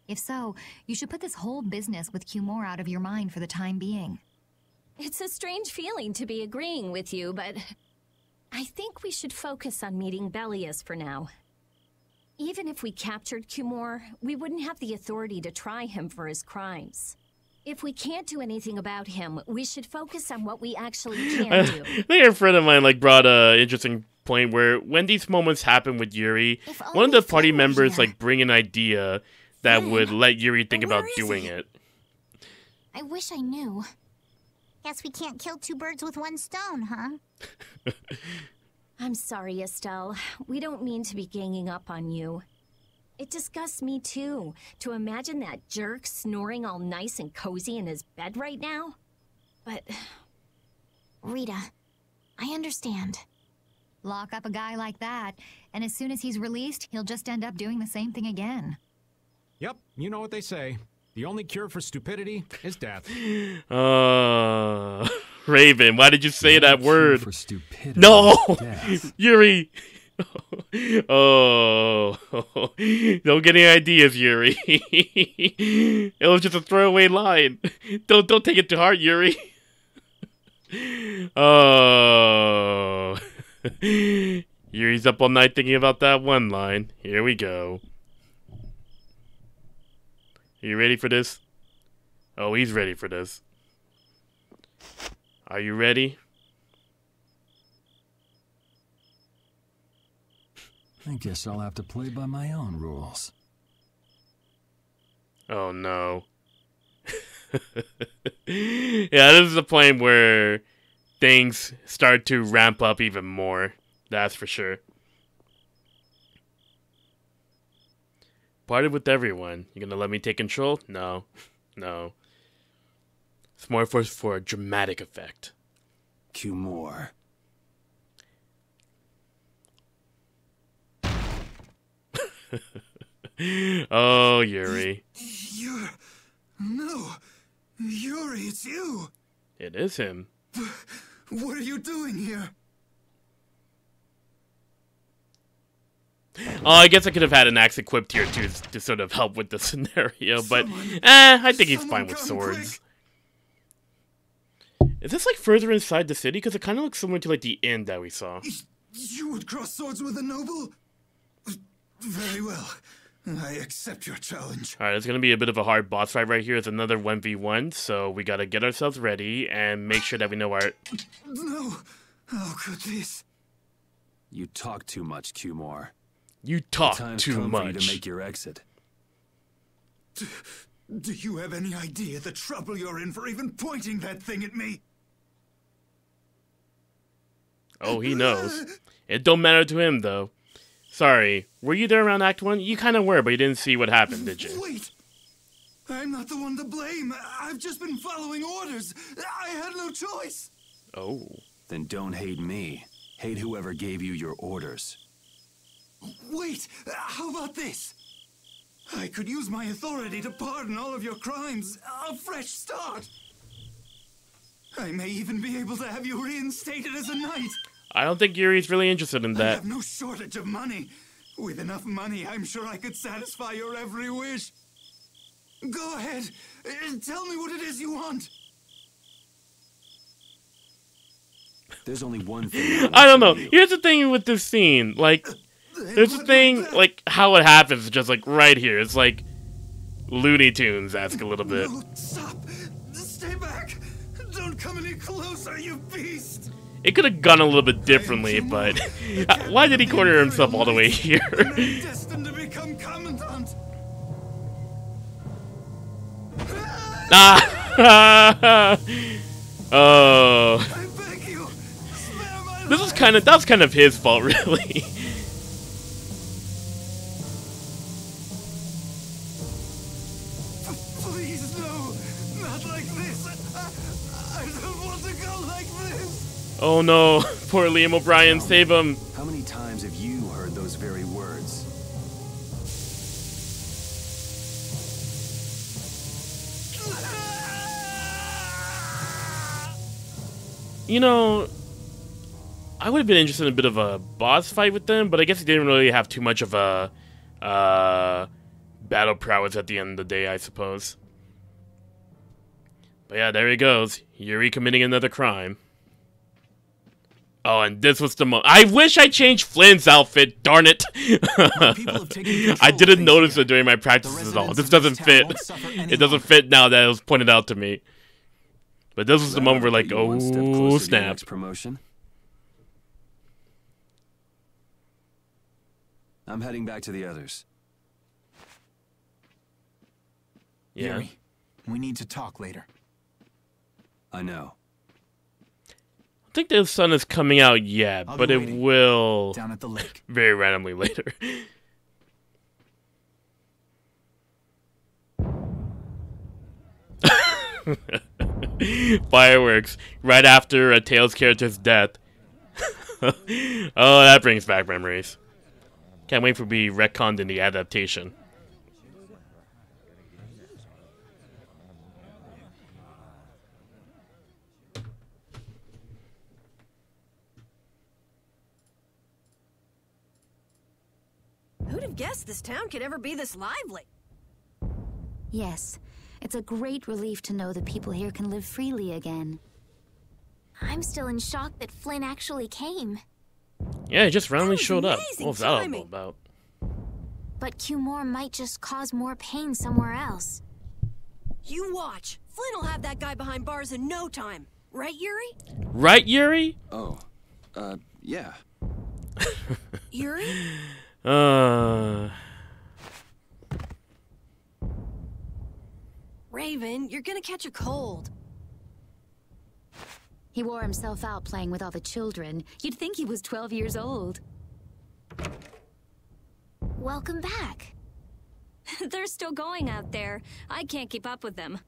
If so, you should put this whole business with Cumor out of your mind for the time being. It's a strange feeling to be agreeing with you, but I think we should focus on meeting Belius for now. Even if we captured Cumor, we wouldn't have the authority to try him for his crimes. If we can't do anything about him, we should focus on what we actually can do. I think a friend of mine brought an interesting point where when these moments happen with Yuri, one of the party members bring an idea that would let Yuri think about doing it. I wish I knew. Guess we can't kill two birds with one stone, huh? I'm sorry, Estelle. We don't mean to be ganging up on you. It disgusts me too, to imagine that jerk snoring all nice and cozy in his bed right now. But... Rita, I understand. Lock up a guy like that, and as soon as he's released, he'll just end up doing the same thing again. Yep, you know what they say. The only cure for stupidity is death. Raven, why did you say that word? For stupidity, no! death. Yuri! Oh, don't get any ideas, Yuri. It was just a throwaway line. Don't take it to heart, Yuri. Oh, Yuri's up all night thinking about that one line. Here we go. Are you ready for this? Oh, he's ready for this. Are you ready? I guess I'll have to play by my own rules. Oh no. Yeah, this is a point where things start to ramp up even more. That's for sure. Parted with everyone. You gonna let me take control? No. No. It's more for a dramatic effect. Q more. Oh, Yuri. No. Yuri, it's you. It is him. What are you doing here? Oh, I guess I could have had an axe equipped here too to sort of help with the scenario, but I think he's fine with swords. Is this like further inside the city? Because it kind of looks similar to like the inn that we saw. You would cross swords with a noble? Very well. I accept your challenge. Alright, it's going to be a bit of a hard boss fight right here. It's another 1v1, so we got to get ourselves ready and make sure that we know our... No! How could this? You talk too much, Q more. You talk too much. For you to make your exit. Do you have any idea the trouble you're in for even pointing that thing at me? Oh, he knows. It don't matter to him, though. Sorry, were you there around Act 1? You kind of were, but you didn't see what happened, did you? Wait! I'm not the one to blame. I've just been following orders. I had no choice. Oh. Then don't hate me. Hate whoever gave you your orders. Wait! How about this? I could use my authority to pardon all of your crimes. A fresh start. I may even be able to have you reinstated as a knight. I don't think Yuri's really interested in that. I have no shortage of money. With enough money, I'm sure I could satisfy your every wish. Go ahead. Tell me what it is you want. There's only one thing. I don't know. Here's the thing with this scene. Like, there's the thing, like, how it happens, just like right here. It's like Looney Tunes ask a little bit. No, stop. Stay back. Don't come any closer, you beast. It could have gone a little bit differently, but why did he corner himself all the way here? Destined to become commandant. Oh. This is that was kind of his fault, really. Please, no. Not like this. I don't want to go like this. Oh no, poor Liam O'Brien, save him. How many times have you heard those very words? You know, I would have been interested in a bit of a boss fight with them, but I guess he didn't really have too much of a battle prowess at the end of the day, I suppose. But yeah, there he goes. Yuri committing another crime. Oh, and this was the moment. I wish I changed Flynn's outfit, darn it! I didn't notice it during my practices at all. This doesn't fit. It doesn't fit now that it was pointed out to me. But this was the moment where, like, oh, snap. Promotion. I'm heading back to the others. Yeah. Yuri, we need to talk later. I know. I think the sun is coming out yet, but it will down at the lake very randomly later. Fireworks right after a Tails character's death. Oh, that brings back memories. Can't wait for it to be retconned in the adaptation. have guessed this town could ever be this lively. Yes, it's a great relief to know the people here can live freely again. I'm still in shock that Flynn actually came. Yeah, he just randomly showed up. amazing What was that all timing. about? But Cumore might just cause more pain somewhere else. You watch. Flynn will have that guy behind bars in no time. Right, Yuri? Right, Yuri? Oh, yeah. Yuri? Raven, you're gonna catch a cold. He wore himself out playing with all the children. You'd think he was 12 years old. Welcome back. They're still going out there. I can't keep up with them.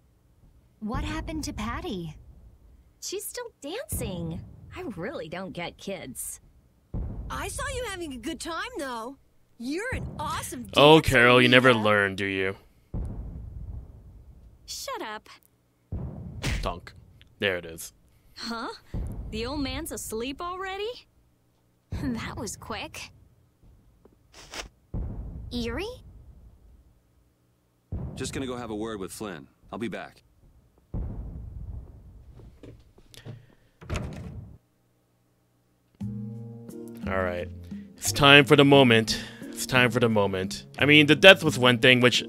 What happened to Patty? She's still dancing. I really don't get kids. I saw you having a good time, though. You're an awesome dancer. Oh, Carol, you never learn, do you? Shut up. Dunk. There it is. Huh? The old man's asleep already? That was quick. Yuri? Just gonna go have a word with Flynn. I'll be back. Alright. It's time for the moment. It's time for the moment. I mean, the death was one thing, which,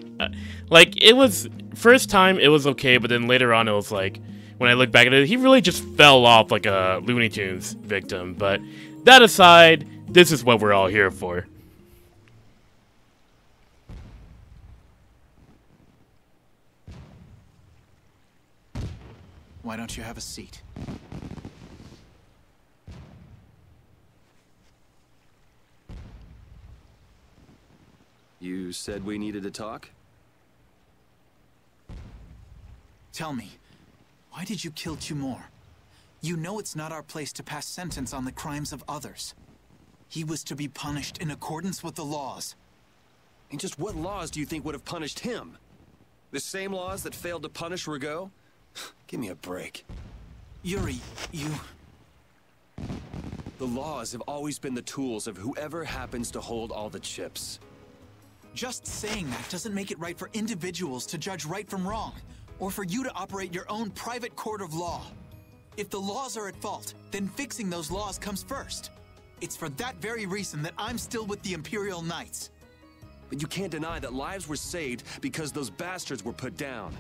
like, it was... First time, it was okay, but then later on, it was like... When I look back at it, he really just fell off like a Looney Tunes victim. But that aside, this is what we're all here for. Why don't you have a seat? You said we needed to talk? Tell me, why did you kill Cumore? You know it's not our place to pass sentence on the crimes of others. He was to be punished in accordance with the laws. And just what laws do you think would have punished him? The same laws that failed to punish Rigaud? Give me a break. Yuri, you... The laws have always been the tools of whoever happens to hold all the chips. Just saying that doesn't make it right for individuals to judge right from wrong, or for you to operate your own private court of law. If the laws are at fault, then fixing those laws comes first. It's for that very reason that I'm still with the Imperial Knights. But you can't deny that lives were saved because those bastards were put down.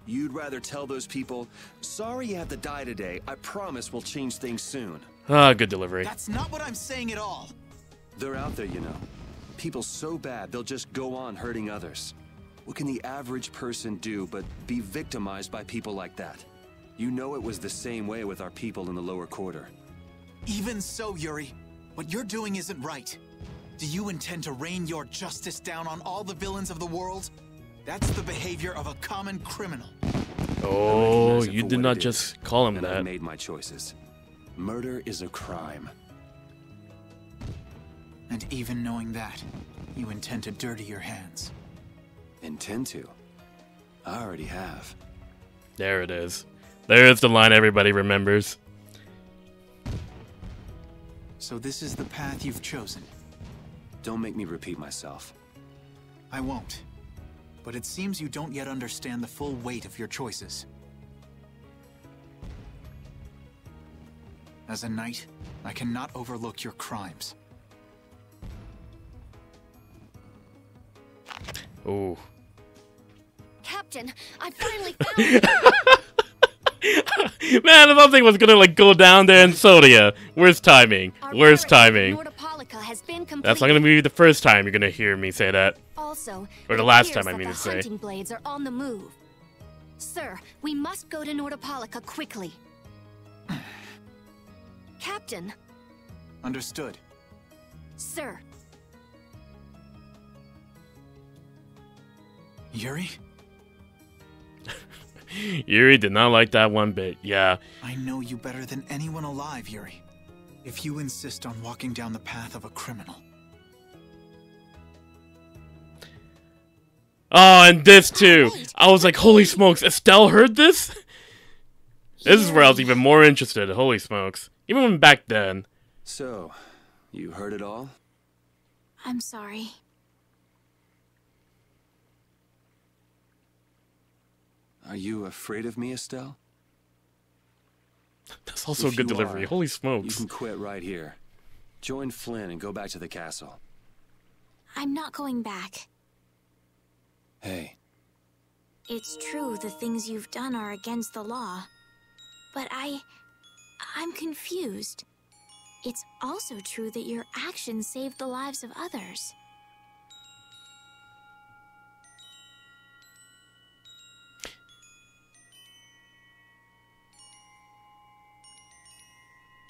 You'd rather tell those people, sorry you have to die today, I promise we'll change things soon. Ah, good delivery. That's not what I'm saying at all. They're out there, you know. People so bad, they'll just go on hurting others. What can the average person do but be victimized by people like that? You know it was the same way with our people in the lower quarter. Even so, Yuri, what you're doing isn't right. Do you intend to rain your justice down on all the villains of the world? That's the behavior of a common criminal. Oh, you did not just call him that. I made my choices. Murder is a crime. And even knowing that, you intend to dirty your hands. Intend to? I already have. There it is. There's the line everybody remembers. So this is the path you've chosen. Don't make me repeat myself. I won't. But it seems you don't yet understand the full weight of your choices. As a knight, I cannot overlook your crimes. Ooh. Captain, I finally found it! Man, I thought thing was gonna like go down there in Sodia. Worst timing. Worst timing. That's not gonna be the first time you're gonna hear me say that. Also, or the last time I mean to say. The hunting blades are on the move. Sir, we must go to Nordopolica quickly. Captain. Understood. Sir. Yuri? Yuri did not like that one bit, yeah. I know you better than anyone alive, Yuri. If you insist on walking down the path of a criminal. Oh, and this too. I was like, holy smokes, Estelle heard this? This is where I was even more interested, holy smokes. Even back then. So, you heard it all? I'm sorry. Are you afraid of me, Estelle? That's also a good delivery. Holy smokes. You can quit right here. Join Flynn and go back to the castle. I'm not going back. Hey. It's true the things you've done are against the law. But I'm confused. It's also true that your actions saved the lives of others.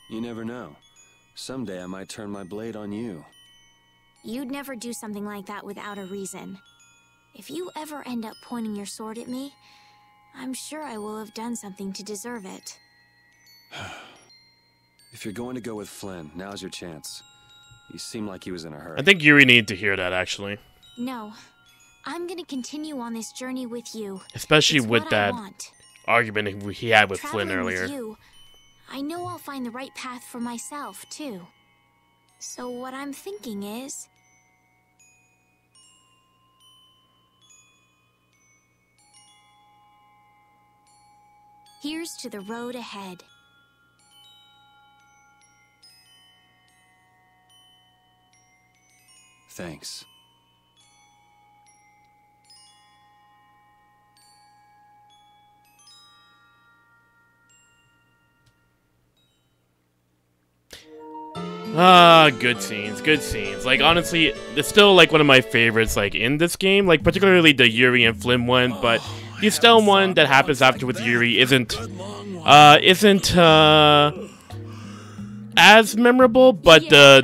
You never know. Someday I might turn my blade on you. You'd never do something like that without a reason. If you ever end up pointing your sword at me, I'm sure I will have done something to deserve it. If you're going to go with Flynn, now's your chance. You seem like he was in a hurry. I think Yuri needed to hear that, actually. No. I'm gonna continue on this journey with you. Especially with that argument he had with Flynn earlier. With you, I know I'll find the right path for myself, too. So what I'm thinking is... here's to the road ahead. Thanks. Good scenes, good scenes. Like, honestly, it's still, like, one of my favorites, like, in this game. Like, particularly the Yuri and Flynn one, but the Estelle one that happens after with Yuri isn't as memorable, but the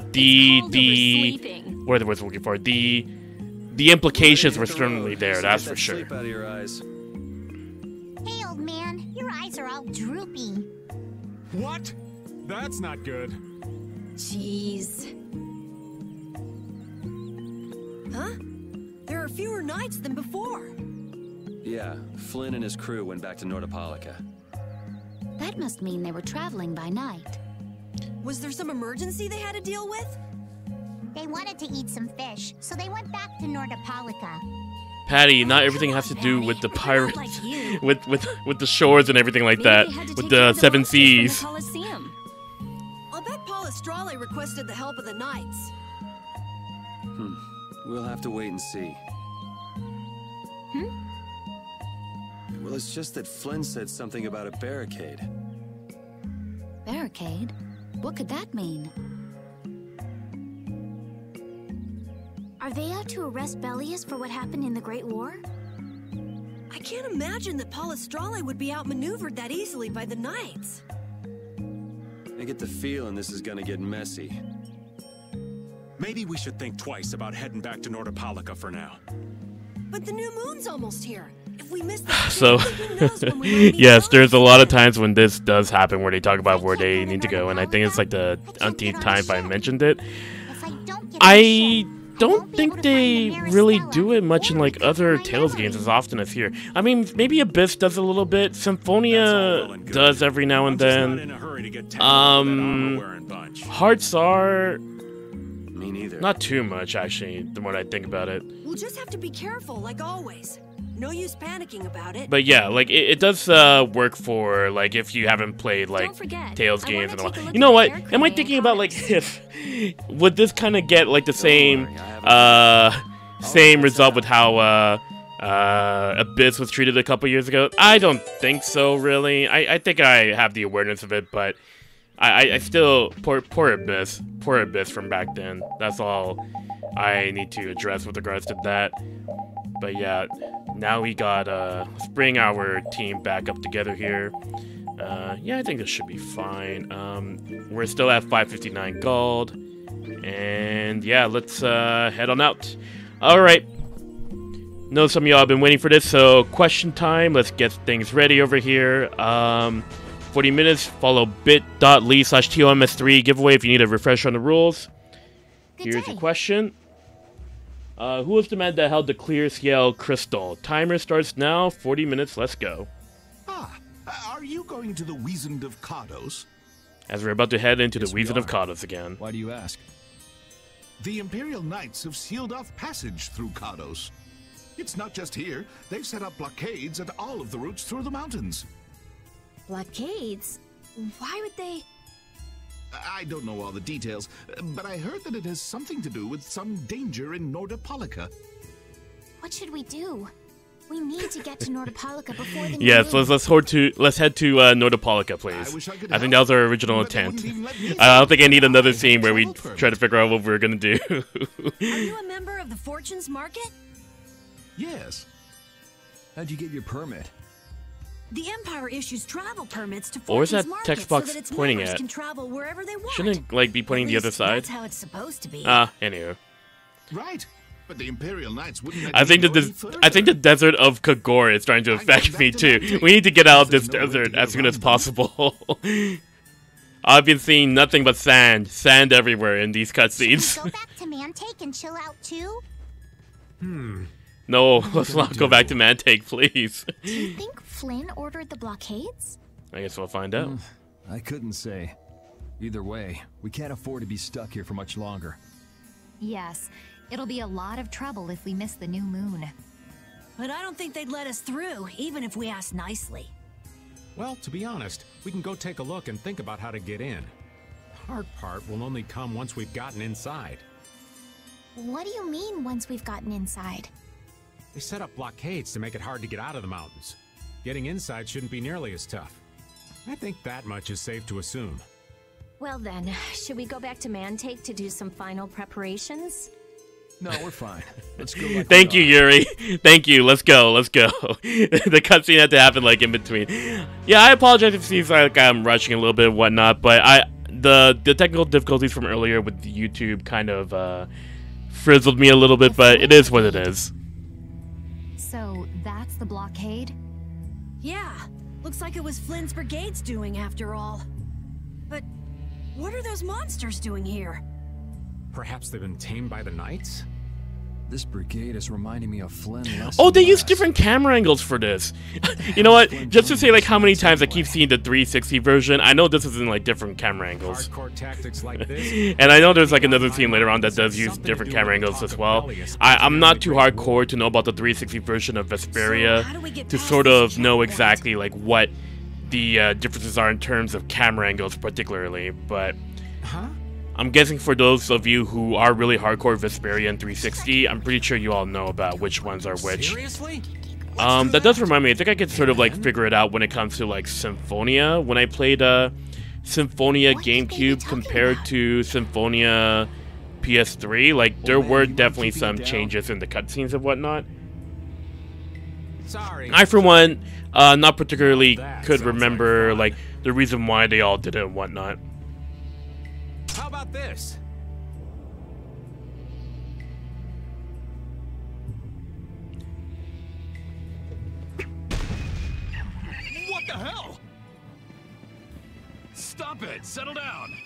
what are the words I'm looking for? The implications were certainly there, that's for sure. Sleep out of your eyes. Hey, old man, your eyes are all droopy. What? That's not good. Jeez. Huh? There are fewer knights than before. Yeah, Flynn and his crew went back to Nordopolica. That must mean they were traveling by night. Was there some emergency they had to deal with? They wanted to eat some fish, so they went back to Nordopolica. Patty, not everything has to do with the pirates, with the shores and everything like that, with the seven seas. I'll bet Palestrale requested the help of the knights. We'll have to wait and see. Well, it's just that Flynn said something about a barricade. Barricade? What could that mean? Are they out to arrest Bellius for what happened in the Great War? I can't imagine that Palestrale would be outmaneuvered that easily by the knights. I get the feeling this is gonna get messy. Maybe we should think twice about heading back to Nordopolica for now. But the new moon's almost here. If we miss the So, yes, there's a lot of times when this does happen where they talk about where they need to go, and I think it's like the umpteenth time I mentioned it. I don't think they really do it much in like other Tales games as often as here. I mean, maybe Abyss does a little bit. Symphonia does every now and then. Hearts are... Me neither. Not too much, actually, the more I think about it. We'll just have to be careful, like always. No use panicking about it. But yeah, like, it does work for, like, if you haven't played, like, Tales games in a while. You know what? Am I thinking about, like, if... would this kind of get, like, the same, same result with how, Abyss was treated a couple years ago? I don't think so, really. I think I have the awareness of it, but... I still... Poor Abyss from back then. That's all I need to address with regards to that. But yeah, now we got, let's bring our team back up together here. Yeah, I think this should be fine. We're still at 559 gold. And yeah, let's head on out. Alright. Know some of y'all have been waiting for this, so question time. Let's get things ready over here. 40 minutes, follow bit.ly/TOMS3 giveaway if you need a refresher on the rules. Here's your question. Who was the man that held the clear scale crystal? Timer starts now, 40 minutes, let's go. Are you going to the Wizened of Kados? As we're about to head into the Wizened of Kados again. Why do you ask? The Imperial Knights have sealed off passage through Kados. It's not just here. They've set up blockades at all of the routes through the mountains. Blockades? Why would they... I don't know all the details, but I heard that it has something to do with some danger in Nordopolica. What should we do? We need to get to Nordopolica before the Yes, new moon. let's head to Nordopolica, please. I think that was our original intent. I don't think I need another scene where we try to figure out what we're gonna do. Are you a member of the Fortunes Market? Yes. How'd you get your permit? The Empire issues travel permits to Or is Fortunes that Market text box so that its pointing members at? can travel wherever they want. Shouldn't it, like, be pointing the other side? That's how it's supposed to be. Anywho. Right. But the Imperial Knights wouldn't let I think you that go this, any I think the desert of Cagor is trying to affect me too. We need to get out of this desert as soon as possible. I've been seeing nothing but sand everywhere in these cutscenes. Go back to Mantake and chill out too? No, let's not go back to Mantake, please. Do you think Flynn ordered the blockades? I guess we'll find out. I couldn't say. Either way, we can't afford to be stuck here for much longer. Yes, it'll be a lot of trouble if we miss the new moon. But I don't think they'd let us through, even if we asked nicely. Well, to be honest, we can go take a look and think about how to get in. The hard part will only come once we've gotten inside. What do you mean, once we've gotten inside? They set up blockades to make it hard to get out of the mountains. Getting inside shouldn't be nearly as tough. I think that much is safe to assume. Well then, should we go back to Mantake to do some final preparations? No, we're fine. Let's go. Like Thank you, Yuri. Thank you. Let's go. Let's go. The cutscene had to happen like in between. Yeah, I apologize if it seems like I'm rushing a little bit and whatnot, but the technical difficulties from earlier with YouTube kind of frizzled me a little bit, but it is what it is. So that's the blockade? Yeah, looks like it was Flynn's brigade's doing after all. But what are those monsters doing here? Perhaps they've been tamed by the Knights? This brigade is reminding me of Flynn less Oh, and they less. use different camera angles for this. You know what? Just to say like how many times I keep seeing the 360 version, I know this is in like different camera angles. Hardcore tactics like this. And I know there's like another scene later on that does use different camera angles as well. I'm not too hardcore to know about the 360 version of Vesperia to sort of know exactly like what the differences are in terms of camera angles particularly, but I'm guessing for those of you who are really hardcore Vesperia and 360, I'm pretty sure you all know about which ones are which. Seriously? That does remind me, I think I could sort of like figure it out when it comes to like Symphonia. When I played Symphonia GameCube compared to Symphonia PS3, like there were definitely some changes in the cutscenes and whatnot. Sorry. I, for one, not particularly could remember like the reason why they all did it and whatnot. How about this? What the hell? Stop it! Settle down!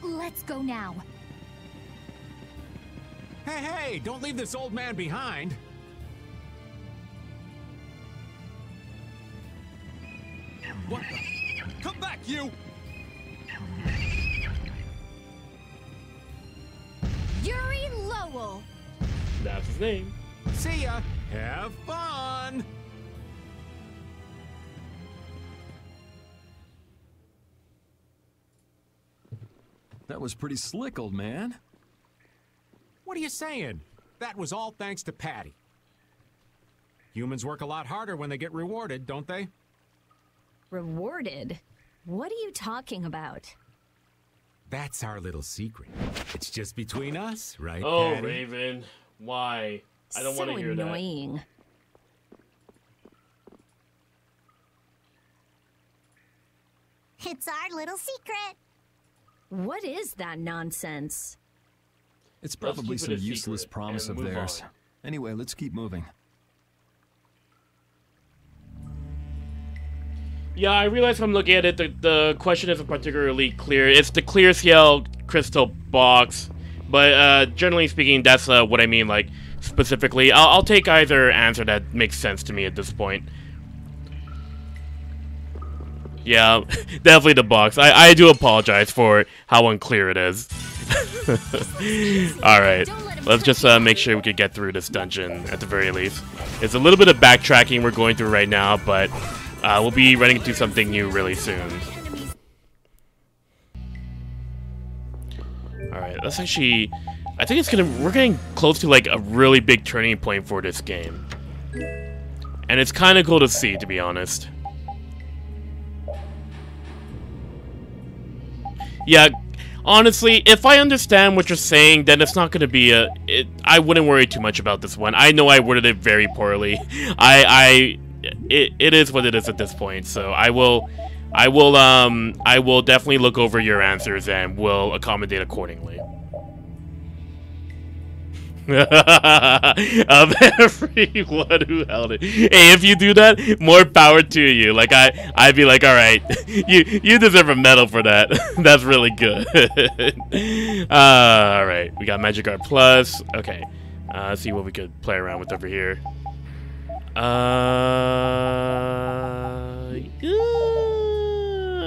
Let's go now. Hey, don't leave this old man behind. What the? Come back, you! Yuri Lowell! That's his name. See ya! Have fun! That was pretty slick, old man. What are you saying? That was all thanks to Patty. Humans work a lot harder when they get rewarded, don't they? Rewarded? What are you talking about? That's our little secret. It's just between us, right, Oh, Patty? Raven. Why? I don't want to hear annoying. It's our little secret. What is that nonsense? It's Let's probably keep it some a useless secret promise and of move theirs. on. Anyway, let's keep moving. Yeah, I realize I'm looking at it, the question isn't particularly clear. It's the clear CL crystal box, but generally speaking, that's what I mean, like, specifically. I'll take either answer that makes sense to me at this point. Yeah, definitely the box. I do apologize for how unclear it is. Alright. let's just make sure we could get through this dungeon at the very least. It's a little bit of backtracking we're going through right now, but we'll be running into something new really soon. Alright, let's actually... I think it's we're getting close to like a really big turning point for this game. And it's kind of cool to see, to be honest. Yeah, honestly, if I understand what you're saying, then it's not going to be I wouldn't worry too much about this one. I know I worded it very poorly. It is what it is at this point. So I will definitely look over your answers and will accommodate accordingly. Of everyone who held it. Hey, if you do that, more power to you. Like I'd be like, all right, you deserve a medal for that. That's really good. All right, we got Magic Art Plus. Okay, let's see what we could play around with over here.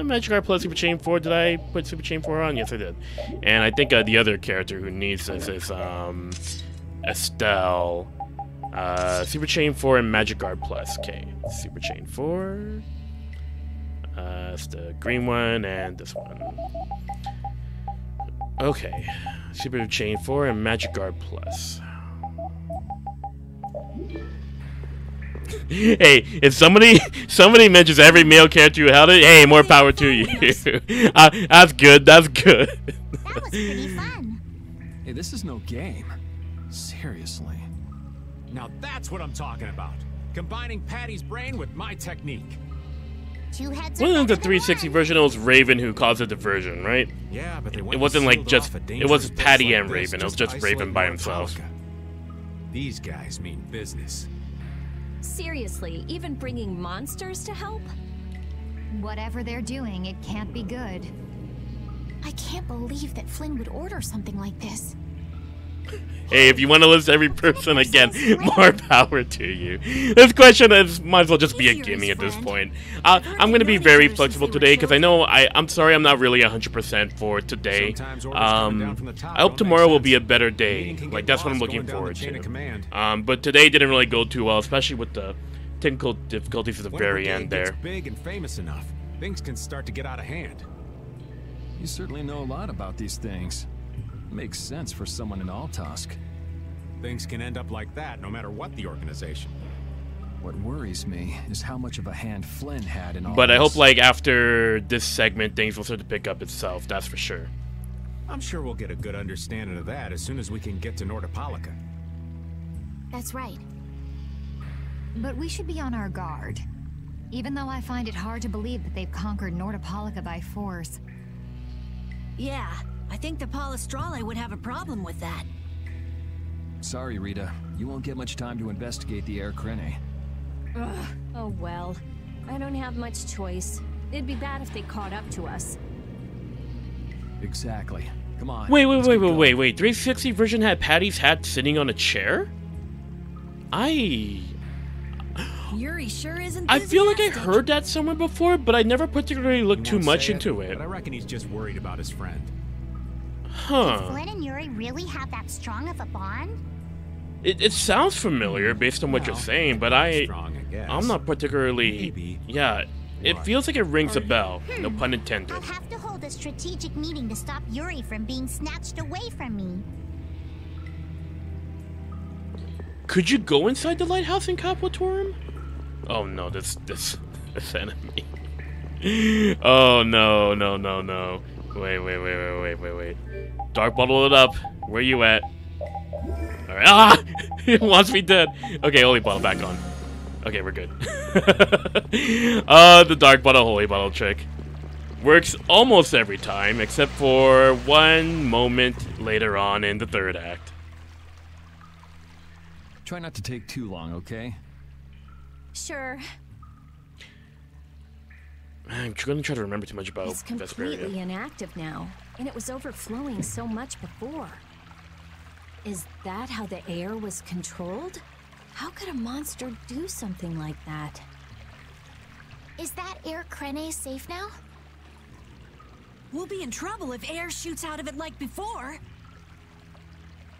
Magic Art Plus Super Chain 4. Did I put Super Chain 4 on? Yes, I did. And I think the other character who needs this is Estelle. Super Chain 4 and Magic Art Plus. Okay, Super Chain 4. It's the green one and this one. Okay, Super Chain 4 and Magic Art Plus. Hey, if somebody mentions every male character who held it, hey, more power to you. That's good. That's good. That was pretty fun. Hey, this is no game. Seriously. Now that's what I'm talking about. Combining Patty's brain with my technique. Two heads. Wasn't the 360 version? It was Raven who caused the diversion, right? Yeah, but it wasn't like just. It was Patty and Raven. It was just Raven by himself. These guys mean business. Seriously, even bringing monsters to help? Whatever they're doing, it can't be good. I can't believe that Flynn would order something like this. Hey, if you want to list every person again, more power to you. This question might as well just be a gimme at this point. I'm going to be very flexible today because I know I'm sorry I'm not really 100% for today. I hope tomorrow will be a better day. Like, that's what I'm looking forward to. But today didn't really go too well, especially with the technical difficulties at the very end there. Big and famous enough, things can start to get out of hand. You certainly know a lot about these things. Makes sense for someone in Altosk. Things can end up like that no matter what the organization. What worries me is how much of a hand Flynn had in all But this. I hope, like, after this segment, things will start to pick up itself, that's for sure. I'm sure we'll get a good understanding of that as soon as we can get to Nordopolica. That's right. But we should be on our guard. Even though I find it hard to believe that they've conquered Nordopolica by force. Yeah, I think the Palestrale would have a problem with that. Sorry, Rita. You won't get much time to investigate the Air Krene. Ugh. Oh well. I don't have much choice. It'd be bad if they caught up to us. Exactly. Come on. Wait. 360 version had Patty's hat sitting on a chair? Yuri sure isn't. I feel like I heard that somewhere before, but I never particularly looked too much into it. But I reckon he's just worried about his friend. Huh. Did Flynn and Yuri really have that strong of a bond? It sounds familiar based on what you're saying, but I'm not particularly... Maybe. Yeah, it feels like it rings a bell. No pun intended. I'll have to hold a strategic meeting to stop Yuri from being snatched away from me. Could you go inside the lighthouse in Capitorum? Oh no, this enemy. Oh no. Wait. Dark bottle it up. Where you at? Alright. Ah! It wants me dead. Okay, holy bottle back on. Okay, we're good. The dark bottle, holy bottle trick. Works almost every time, except for one moment later on in the third act. Try not to take too long, okay? Sure. I'm gonna try to remember too much about It's completely Vesperia. inactive now, and it was overflowing so much before. Is that how the air was controlled? How could a monster do something like that? Is that Air Krene safe now? We'll be in trouble if air shoots out of it like before.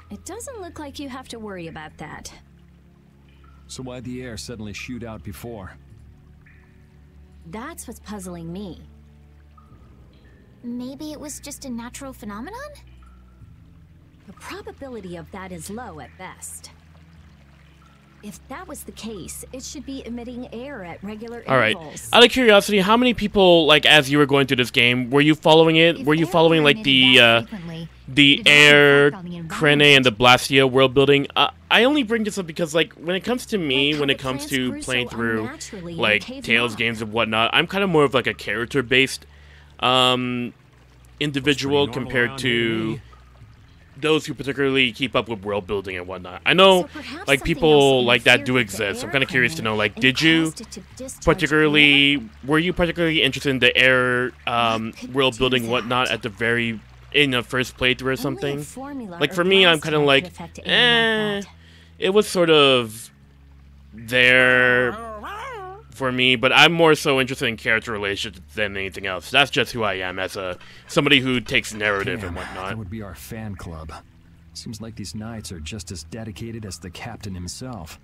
It doesn't look like you have to worry about that. So why'd the air suddenly shoot out before? That's what's puzzling me. Maybe it was just a natural phenomenon? The probability of that is low at best. If that was the case, it should be emitting air at regular intervals. Out of curiosity, how many people, like, as you were going through this game, were you following it? Were you following, like, the air, Krene, and the Blastia world building? I only bring this up because, like, when it comes to me, when it comes to playing through, like, Tales games and whatnot, I'm kind of more of, like, a character-based individual compared to those who particularly keep up with world building and whatnot. I know, like, people like that do exist. I'm kind of curious to know, like, were you particularly interested in the air world building and whatnot at the in the first playthrough or something? Like, for me, I'm kind of like, it was sort of there for me, but I'm more so interested in character relations than anything else. That's just who I am as somebody who takes narrative and whatnot. That would be our fan club. Seems like these knights are just as dedicated as the captain himself.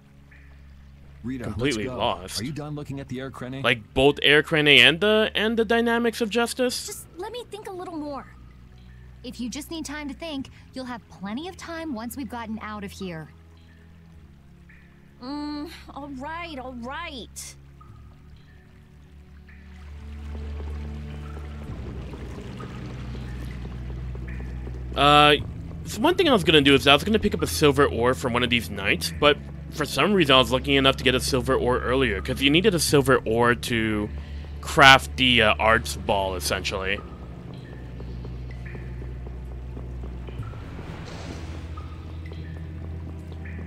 Rita, completely let's go. Lost. Are you done looking at the air Krene? Like both air Krene and the dynamics of justice? Just let me think a little more. If you just need time to think, you'll have plenty of time once we've gotten out of here. All right. So one thing I was gonna do is I was gonna pick up a silver ore from one of these knights, but for some reason I was lucky enough to get a silver ore earlier, because you needed a silver ore to craft the arts ball, essentially.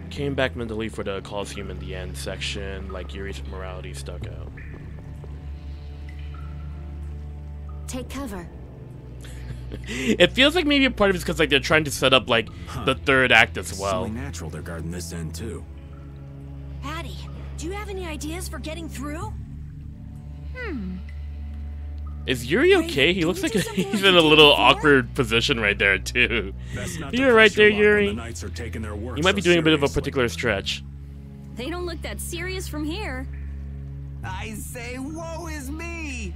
Came back mentally for the Colosseum in the end section, like Yuri's morality stuck out. Take cover. It feels like maybe a part of it's because like they're trying to set up like the third act as well. It's only natural they're guarding this end too. Patty, do you have any ideas for getting through? Is Yuri okay? He looks like he's in a little awkward position right there too. You're right there, Yuri. You might be doing a bit of a particular stretch. They don't look that serious from here. I say, woe is me!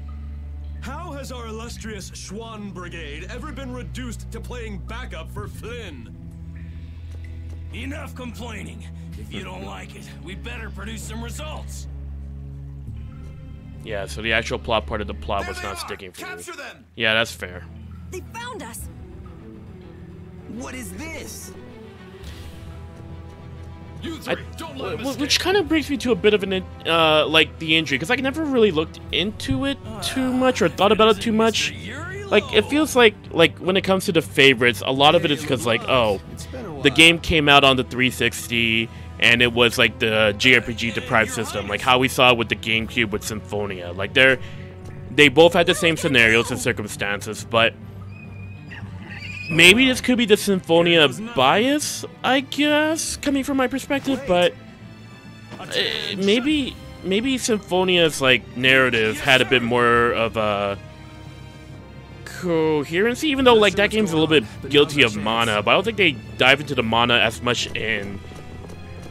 How has our illustrious Schwann Brigade ever been reduced to playing backup for Flynn? Enough complaining. If you don't like it, we better produce some results. Yeah, so the actual plot part of the plot was not sticking for me. Them. Yeah, that's fair. They found us. What is this? Which kind of brings me to a bit of an like the injury, because I never really looked into it too much or thought about it too much. Like it feels like when it comes to the favorites, a lot of it is because like the game came out on the 360 and it was like the JRPG deprived system, like how we saw with the GameCube with Symphonia. Like they both had the same scenarios and circumstances, but maybe this could be the Symphonia bias, I guess, coming from my perspective, but maybe Symphonia's like narrative had a bit more of a coherency, even though like that game's a little bit guilty of mana, but I don't think they dive into the mana as much in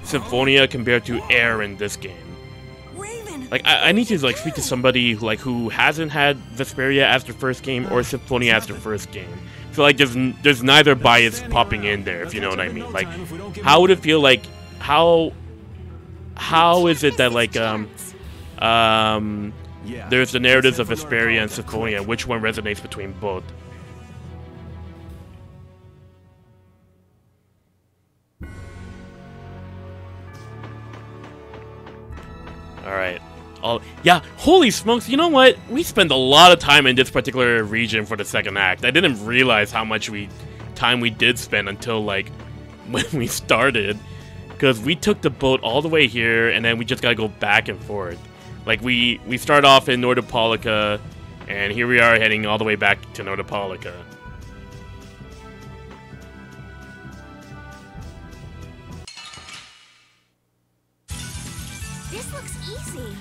Symphonia compared to Air in this game. Like I need to like speak to somebody who hasn't had Vesperia as their first game or Symphonia as their first game. So like there's neither bias popping in there, if you know what I mean. Like how would it feel like how is it that like there's the narratives of Vesperia and Symphonia, which one resonates between both? Alright. Yeah, holy smokes, you know what? We spent a lot of time in this particular region for the second act. I didn't realize how much time we did spend until, like, when we started. Because we took the boat all the way here, and then we just gotta go back and forth. Like, we start off in Nordopolica, and here we are heading all the way back to Nordopolica. This looks easy.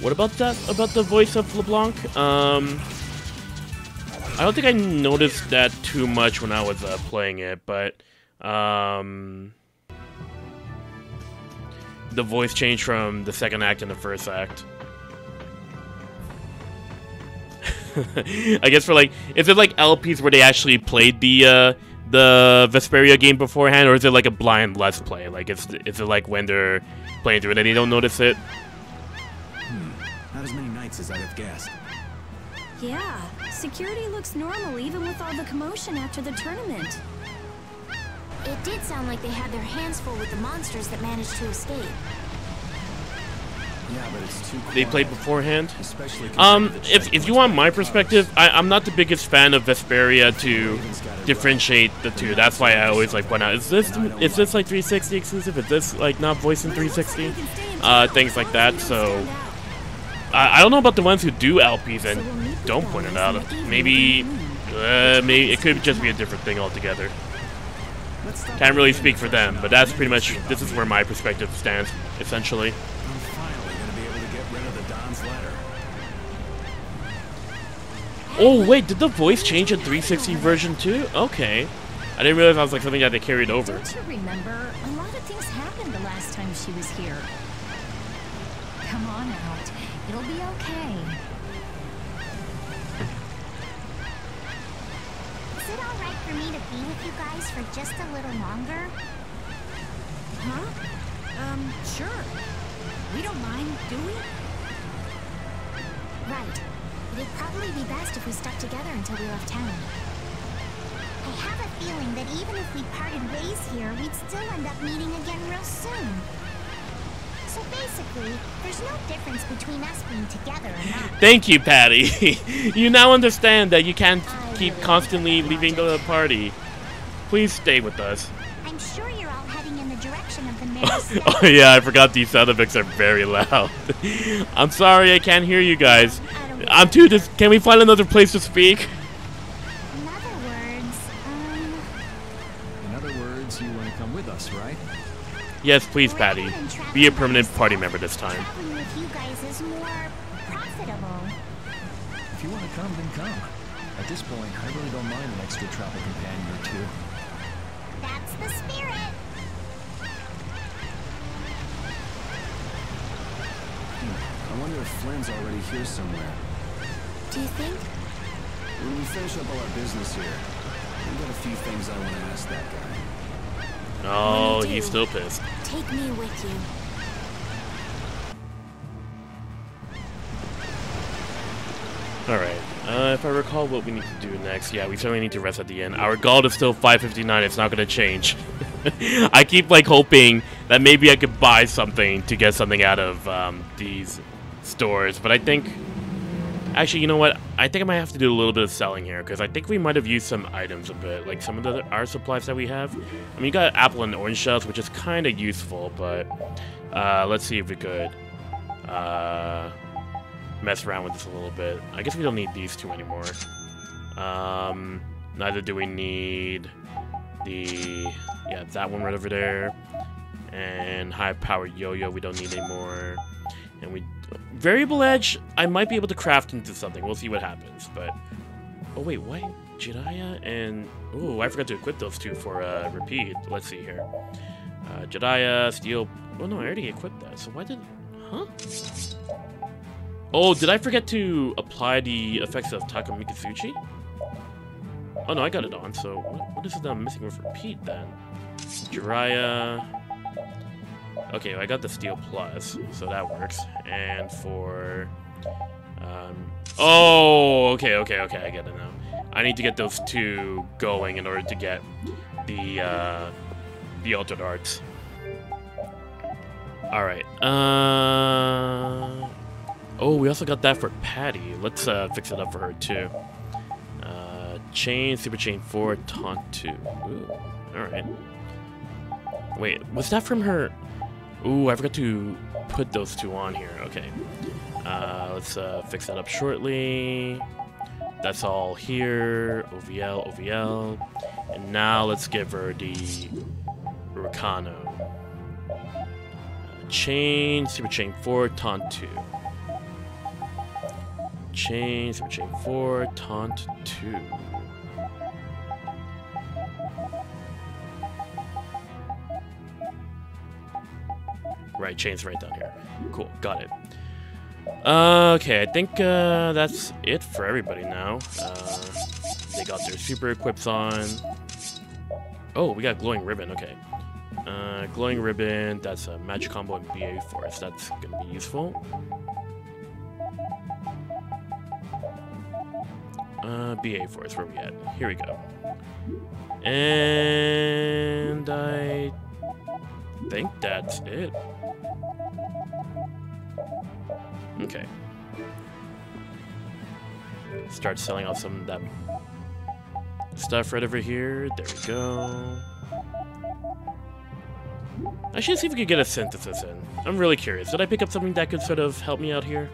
What about that? About the voice of LeBlanc? I don't think I noticed that too much when I was playing it, but the voice changed from the second act and the first act. I guess for like, is it like LPs where they actually played the Vesperia game beforehand, or is it like a blind let's play? Like, is it like when they're playing through it and they don't notice it? Not as many nights as I'd have guessed. Yeah, security looks normal even with all the commotion after the tournament. It did sound like they had their hands full with the monsters that managed to escape. Yeah, but it's too quiet. They played beforehand. Especially if you want my perspective, I'm not the biggest fan of Vesperia to differentiate the two. That's why I always like point out: is this like 360 exclusive? Is this like not voiced in 360? Things like that. So I don't know about the ones who do LPs and don't point it out. Maybe it could just be a different thing altogether. Can't really speak for them, but that's pretty much, this is where my perspective stands, essentially. I'm finally gonna be able to get rid of the Don's letter. Oh wait, did the voice change in 360 version too? Okay. I didn't realize that was like something that they carried over. Don't you remember? A lot of things happened the last time she was here. Come on out. It'll be okay. Is it all right for me to be with you guys for just a little longer? Huh? Sure. We don't mind, do we? Right. It'd probably be best if we stuck together until we left town. I have a feeling that even if we parted ways here, we'd still end up meeting again real soon. So basically, there's no difference between us being together or not. Thank you, Patty. You now understand that you can't keep constantly leaving the party. Please stay with us. I'm sure you're all heading in the direction of the mayor's Oh yeah, I forgot these sound effects are very loud. I'm sorry, I can't hear you guys. I'm too can we find another place to speak? In other words, you want to come with us, right? Yes, please, Patty. Be a permanent party member this time. traveling with you guys is more profitable. If you want to come, then come. At this point, I really don't mind an extra travel companion or two. That's the spirit. I wonder if Flynn's already here somewhere. Do you think? When we finish up all our business here, I've got a few things I want to ask that guy. Oh, he's still pissed. Take me with you. Alright, if I recall what we need to do next, yeah, we certainly need to rest at the end. Our goal is still 559, it's not going to change. I keep, like, hoping that maybe I could buy something to get something out of these stores, but I think... Actually, you know what? I think I might have to do a little bit of selling here, because I think we might have used some items a bit, like some of the art supplies that we have. I mean, you got apple and orange shells, which is kind of useful, but let's see if we could mess around with this a little bit. I guess we don't need these two anymore. Neither do we need that one right over there. And high-powered yo-yo we don't need anymore. And variable edge, I might be able to craft into something. We'll see what happens, but... Oh, wait, what? Jiraiya and... Oh, I forgot to equip those two for repeat. Let's see here. Jiraiya, steel... Oh, no, I already equipped that. So why did... Huh? Oh, did I forget to apply the effects of Takamikatsuchi? Oh, no, I got it on, so... What is it that I'm missing with repeat, then? Jiraiya... Okay, well, I got the Steel Plus, so that works. And for... oh, okay, I get it now. I need to get those two going in order to get the Altered Arts. Alright, oh, we also got that for Patty. Let's fix it up for her, too. Chain, Super Chain 4, Taunt 2. Ooh, alright. Wait, was that from her... Ooh, I forgot to put those two on here. Okay. Let's fix that up shortly. That's all here. OVL. And now let's give her the Ricano. Chain, Super Chain 4, Taunt 2. chain, super chain 4, taunt 2. Right, chain's right down here. Cool, got it. Okay, I think that's it for everybody now. They got their super equips on. Oh, we got glowing ribbon, okay. Glowing ribbon, that's a magic combo and BA Force. That's gonna be useful. BA Force, where we at? Here we go. And I think that's it. Okay. Start selling off some of that stuff right over here. There we go. I should see if we could get a synthesis in. I'm really curious. Did I pick up something that could sort of help me out here?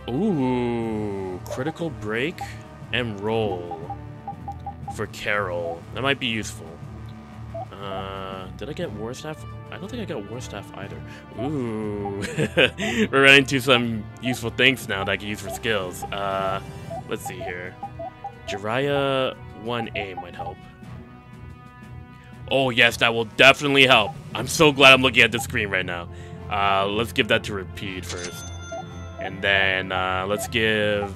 Ooh. Critical break and roll for Carol. That might be useful. Did I get War Staff? I don't think I got War Staff either. Ooh. We're running into some useful things now that I can use for skills. Let's see here. Jiraiya 1A might help. Oh yes, that will definitely help. I'm so glad I'm looking at the screen right now. Let's give that to Repeat first. And then let's give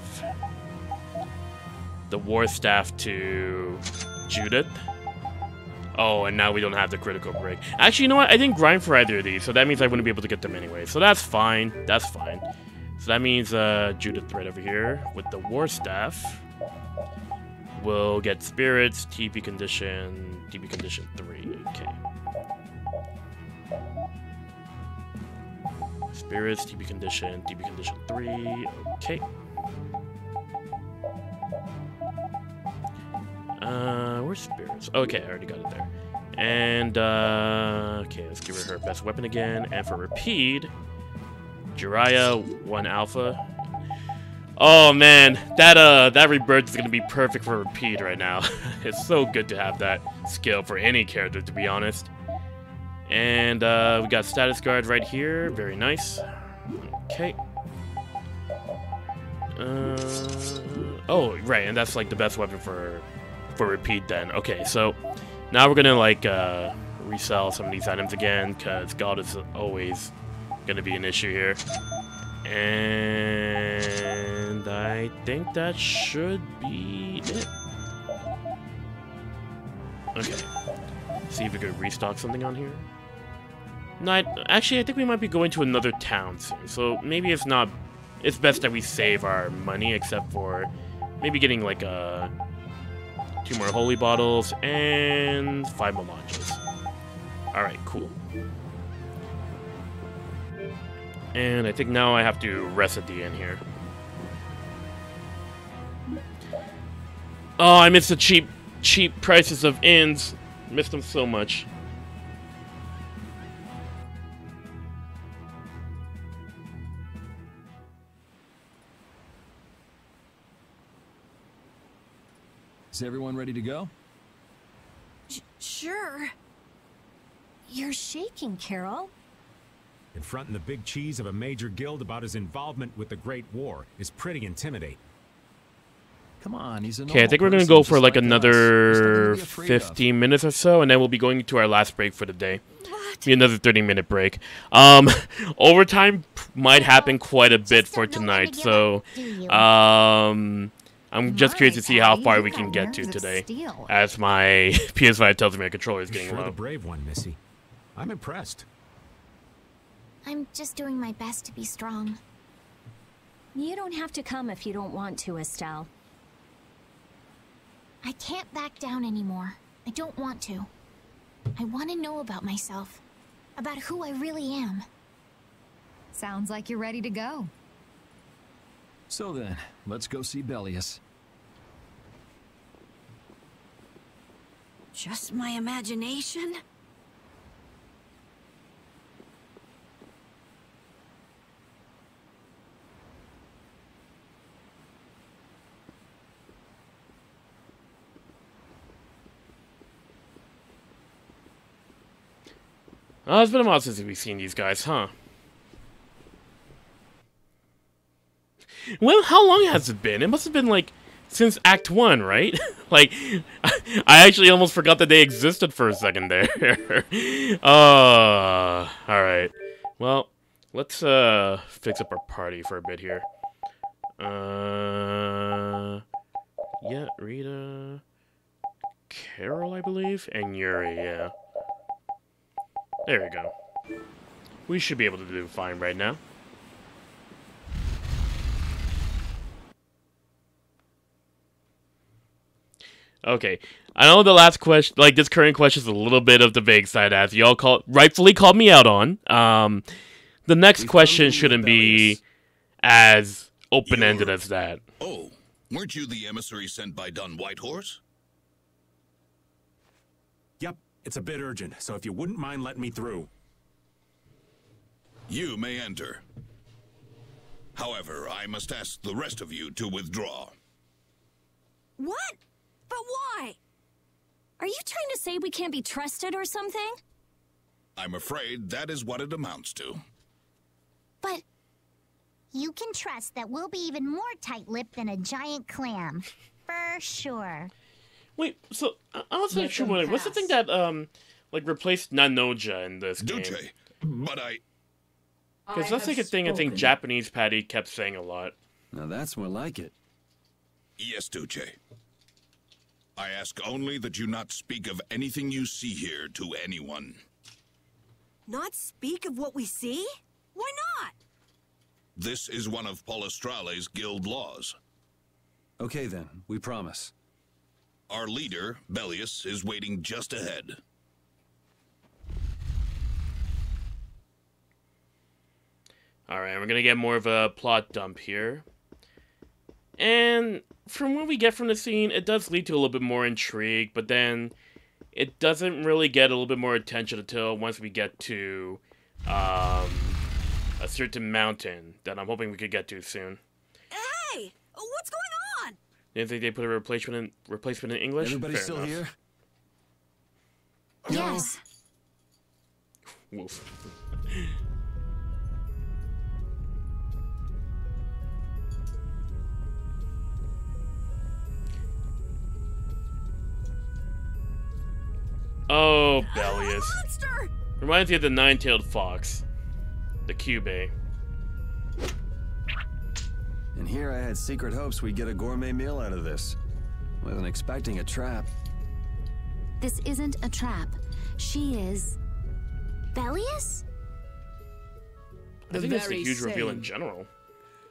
the War Staff to Judith. Oh, and now we don't have the critical break. Actually, you know what? I didn't grind for either of these, so that means I wouldn't be able to get them anyway. So that's fine. That's fine. So that means Judith right over here with the War Staff will get Spirits, TP condition 3. Okay. Spirits, TP condition 3. Okay. Where's Spirits? Okay, I already got it there. And, okay, let's give her best weapon again. And for Repeat, Jiraiya 1 Alpha. Oh, man, that rebirth is gonna be perfect for Repeat right now. It's so good to have that skill for any character, to be honest. And, we got Status Guard right here. Very nice. Okay. Oh, right, and that's, like, the best weapon for Repeat then. Okay, so now we're gonna like resell some of these items again because God is always gonna be an issue here. And I think that should be it. Okay, see if we could restock something on here. No, actually I think we might be going to another town soon, so maybe it's best that we save our money except for maybe getting like 2 more holy bottles, and 5 more launches. Alright, cool. And I think now I have to rest at the inn here. Oh, I missed the cheap prices of inns. Missed them so much. Is everyone ready to go? Sure. You're shaking, Carol. Confronting the big cheese of a major guild about his involvement with the Great War is pretty intimidating. Come on, he's an Okay, I think we're gonna go for like another 15 minutes or so, and then we'll be going to our last break for the day. Be another 30-minute break. Overtime might happen quite a bit for tonight, so I'm just curious to see how far we can get to today, as my PS5 tells me my controller is getting low. The brave one, Missy. I'm impressed. I'm just doing my best to be strong. You don't have to come if you don't want to, Estelle. I can't back down anymore. I don't want to. I want to know about myself. About who I really am. Sounds like you're ready to go. So then, let's go see Bellius. Just my imagination? Oh, it's been a while since we've seen these guys, huh? Well, how long has it been? It must have been, like, since Act 1, right? Like, I actually almost forgot that they existed for a second there. Alright. Well, let's, fix up our party for a bit here. Yeah, Rita... Carol, I believe? And Yuri, yeah. There we go. We should be able to do fine right now. Okay, I know the last question, like this current question is a little bit of the vague side, as y'all rightfully called me out on. The next question shouldn't be as open-ended as that. Oh, weren't you the emissary sent by Don Whitehorse? Yep, it's a bit urgent, so if you wouldn't mind letting me through. You may enter. However, I must ask the rest of you to withdraw. What? But why? Are you trying to say we can't be trusted or something? I'm afraid that is what it amounts to. But you can trust that we'll be even more tight-lipped than a giant clam. For sure. Wait, so I'm not so sure what's the thing that like replaced Nanoja in this game? Duce, but because that's like a thing I think Japanese Patty kept saying a lot. Now that's more like it. Yes, Duce. I ask only that you not speak of anything you see here to anyone. Not speak of what we see? Why not? This is one of Polystrale's guild laws. Okay then, we promise. Our leader, Bellius, is waiting just ahead. Alright, we're gonna get more of a plot dump here. And from what we get from the scene, it does lead to a little bit more intrigue, but then it doesn't really get a little bit more attention until once we get to a certain mountain that I'm hoping we could get to soon. Hey! What's going on? Didn't think they put a replacement in English? Everybody Fair still enough. here? Yes. Woof. Oh, Bellius. Reminds me of the nine-tailed fox. The Cubey. And here I had secret hopes we'd get a gourmet meal out of this. Wasn't expecting a trap. This isn't a trap. She is... Bellius? I think it's a huge reveal in general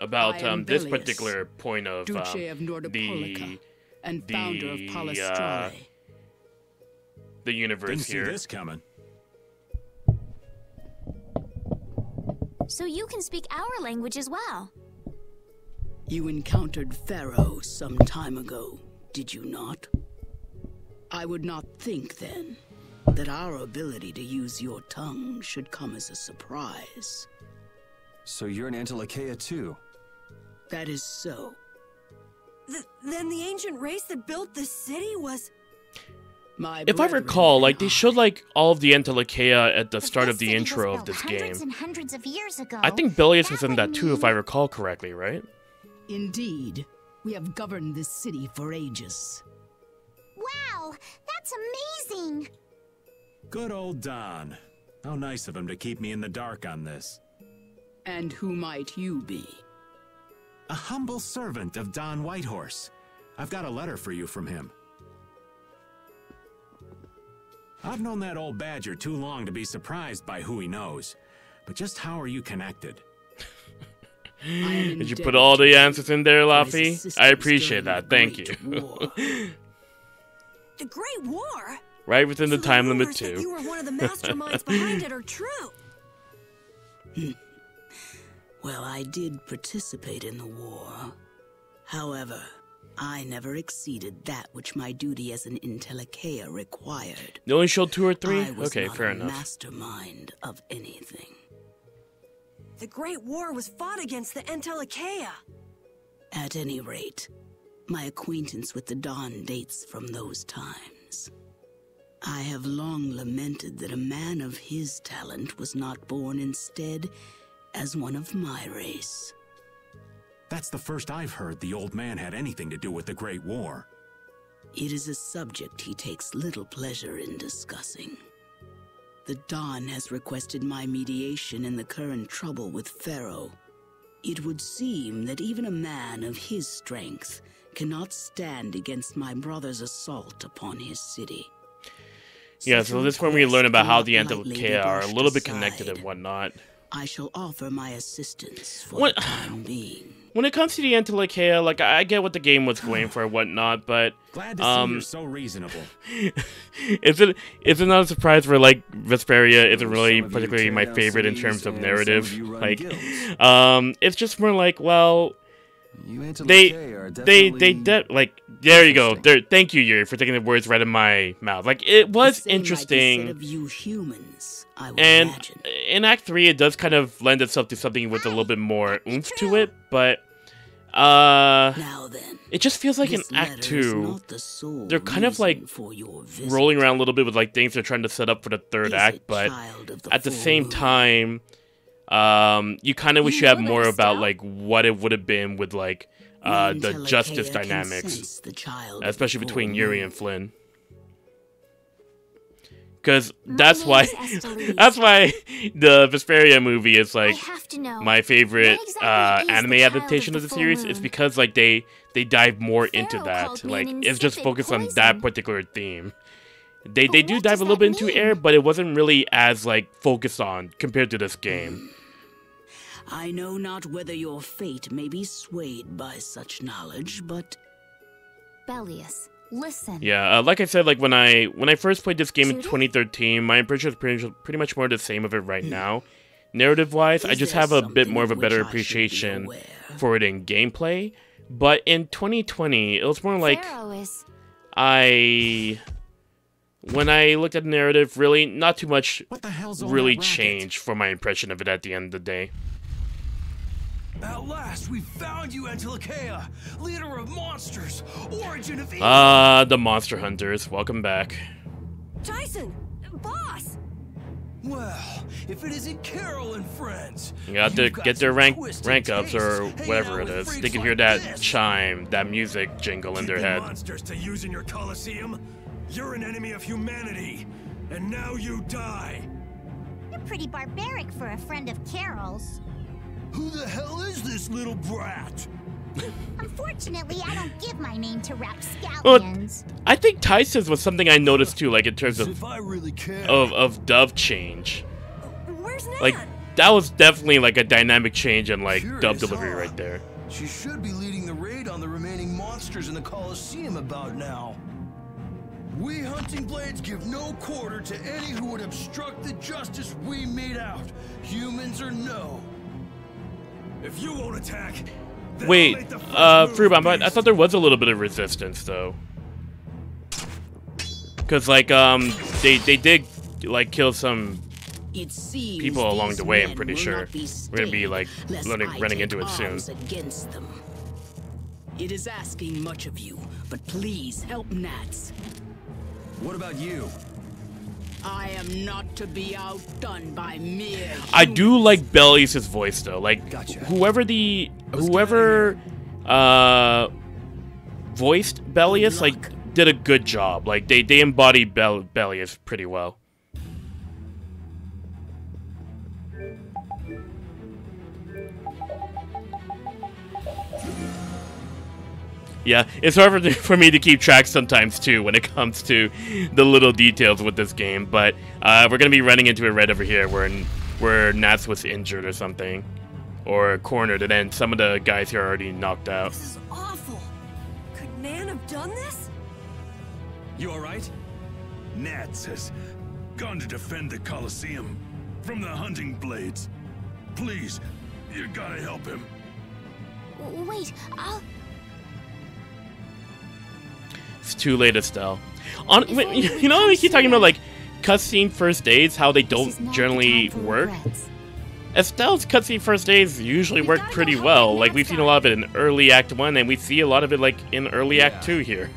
about this particular point of Duce of Nordopolica and founder of Polystrale. The universe Didn't here. see this coming. So you can speak our language as well. You encountered Pharaoh some time ago, did you not? I would not think then that our ability to use your tongue should come as a surprise. So you're an Antilocheia too? That is so. Then the ancient race that built this city was... If I recall, like, they showed, like, all of the Antilocheia at the start of the intro of this game. Hundreds and hundreds of years ago. I think Bellius was in that too, if I recall correctly, right? Indeed. We have governed this city for ages. Wow, that's amazing! Good old Don. How nice of him to keep me in the dark on this. And who might you be? A humble servant of Don Whitehorse. I've got a letter for you from him. I've known that old badger too long to be surprised by who he knows. But just how are you connected? Did you put all the answers in there, Laffy? I appreciate that, thank you. The Great War? Right within the time limit, too. That you were one of the masterminds behind it are true. Well, I did participate in the war. However, I never exceeded that which my duty as an Intellicheia required. You only showed 2 or 3? I was okay, not fair a enough. mastermind of anything. The Great War was fought against the Intellicheia. At any rate, my acquaintance with the Dawn dates from those times. I have long lamented that a man of his talent was not born instead as one of my race. That's the first I've heard the old man had anything to do with the Great War. It is a subject he takes little pleasure in discussing. The Don has requested my mediation in the current trouble with Pharaoh. It would seem that even a man of his strength cannot stand against my brother's assault upon his city. Yeah, so this is when we learn about how the Untitled Chapter are a little bit connected and whatnot. I shall offer my assistance for the time being. When it comes to the Untitled Chapter, like, I get what the game was going for and whatnot, but glad to see you're so reasonable. Is it not a surprise where, like, Vesperia isn't really particularly my favorite in terms of narrative? Like, it's just more like, well, like, there you go. Thank you, Yuri, for taking the words right in my mouth. Like, it was interesting. And in Act 3, it does kind of lend itself to something with a little bit more oomph to it, but it just feels like in Act 2, they're kind of like rolling around a little bit with like things they're trying to set up for the third act, but at the same time, you kind of wish you had more about like what it would have been with like the justice dynamics, especially between Yuri and Flynn. Because that's why the Vesperia movie is like my favorite anime adaptation of the series. It's because like they dive more into that. Like it's just focused on that particular theme. They do dive a little bit into air, but it wasn't really as like focused on compared to this game. I know not whether your fate may be swayed by such knowledge, but Bellius. Listen. Yeah, like I said, like when I first played this game in 2013, my impression is pretty much more the same of it right now. Narrative-wise, I just have a bit more of a better appreciation for it in gameplay. But in 2020, it was more like when I looked at the narrative, really not too much really changed for my impression of it at the end of the day. At last, we found you, Untitled Chapter, leader of monsters, origin of evil. The monster hunters, welcome back. Tyson, boss. Well, if it isn't Carol and friends, you got to get their rank ups or whatever it is. They can hear that chime, that music jingle in their head. Monsters to use in your Colosseum. You're an enemy of humanity, and now you die. You're pretty barbaric for a friend of Carol's. Who the hell is this little brat? Unfortunately, I don't give my name to rapscallions. Well, I think Tyson's was something I noticed too, like in terms of dub change. Where's Nat? Like that was definitely like a dynamic change in like dub delivery right there. She should be leading the raid on the remaining monsters in the Colosseum about now. We hunting blades give no quarter to any who would obstruct the justice we mete out, humans or no. If you won't attack, wait, Fruban, but I thought there was a little bit of resistance though. Cause like they did like kill some people along the way. I'm pretty sure we're gonna be like running into it soon. It is asking much of you, but please help Nats. What about you? I am not to be outdone by mere. I do like Bellius' voice though. Like whoever voiced Bellius like did a good job. Like they embodied Bellius pretty well. Yeah, it's hard for me to keep track sometimes, too, when it comes to the little details with this game. But we're going to be running into it right over here where Nats was injured or something. Or cornered, and then some of the guys here are already knocked out. This is awful. Could Nan have done this? You alright? Nats has gone to defend the Colosseum from the hunting blades. Please, you gotta help him. Wait, I'll... It's too late, Estelle. You know, we keep talking about like cutscene first days, how they don't generally work. Estelle's cutscene first days usually work pretty well. Like we've seen a lot of it in early Act 1, and we see a lot of it like in early Act 2 here.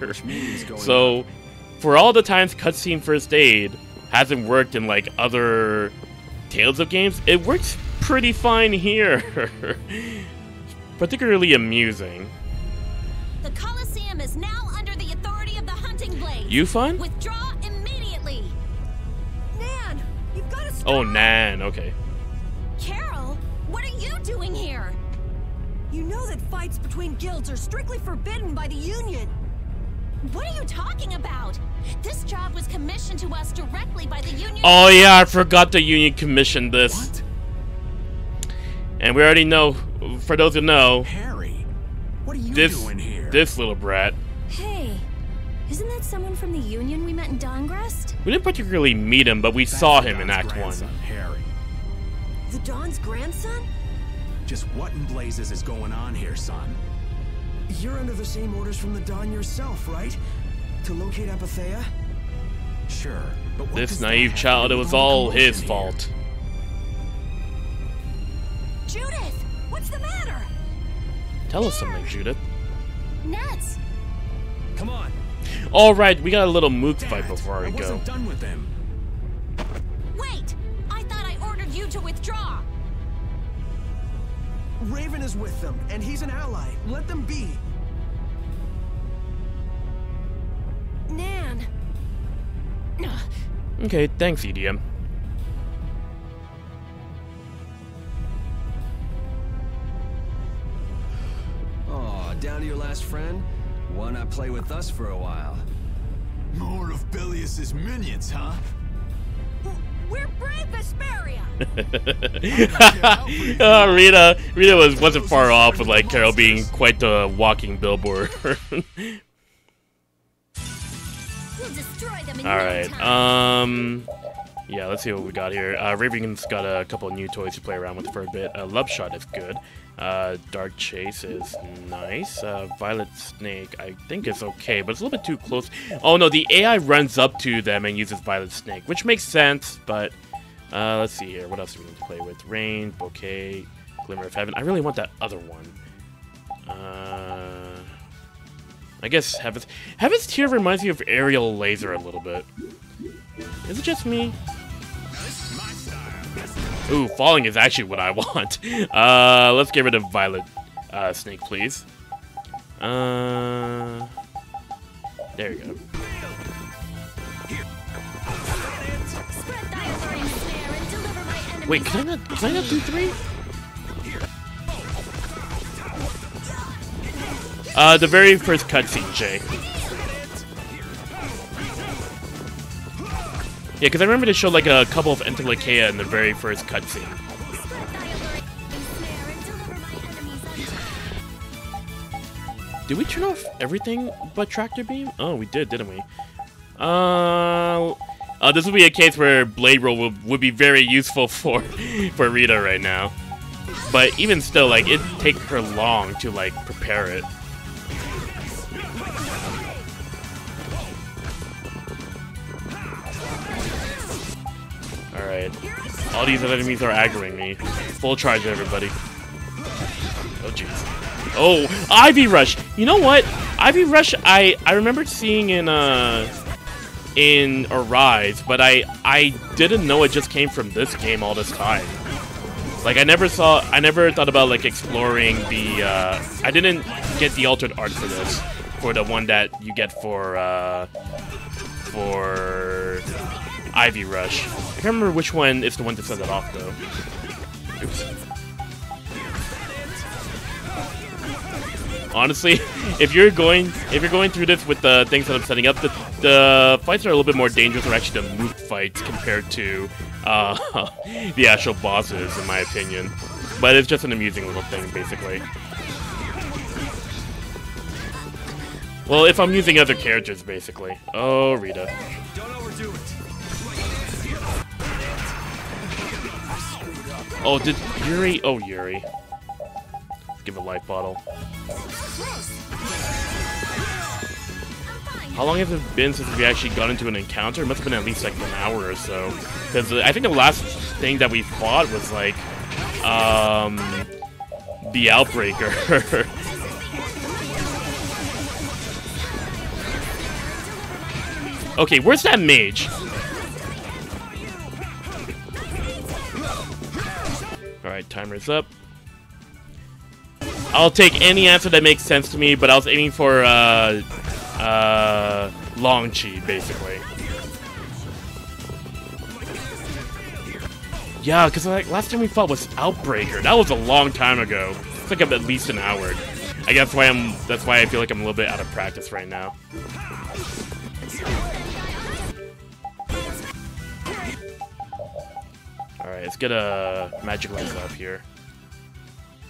So, for all the times cutscene first aid hasn't worked in like other Tales of games, it works pretty fine here. particularly amusing. The Colosseum is now under the authority of the Hunting Blades. You fun? Withdraw immediately. Nan, you've got to stop. Oh, Nan. Okay. Carol, what are you doing here? You know that fights between guilds are strictly forbidden by the Union. What are you talking about? This job was commissioned to us directly by the Union. Oh yeah, I forgot the Union commissioned this. What? And we already know, for those who know, Harry, what are you doing here? This little brat. Hey, isn't that someone from the Union we met in Dawngrest? We didn't particularly meet him, but we saw him in Act 1. Harry. The Dawn's grandson? Just what in blazes is going on here, son? You're under the same orders from the Dawn yourself, right? To locate Apatheia? Sure, but what this naive child, it was all his fault. Judith, what's the matter? Tell us something, Judith. Nets. Come on. All right, we got a little mook fight before we go. I wasn't done with them. Wait, I thought I ordered you to withdraw. Raven is with them, and he's an ally. Let them be. Nan. Okay, thanks, EDM. Oh, down to your last friend? Why not play with us for a while? More of Belius's minions, huh? We're brave Vesperia. Rita wasn't far off with like Carol being quite the walking billboard. Alright, yeah, let's see what we got here. Raven's got a couple of new toys to play around with for a bit. Love Shot is good. Dark Chase is nice. Violet Snake, I think is okay, but it's a little bit too close. Oh no, the AI runs up to them and uses Violet Snake, which makes sense, but let's see here. What else do we need to play with? Rain, Bouquet, Glimmer of Heaven. I really want that other one. I guess Heaven's Tear reminds me of Aerial Laser a little bit. Is it just me? Ooh, Falling is actually what I want. Let's get rid of Violet Snake, please. There you go. Wait, can I not do 3? The very first cutscene, Jay. Yeah, because I remember they showed like a couple of Entelekea in the very first cutscene. Did we turn off everything but Tractor Beam? Oh, we did, didn't we? This would be a case where Blade Roll would be very useful for Rita right now. But even still, like, it'd take her long to, like, prepare it. Alright. All these enemies are aggroing me. Full charge, everybody. Oh, jeez. Oh, Ivy Rush! You know what? Ivy Rush, I remember seeing in Arise, but I didn't know it just came from this game all this time. Like, I never thought about, like, exploring the, I didn't get the altered art for this. For the one that you get for Ivy Rush. I can't remember which one is the one to set it off, though. Oops. Honestly, if you're going through this with the things that I'm setting up, the fights are a little bit more dangerous, or actually the moot fights compared to the actual bosses, in my opinion. But it's just an amusing little thing, basically. Well, if I'm using other characters, basically. Oh, Rita. Don't overdo it. Oh, did Yuri? Oh, Yuri. Let's give a life bottle. How long has it been since we actually got into an encounter? It must have been at least like an hour or so. Because I think the last thing that we fought was like, the Outbreaker. Okay, where's that mage? Alright, timer's up. I'll take any answer that makes sense to me, but I was aiming for Long Chi, basically. Yeah, because like last time we fought was Outbreaker. That was a long time ago. It's like at least an hour. I guess that's why I feel like I'm a little bit out of practice right now. Alright, let's get a magic lens up here.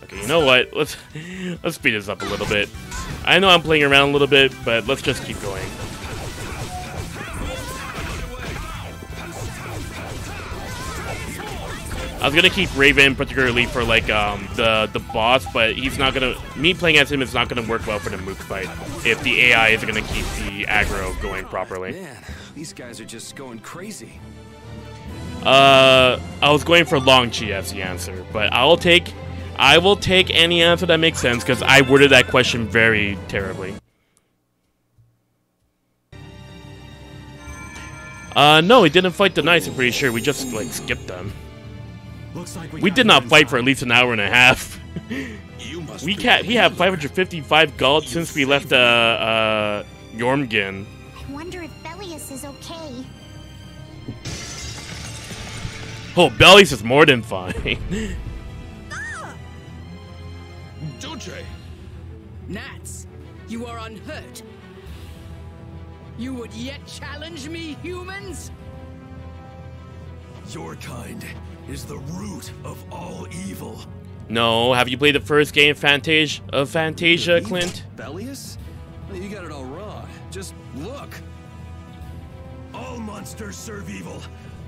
Okay, you know what? Let's speed this up a little bit. I know I'm playing around a little bit, but let's just keep going. I was gonna keep Raven particularly for like the boss, but he's not gonna. Me playing as him is not gonna work well for the Mook fight if the AI isn't gonna keep the aggro going properly. Man, these guys are just going crazy. I was going for Long Chi as the answer, but I will take any answer that makes sense because I worded that question very terribly. No, we didn't fight the knights. I'm pretty sure we just like skipped them. Looks like we did not fight for at least an hour and a half. We have 555 gold since we left Jormungand. I wonder if Belius is okay. Oh, Belius is more than fine. Duce! Gnats, you are unhurt. You would yet challenge me, humans? Your kind is the root of all evil. No, have you played the first game of Fantasia, Clint? Belius? You got it all wrong. Just look. All monsters serve evil.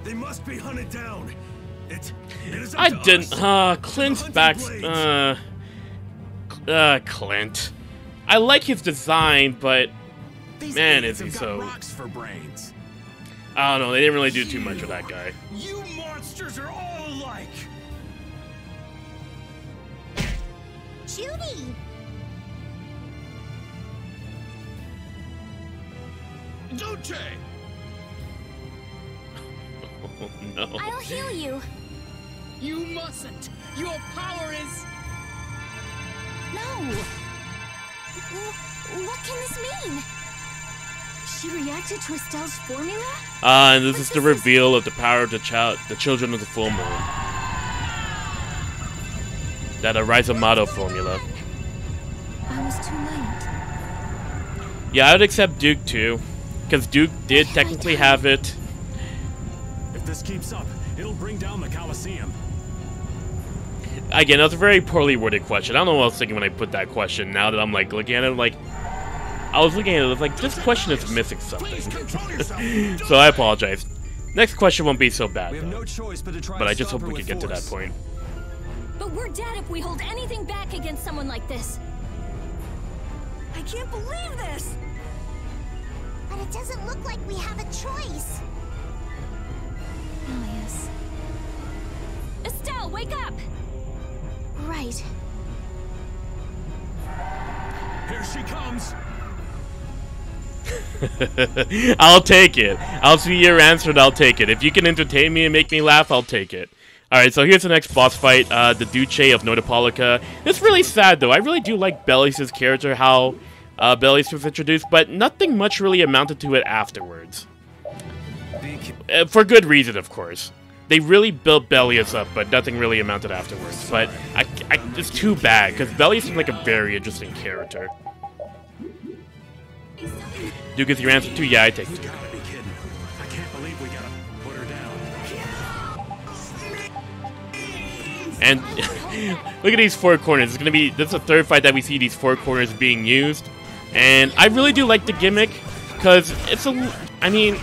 They must be hunted down. It is up I to didn't. us. Clint's back. Clint. I like his design, but man, is he so. Rocks for brains. I don't know. They didn't really do too much with that guy. You monsters are all alike. Judy! Duce! Oh, no. I'll heal you. You mustn't. Your power is... No. What can this mean? She reacted to Estelle's formula? And this is the reveal of the power of the children of the full moon. That Arizomato formula. I was too late. Yeah, I would accept Duke too, because Duke did technically have it. If this keeps up, it'll bring down the Colosseum. Again, that was a very poorly worded question. I don't know what I was thinking when I put that question. Now that I'm like looking at it, like I was looking at it, I was like, this question is missing something. So I apologize. Next question won't be so bad, though. No choice but to try But to I just stop hope her we can with get to that force. point. But we're dead if we hold anything back against someone like this. I can't believe this! But it doesn't look like we have a choice. Belius. Estelle, wake up! Right. Here she comes. I'll take it. I'll see your answer and I'll take it. If you can entertain me and make me laugh, I'll take it. Alright, so here's the next boss fight, the Duce of Notopolica. It's really sad, though. I really do like Belius' character, how Belius was introduced, but nothing much really amounted to it afterwards. For good reason, of course. They really built Belius up, but nothing really amounted afterwards. But it's too bad, because Belius is like a very interesting character. Duke is your answer too? Yeah, I take it. I can't believe we gotta put her down. And look at these four corners. It's gonna be this is the third fight that we see these four corners being used, and I really do like the gimmick because it's a. I mean,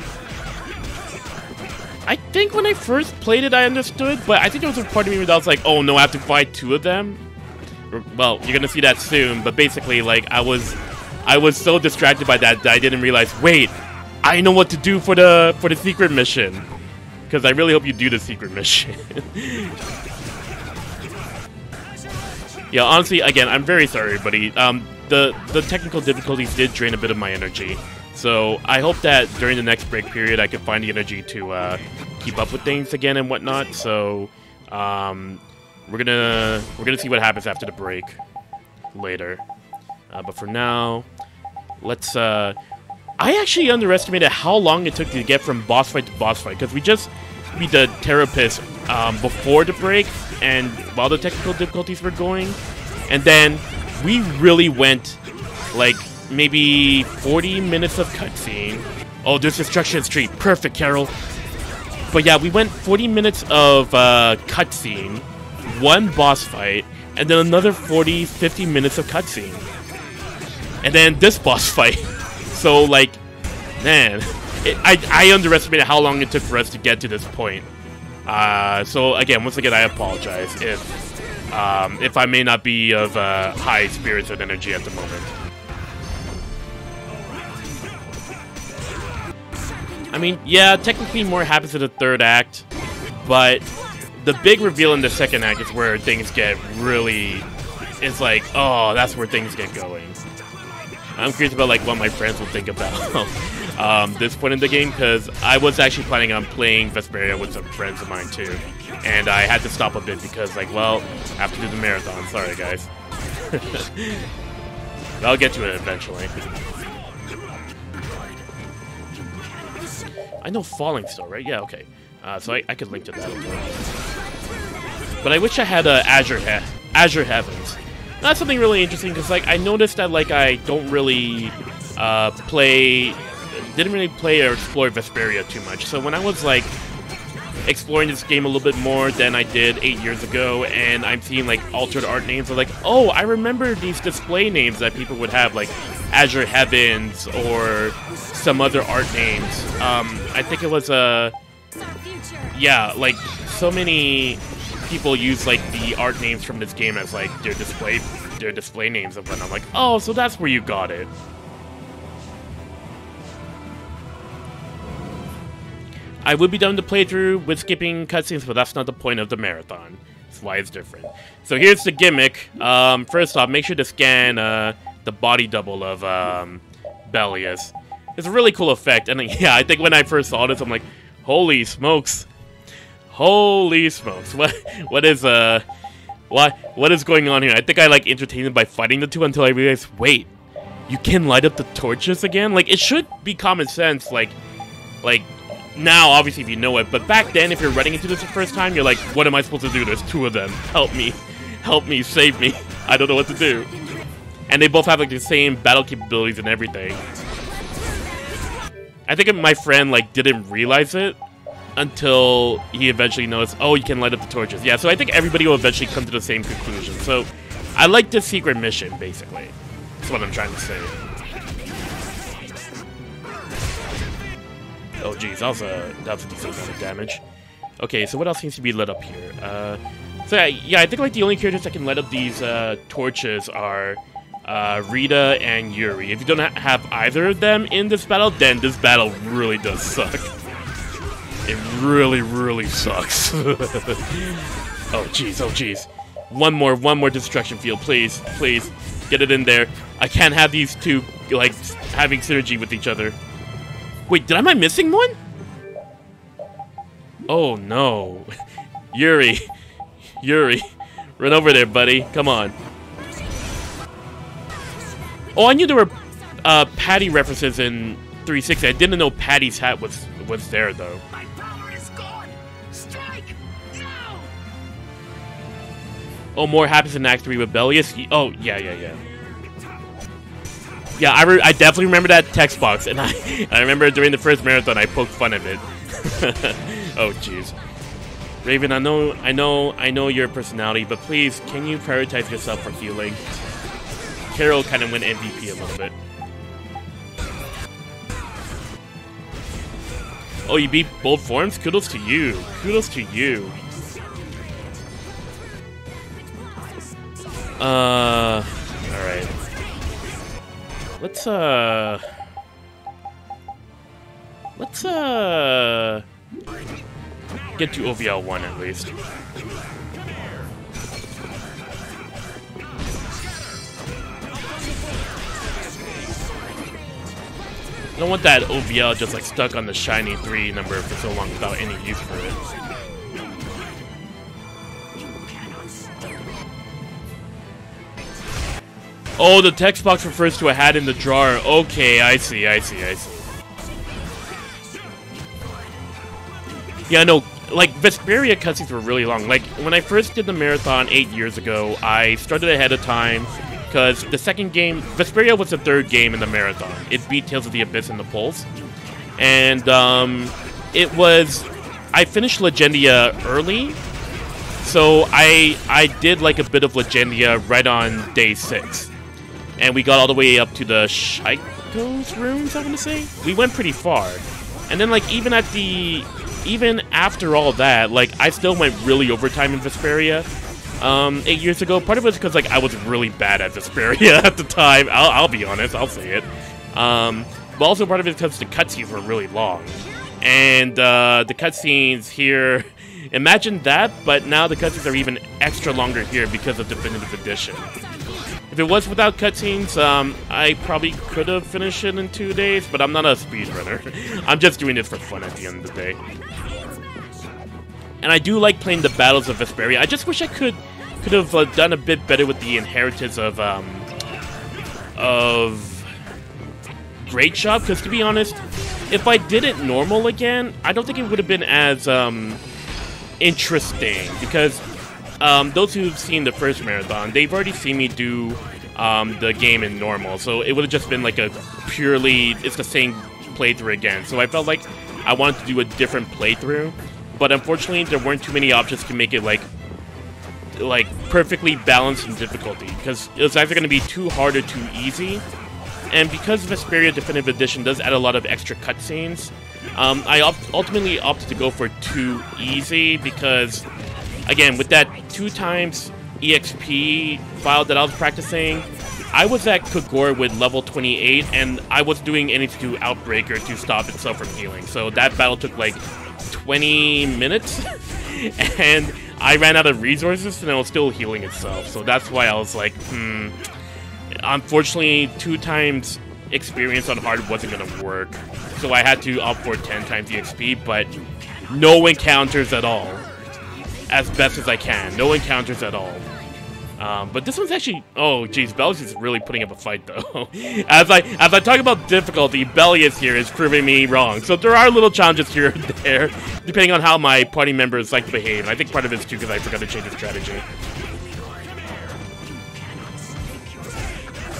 I think when I first played it, I understood, but I think there was a part of me that was like, "Oh no, I have to fight two of them." Well, you're gonna see that soon, but basically, like I was so distracted by that I didn't realize. Wait, I know what to do for the secret mission, because I really hope you do the secret mission. Yeah, honestly, again, I'm very sorry, buddy. The technical difficulties did drain a bit of my energy, so I hope that during the next break period I can find the energy to keep up with things again and whatnot. So we're gonna see what happens after the break. later. But for now, let's... I actually underestimated how long it took to get from boss fight to boss fight, because we just beat the Terrapist before the break, and while the technical difficulties were going, and then we really went, like, maybe 40 minutes of cutscene. Oh, there's Destruction Street. Perfect, Carol. But yeah, we went 40 minutes of cutscene, one boss fight, and then another 40, 50 minutes of cutscene. And then this boss fight. So, like, man, I underestimated how long it took for us to get to this point. So, again, once again, I apologize if I may not be of high spirits and energy at the moment. I mean, yeah, technically more happens in the third act, but the big reveal in the second act is where things get really... It's like, oh, that's where things get going. I'm curious about, like, what my friends will think about this point in the game, because I was actually planning on playing Vesperia with some friends of mine, too. And I had to stop a bit because, like, well, I have to do the marathon. Sorry, guys. But I'll get to it eventually. I know Falling still, right? Yeah, okay. So I could link to that as well. But I wish I had Azure Heavens. That's something really interesting, because, like, I noticed that, like, I don't really didn't really play or explore Vesperia too much. So when I was, like, exploring this game a little bit more than I did 8 years ago, and I'm seeing, like, altered art names, I'm like, oh, I remember these display names that people would have, like Azure Heavens or some other art names. I think it was yeah, like, so many people use, like, the art names from this game as, like, their display names of when I'm like, oh, so that's where you got it. I would be done the playthrough with skipping cutscenes, but that's not the point of the marathon. That's why it's different. So here's the gimmick. First off, make sure to scan the body double of Bellius. It's a really cool effect, and yeah, I think when I first saw this, I'm like, holy smokes. Holy smokes. What is going on here? I think I, like, entertained it by fighting the two until I realized, wait, you can light up the torches again? Like, it should be common sense, like now, obviously, if you know it, but back then, if you're running into this the first time, you're like, what am I supposed to do? There's two of them. Help me, save me. I don't know what to do. And they both have, like, the same battle capabilities and everything. I think my friend, like, didn't realize it until he eventually noticed, oh, you can light up the torches. Yeah, so I think everybody will eventually come to the same conclusion. So, I like this secret mission, basically. That's what I'm trying to say. Oh, geez, that was a decent amount of damage. Okay, so what else seems to be lit up here? So yeah, I think, like, the only characters that can light up these torches are Rita and Yuri. If you don't have either of them in this battle, then this battle really does suck. It really, really sucks. Oh, jeez, oh, jeez. One more destruction field, please, please. Get it in there. I can't have these two, like, having synergy with each other. Wait, am I missing one? Oh, no. Yuri, run over there, buddy. Come on. Oh, I knew there were Patty references in 360. I didn't know Patty's hat was there, though. My power is gone. Strike now. Oh, more happens in Act 3 with Bellius. Oh, yeah. Yeah, I definitely remember that text box, and I remember during the first marathon I poked fun of it. Oh, jeez. Raven, I know your personality, but please, can you prioritize yourself for healing? Carol kind of went MVP a little bit. Oh, you beat both forms? Kudos to you. Kudos to you. Alright. Let's get to OVL 1 at least. I don't want that OVL just, like, stuck on the shiny 3 number for so long without any use for it. Oh, the text box refers to a hat in the drawer. Okay, I see. Yeah, no, like, Vesperia cutscenes were really long. Like, when I first did the marathon 8 years ago, I started ahead of time, because the second game, Vesperia was the third game in the marathon. It beat Tales of the Abyss and the Pulse. And, it was... I finished Legendia early, so I did, like, a bit of Legendia right on day 6. And we got all the way up to the Shaiko's runes, I want to say? We went pretty far. And then, like, even after all that, like, I still went really overtime in Vesperia 8 years ago. Part of it was because, like, I was really bad at Vesperia at the time. I'll be honest, I'll say it. But also part of it is because the cutscenes were really long. And the cutscenes here, imagine that, but now the cutscenes are even extra longer here because of Definitive Edition. If it was without cutscenes, I probably could have finished it in 2 days, but I'm not a speedrunner. I'm just doing this for fun at the end of the day. And I do like playing the battles of Vesperia. I just wish I could have done a bit better with the inheritance of Great Shop, because to be honest, if I did it normal again, I don't think it would have been as interesting, because those who've seen the first marathon, they've already seen me do the game in normal, so it would have just been like a purely, it's the same playthrough again. So I felt like I wanted to do a different playthrough, but unfortunately there weren't too many options to make it like perfectly balanced in difficulty, because it was either going to be too hard or too easy. And because Vesperia Definitive Edition does add a lot of extra cutscenes, I ultimately opted to go for too easy, because again, with that 2 times EXP file that I was practicing, I was at Cagor with level 28, and I was doing anything to Outbreaker to stop itself from healing. So that battle took like 20 minutes, and I ran out of resources, and it was still healing itself. So that's why I was like, Unfortunately, 2 times experience on hard wasn't going to work. So I had to opt for 10 times EXP, but no encounters at all. As best as I can. No encounters at all. But this one's actually... Oh, geez, Bellius is really putting up a fight, though. As I talk about difficulty, Bellius here is proving me wrong. So there are little challenges here and there, depending on how my party members like to behave. And I think part of it's too because I forgot to change the strategy.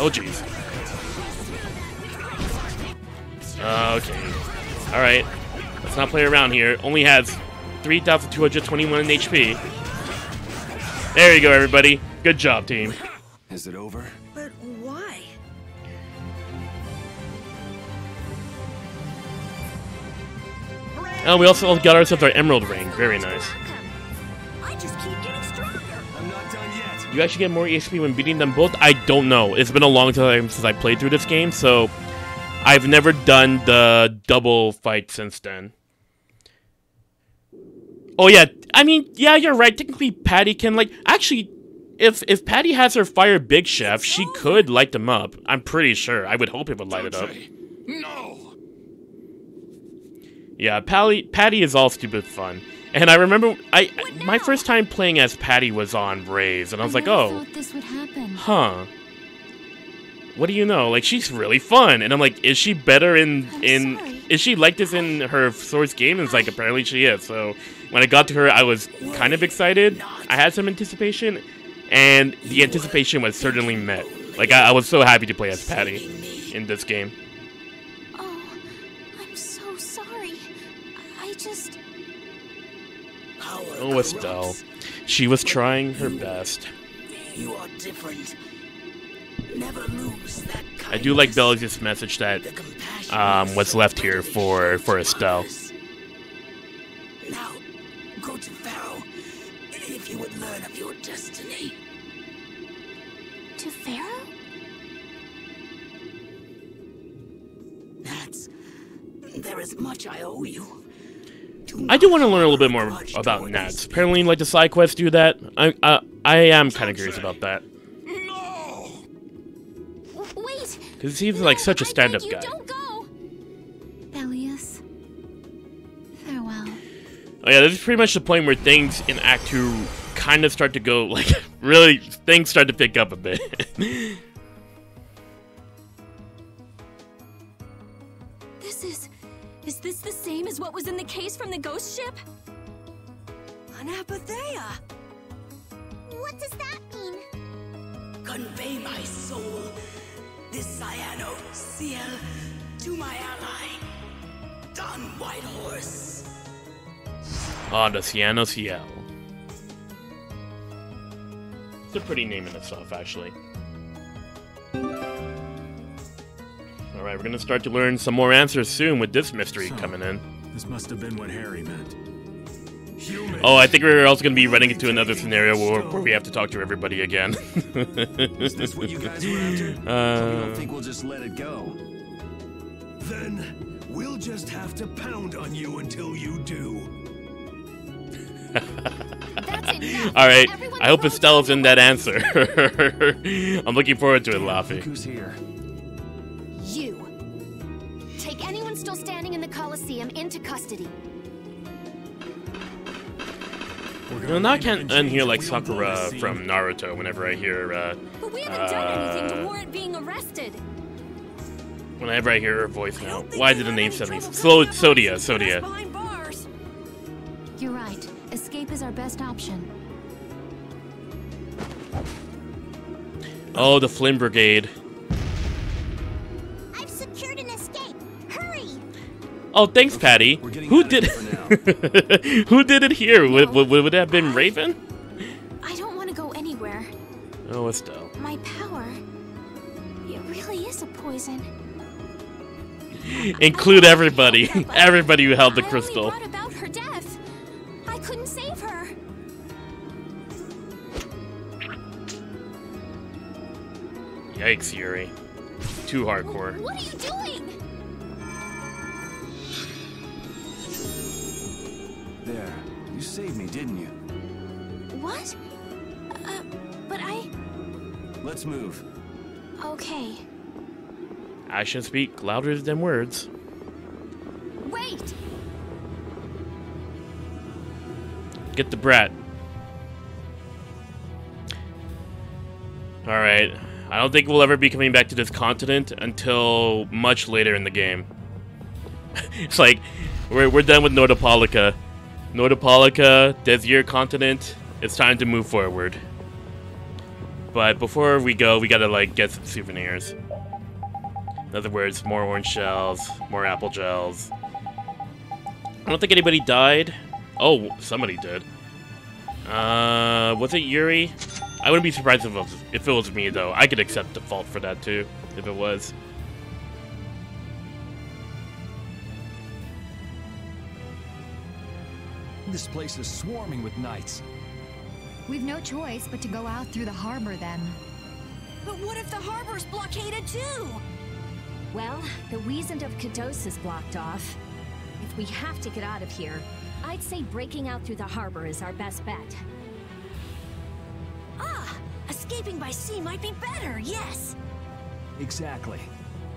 Oh, jeez. Okay. Alright. Let's not play around here. Only has 3,221 in HP. There you go, everybody. Good job, team. Is it over? But why? Oh, we also got ourselves our Emerald Ring. Very nice. I just keep getting stronger. I'm not done yet. You actually get more HP when beating them both? I don't know. It's been a long time since I played through this game, so I've never done the double fight since then. Oh yeah, I mean, yeah, you're right. Technically, Patty can, like, actually, if Patty has her Fire Big Chef, she could light them up. I'm pretty sure. I would hope it would light it up. No. Yeah, Patty is all stupid fun. And I remember, my first time playing as Patty was on Raze, and I was like, oh, thought this would happen. Huh. What do you know? Like, she's really fun. And I'm like, is she better is she like this in her source game? And it's like, apparently she is. So when I got to her, I was kind of excited. I had some anticipation, and the anticipation was certainly met. Like, I was so happy to play as Patty in this game. Oh, I'm so sorry. I just... Oh, Estelle. She was trying her best. You are different. Never lose that kindness. I do like Bellius' message that was left here for Estelle. Now, go to Pharaoh, if you would learn of your destiny. To Pharaoh? There is much I owe you. I do want to learn a little bit more about Nats. Apparently, like the side quests do that. I am kind of curious about that. Wait! Because he seems like such a stand-up guy. Don't go! Bellius. Farewell. Oh yeah, this is pretty much the point where things in Act 2 kind of start to go, like, really, things start to pick up a bit. this the same as what was in the case from the ghost ship? An apatheia. What does that mean? Convey my soul, this cyano seal, to my ally, Don Whitehorse. On the Ciano Ciel. It's a pretty name in itself, actually. Alright, we're gonna start to learn some more answers soon with this mystery coming in. This must have been what Harry meant. Oh, I think we're also gonna be running into another scenario where we have to talk to everybody again. Is this what you guys were after? You don't think we'll just let it go? Then we'll just have to pound on you until you do. Alright, I hope Estelle's in that answer. I'm looking forward to it, Laffy. Who's here? You. Take anyone still standing in the Colosseum into custody. You know, now I can't unhear like Sakura from Naruto whenever I hear, But we haven't done anything to warrant being arrested. Whenever I hear her voice now. Why did the name suddenly... Sodia. You're right. Escape is our best option. Oh, the Flynn Brigade. I've secured an escape. Hurry! Oh, thanks, Patty. Who did Who did it here? Would it have been Raven? I don't want to go anywhere. Oh, Estelle. My power, it really is a poison. Include everybody. Everybody who held the crystal. I only brought about her death. I couldn't save her. Yikes, Yuri. Too hardcore. What are you doing? There. You saved me, didn't you? What? But I... Let's move. Okay. Actions speak louder than words. Wait! Get the brat. Alright. I don't think we'll ever be coming back to this continent until much later in the game. It's like, we're done with Nordopolica. Nordopolica, Desir continent, it's time to move forward. But before we go, we gotta, like, get some souvenirs. In other words, more orange shells, more apple gels. I don't think anybody died. Oh, somebody did. Was it Yuri? I wouldn't be surprised if it was me, though. I could accept the fault for that, too, if it was. This place is swarming with knights. We've no choice but to go out through the harbor, then. But what if the harbor's blockaded, too? Well, the Wiesent of Kados is blocked off. If we have to get out of here, I'd say breaking out through the harbor is our best bet. Ah! Escaping by sea might be better, yes! Exactly.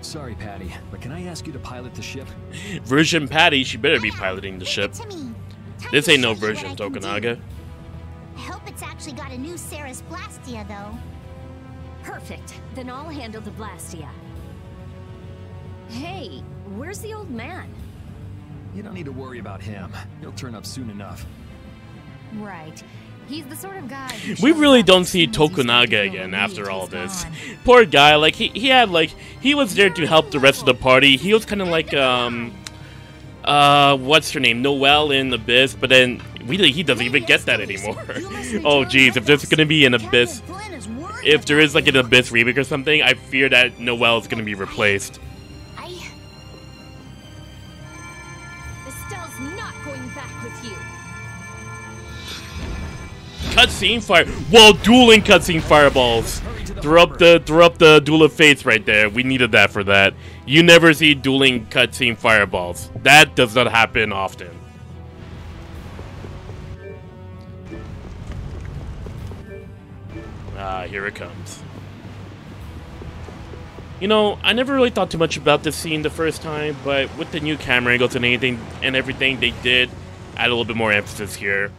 Sorry, Patty, but can I ask you to pilot the ship? Version Patty, she better be piloting the ship. This ain't no version, Tokunaga. I hope it's actually got a new Sarah's Blastia, though. Perfect. Then I'll handle the Blastia. Hey, where's the old man? You don't need to worry about him. He'll turn up soon enough. Right. He's the sort of guy... We really don't see Tokunaga again after all this. Poor guy, like, he had, like, he was there to help the rest of the party. He was kind of like, what's her name? Noelle in Abyss, but then, really, he doesn't even get that anymore. Oh, jeez, if there's gonna be an Abyss... If there is, like, an Abyss remake or something, I fear that Noelle is gonna be replaced. Estelle's not going back with you. Cutscene fire. Whoa, dueling cutscene fireballs. Throw up the Duel of Fates right there. We needed that for that. You never see dueling cutscene fireballs. That does not happen often. Ah, here it comes. You know, I never really thought too much about this scene the first time, but with the new camera angles and everything they did add a little bit more emphasis here.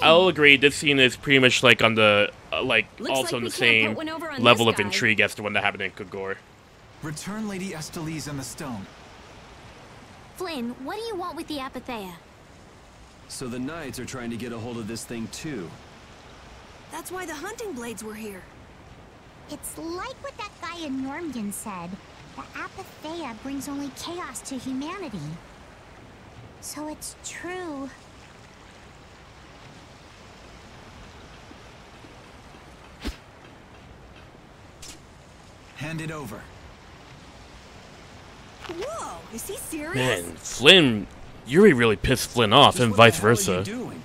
I'll agree, this scene is pretty much like on the, also on the same level of intrigue as the one that happened in Cagor. Return Lady Estellise and the stone. Flynn, what do you want with the Apatheia? So the Knights are trying to get a hold of this thing too. That's why the hunting blades were here. It's like what that guy in Normgen said. The Apatheia brings only chaos to humanity. So it's true. Hand it over. Whoa, is he serious? Man, Flynn, Yuri really pissed Flynn off, and vice versa. What are you doing?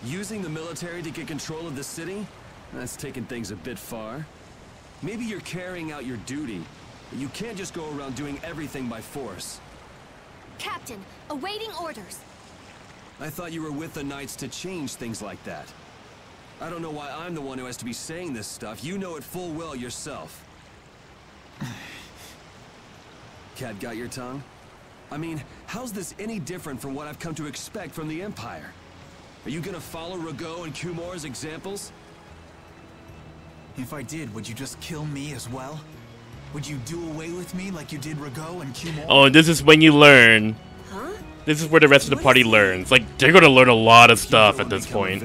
Using the military to get control of the city? That's taking things a bit far. Maybe you're carrying out your duty, but you can't just go around doing everything by force. Captain, awaiting orders. I thought you were with the Knights to change things like that. I don't know why I'm the one who has to be saying this stuff. You know it full well yourself. Cat got your tongue? I mean, how's this any different from what I've come to expect from the Empire? Are you gonna follow Rago and Kumor's examples? If I did, would you just kill me as well? Would you do away with me like you did Rago and Kumor? Oh, and this is when you learn. Huh? This is where the rest of the party learns. Like, they're gonna learn a lot of stuff at this point.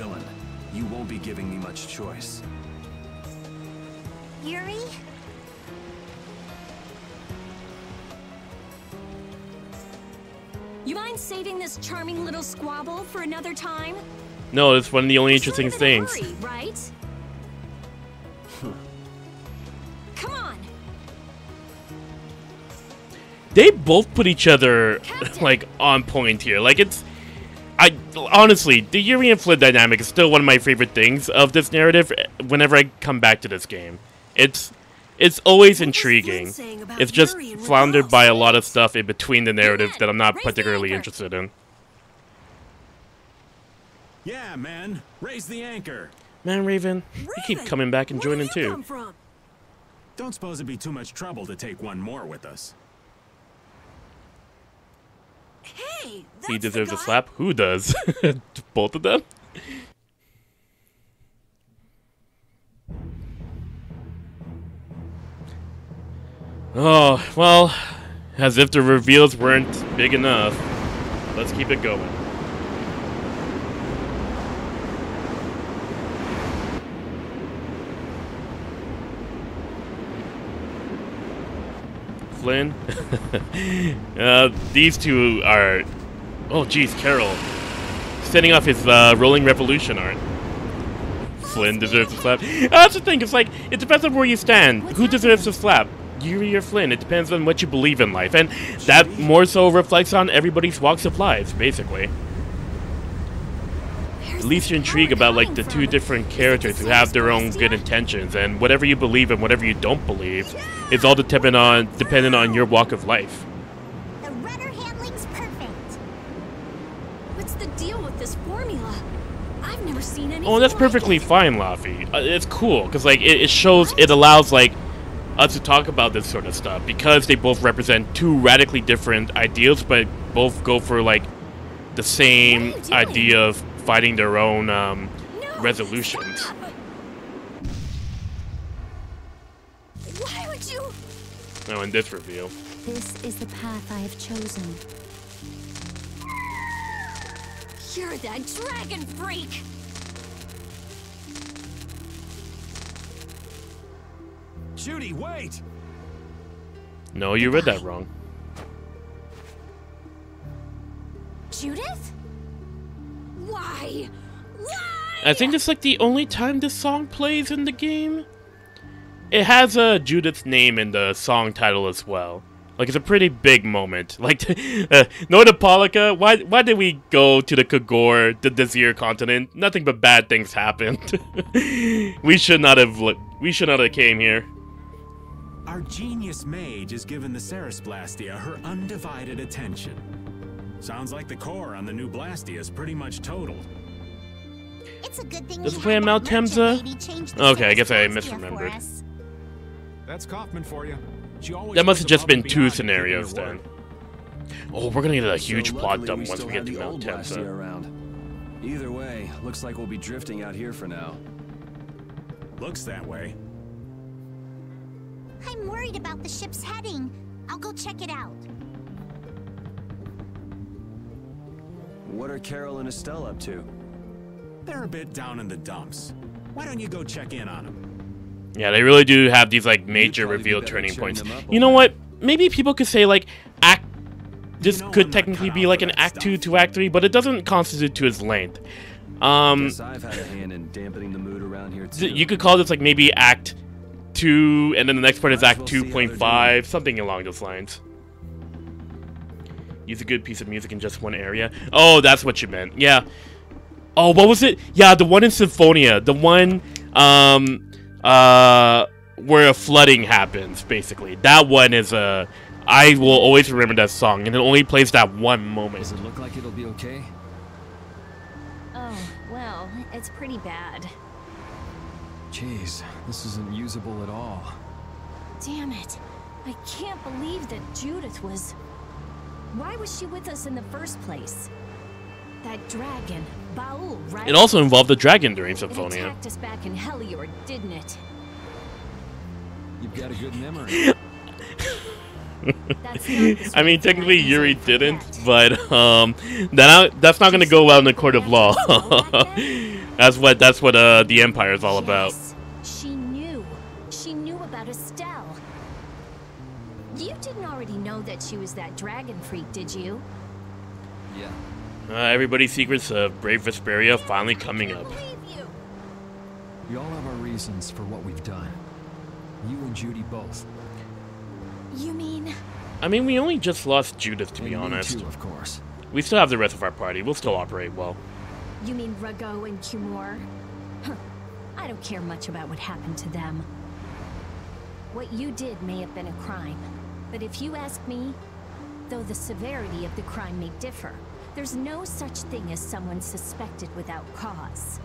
You won't be giving me much choice. Yuri? You mind saving this charming little squabble for another time? No, it's one of the only interesting things. Hurry, right? Come on. They both put each other like on point here. Like honestly, the Yuri and Flynn dynamic is still one of my favorite things of this narrative. Whenever I come back to this game, it's always intriguing. It's just floundered by a lot of stuff in between the narratives that I'm not particularly interested in. Yeah, man, raise the anchor. Man, Raven, you keep coming back and joining too. Don't suppose it'd be too much trouble to take one more with us. Hey, He deserves a slap? Who does? Both of them? Oh, well, as if the reveals weren't big enough. Let's keep it going. Flynn. These two are... Oh, geez, Carol. Setting off his Rolling Revolution art. Flynn deserves a slap. That's the thing, it's like, it depends on where you stand. Who deserves a slap? Yuri or Flynn? It depends on what you believe in life. And that more so reflects on everybody's walks of life, basically. At least you're intrigued about, like, the two different characters who have their own good intentions. And whatever you believe and whatever you don't believe, it's all dependent on your walk of life. The rudder handling's perfect. What's the deal with this formula? I've never seen anything. Oh, that's perfectly fine, Laffy. It's cool, because, like, it shows, it allows, like, us to talk about this sort of stuff, because they both represent two radically different ideals, but both go for, like, the same idea of fighting their own, resolutions. Stop. Why would you? Oh, in this reveal. This is the path I have chosen. You're that dragon freak! Judy, wait! No, you read that wrong. Judith? Why? I think it's like the only time this song plays in the game. It has Judith's name in the song title as well. Like, it's a pretty big moment. Like, Nordopolica, why did we go to the Cagor, the Desir continent? Nothing but bad things happened. we should not have came here. Our genius mage has given the Ceres Blastia her undivided attention. Sounds like the core on the new Blastia is pretty much totaled. It's a good thing Does it play in Mount Temza? Okay, I guess I misremembered. That's Kaufman for you. She always That must have just been above and two beyond to scenarios keep your then. word. Oh, we're gonna get a huge So plot luckily dump we once still we get have to the Mount old Blastia Temza. around. Either way, looks like we'll be drifting out here for now. Looks that way. I'm worried about the ship's heading. I'll go check it out. What are Carol and Estelle up to? They're a bit down in the dumps. Why don't you go check in on them? Yeah, they really do have these like major reveal turning points. You know what? Maybe people could say like this could technically be like an Act 2 to Act 3, but it doesn't constitute to its length. Guess I've had a hand in dampening the mood around here too. You could call this like maybe Act 2, and then the next part is Act 2.5, something along those lines. Use a good piece of music in just one area. Oh, that's what you meant. Yeah. Oh, what was it? Yeah, the one in Symphonia. The one, where a flooding happens, basically. That one is a... I will always remember that song, and it only plays that one moment. Does it look like it'll be okay? Oh, well, it's pretty bad. Jeez, this isn't usable at all. Damn it. I can't believe that Judith was... Why was she with us in the first place? That dragon, Baul, right? It also involved a dragon during Symphonia. It attacked us back in Heliord, didn't it? You've got a good memory. I mean, technically Yuri didn't, but that's not gonna go well in the court of law. that's what the Empire is all about. She knew about Estelle. You didn't already know that she was that dragon freak, did you? Yeah. Everybody's secrets of Brave Vesperia finally coming up. We all have our reasons for what we've done. You and Judy both. You mean? I mean, we only just lost Judith, to be honest. Me too, of course. We still have the rest of our party. We'll still operate well. You mean Rago and Cumor? Huh. I don't care much about what happened to them. What you did may have been a crime, but if you ask me, though the severity of the crime may differ, there's no such thing as someone suspected without cause.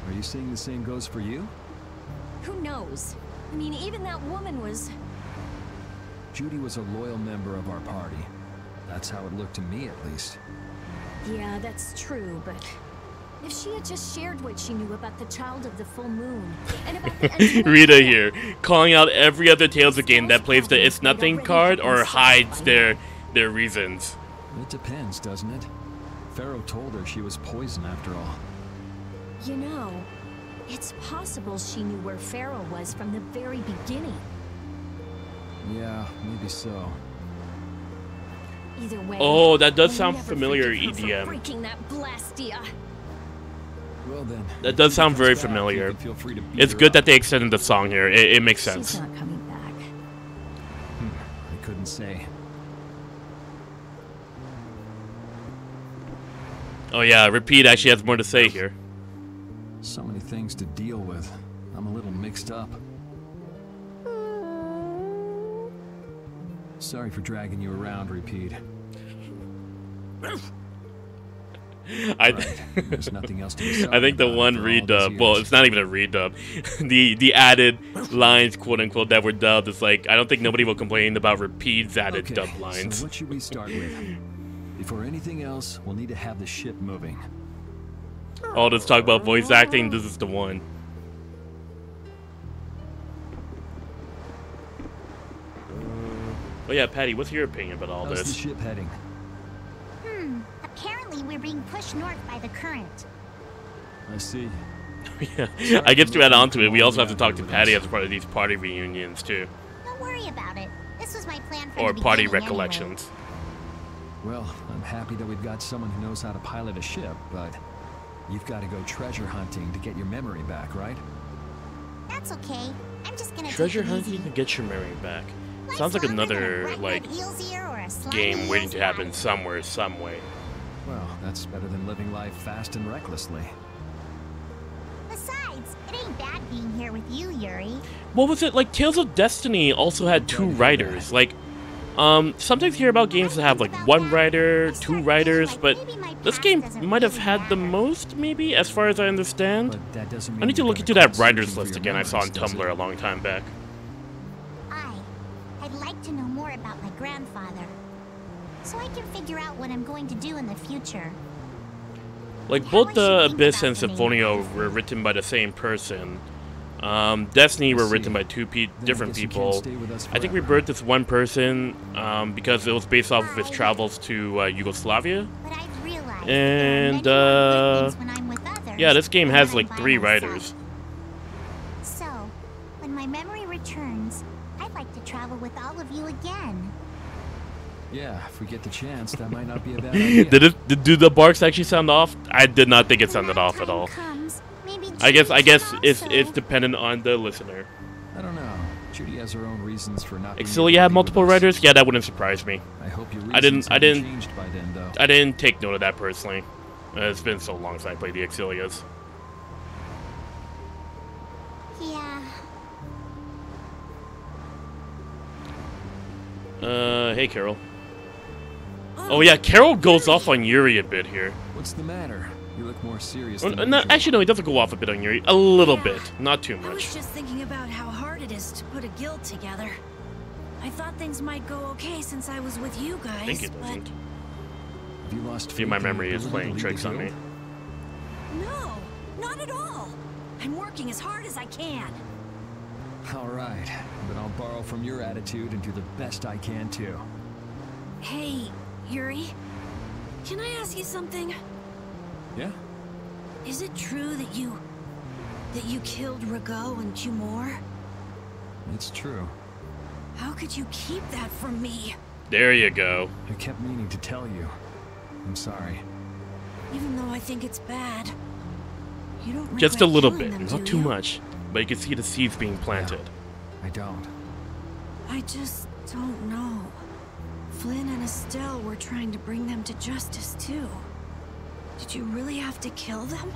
Are you saying the same goes for you? Who knows? I mean, even that woman was... Judy was a loyal member of our party. That's how it looked to me, at least. Yeah, that's true, but... If she had just shared what she knew about the Child of the Full Moon, and about the... Rita here, calling out every other Tales of game that plays the It's Nothing card or hides their reasons. It depends, doesn't it? Pharaoh told her she was poison after all. You know, it's possible she knew where Pharaoh was from the very beginning. Yeah, maybe so. Either way, oh, that does sound familiar, EDM. That Blastia. Well then, that does sound very familiar. It's good that they extended the song here. It makes sense. She's not coming back. I couldn't say. Oh yeah, Repeat actually has more to say here. So many things to deal with. I'm a little mixed up. Sorry for dragging you around, Repeat. There's nothing else to be I think the one redub, well, it's not even a redub. the added lines, quote unquote, that were dubbed is like, I don't think nobody will complain about Repeat's added dub lines. So what should we start with? Before anything else, we'll need to have the ship moving. Oh, let's talk about voice acting. This is the one. Oh yeah, Patty, what's your opinion about all How's this? the ship heading? Apparently we're being pushed north by the current. I see. Yeah, I guess to add on to it, we also have to talk to Patty as part of these party reunions too. Don't worry about it. This was my plan from Or the party beginning recollections. Well, I'm happy that we've got someone who knows how to pilot a ship, but you've got to go treasure hunting to get your memory back, right? That's okay. I'm just gonna Treasure take it hunting easy. to get your memory back. Sounds like another like game waiting to happen somewhere, some way. Well, that's better than living life fast and recklessly. Besides, it ain't bad being here with you, Yuri. What was it like? Tales of Destiny also had 2 writers. Like, sometimes you hear about games that have like 1 writer, 2 writers, but this game might have had the most, maybe, as far as I understand. I need to look into that writers list again I saw on Tumblr a long time back. I'd like to know more about my grandfather, so I can figure out what I'm going to do in the future. Like, both the Abyss and Symphonia were written by the same person. Destiny were written by 2 different people. I think Rebirth is one person because it was based off of his travels to Yugoslavia. And yeah, this game has like 3 writers. So, when my memory returns, I'd like to travel with all of you again. Yeah, if we get the chance, that might not be a bad idea. Do the barks actually sound off? I did not think it sounded off at all. I guess it's dependent on the listener. I don't know. Judy has her own reasons for not. Exilia have multiple writers? Yeah, that wouldn't surprise me. I hope your I didn't changed by then, though. I didn't take note of that personally. It's been so long since I played the Exilias. Yeah. Hey Carol. Oh yeah, Carol goes off on Yuri a bit here. What's the matter? You look more serious. No, actually, no, he doesn't go off a bit on Yuri. A little bit, not too I was much. just thinking about how hard it is to put a guild together. I thought things might go okay since I was with you guys, I think it but doesn't. Have you lost See, my memory is playing tricks on me. no, not at all. I'm working as hard as I can. All right, but I'll borrow from your attitude and do the best I can too. Hey, Yuri, can I ask you something? Yeah? Is it true that you killed Rago and Cumor? It's true. How could you keep that from me? There you go. I kept meaning to tell you. I'm sorry. Even though I think it's bad. You don't Just a regret little killing bit, them, not do too you? much. But you can see the seeds being planted. I don't. I just don't know. Flynn and Estelle were trying to bring them to justice too. Did you really have to kill them?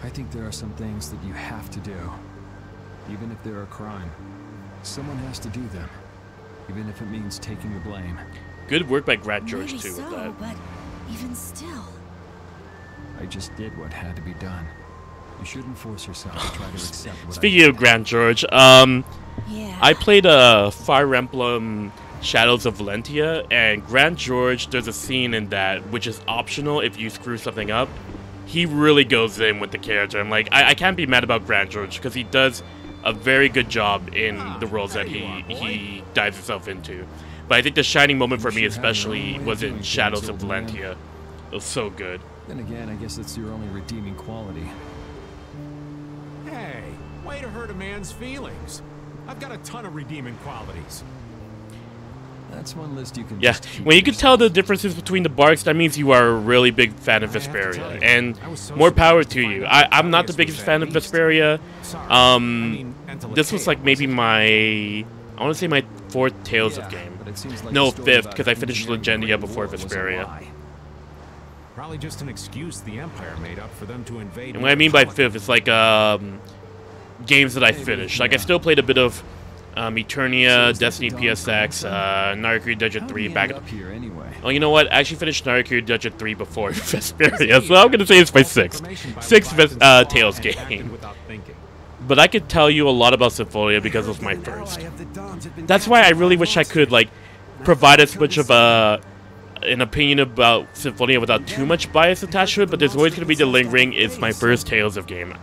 I think there are some things that you have to do. Even if they're a crime. Someone has to do them. Even if it means taking the blame. Good work by Grant George Maybe too so, with that. but even still. I just did what had to be done. You shouldn't force yourself to try to accept what Speaking of Grant George, I played Fire Emblem Shadows of Valentia, and Grant George, there's a scene in that which is optional if you screw something up. He really goes in with the character. I'm like, I can't be mad about Grant George because he does a very good job in the roles that he dives himself into. But I think the shining moment for me especially was in Shadows of Valentia. It was so good. Then again, I guess it's your only redeeming quality. Hey, way to hurt a man's feelings. I've got a ton of redeeming qualities. That's one list you can Yeah, just keep when you can tell the differences between the barks, that means you are a really big fan of Vesperia, and more power to you. I'm not the biggest fan of Vesperia. This was like maybe I want to say my 4th Tales of game. No, 5th, because I finished Legendia before Vesperia. Probably just an excuse the Empire made up for them to invade. And what I mean by 5th, it's like games that I finished. Like I still played a bit of Eternia, Destiny PSX, Narcoon Dungeon 3 back at here anyway. Oh, you know what? I actually finished Narcoon Dungeon 3 before Vesperia, so I'm gonna say it's my 6th Tales game. But I could tell you a lot about Symphonia because it was my first. That's why I really wish I could like provide as much of an opinion about Symphonia without too much bias attached to it. But there's always gonna be the lingering. It's my first Tales of game,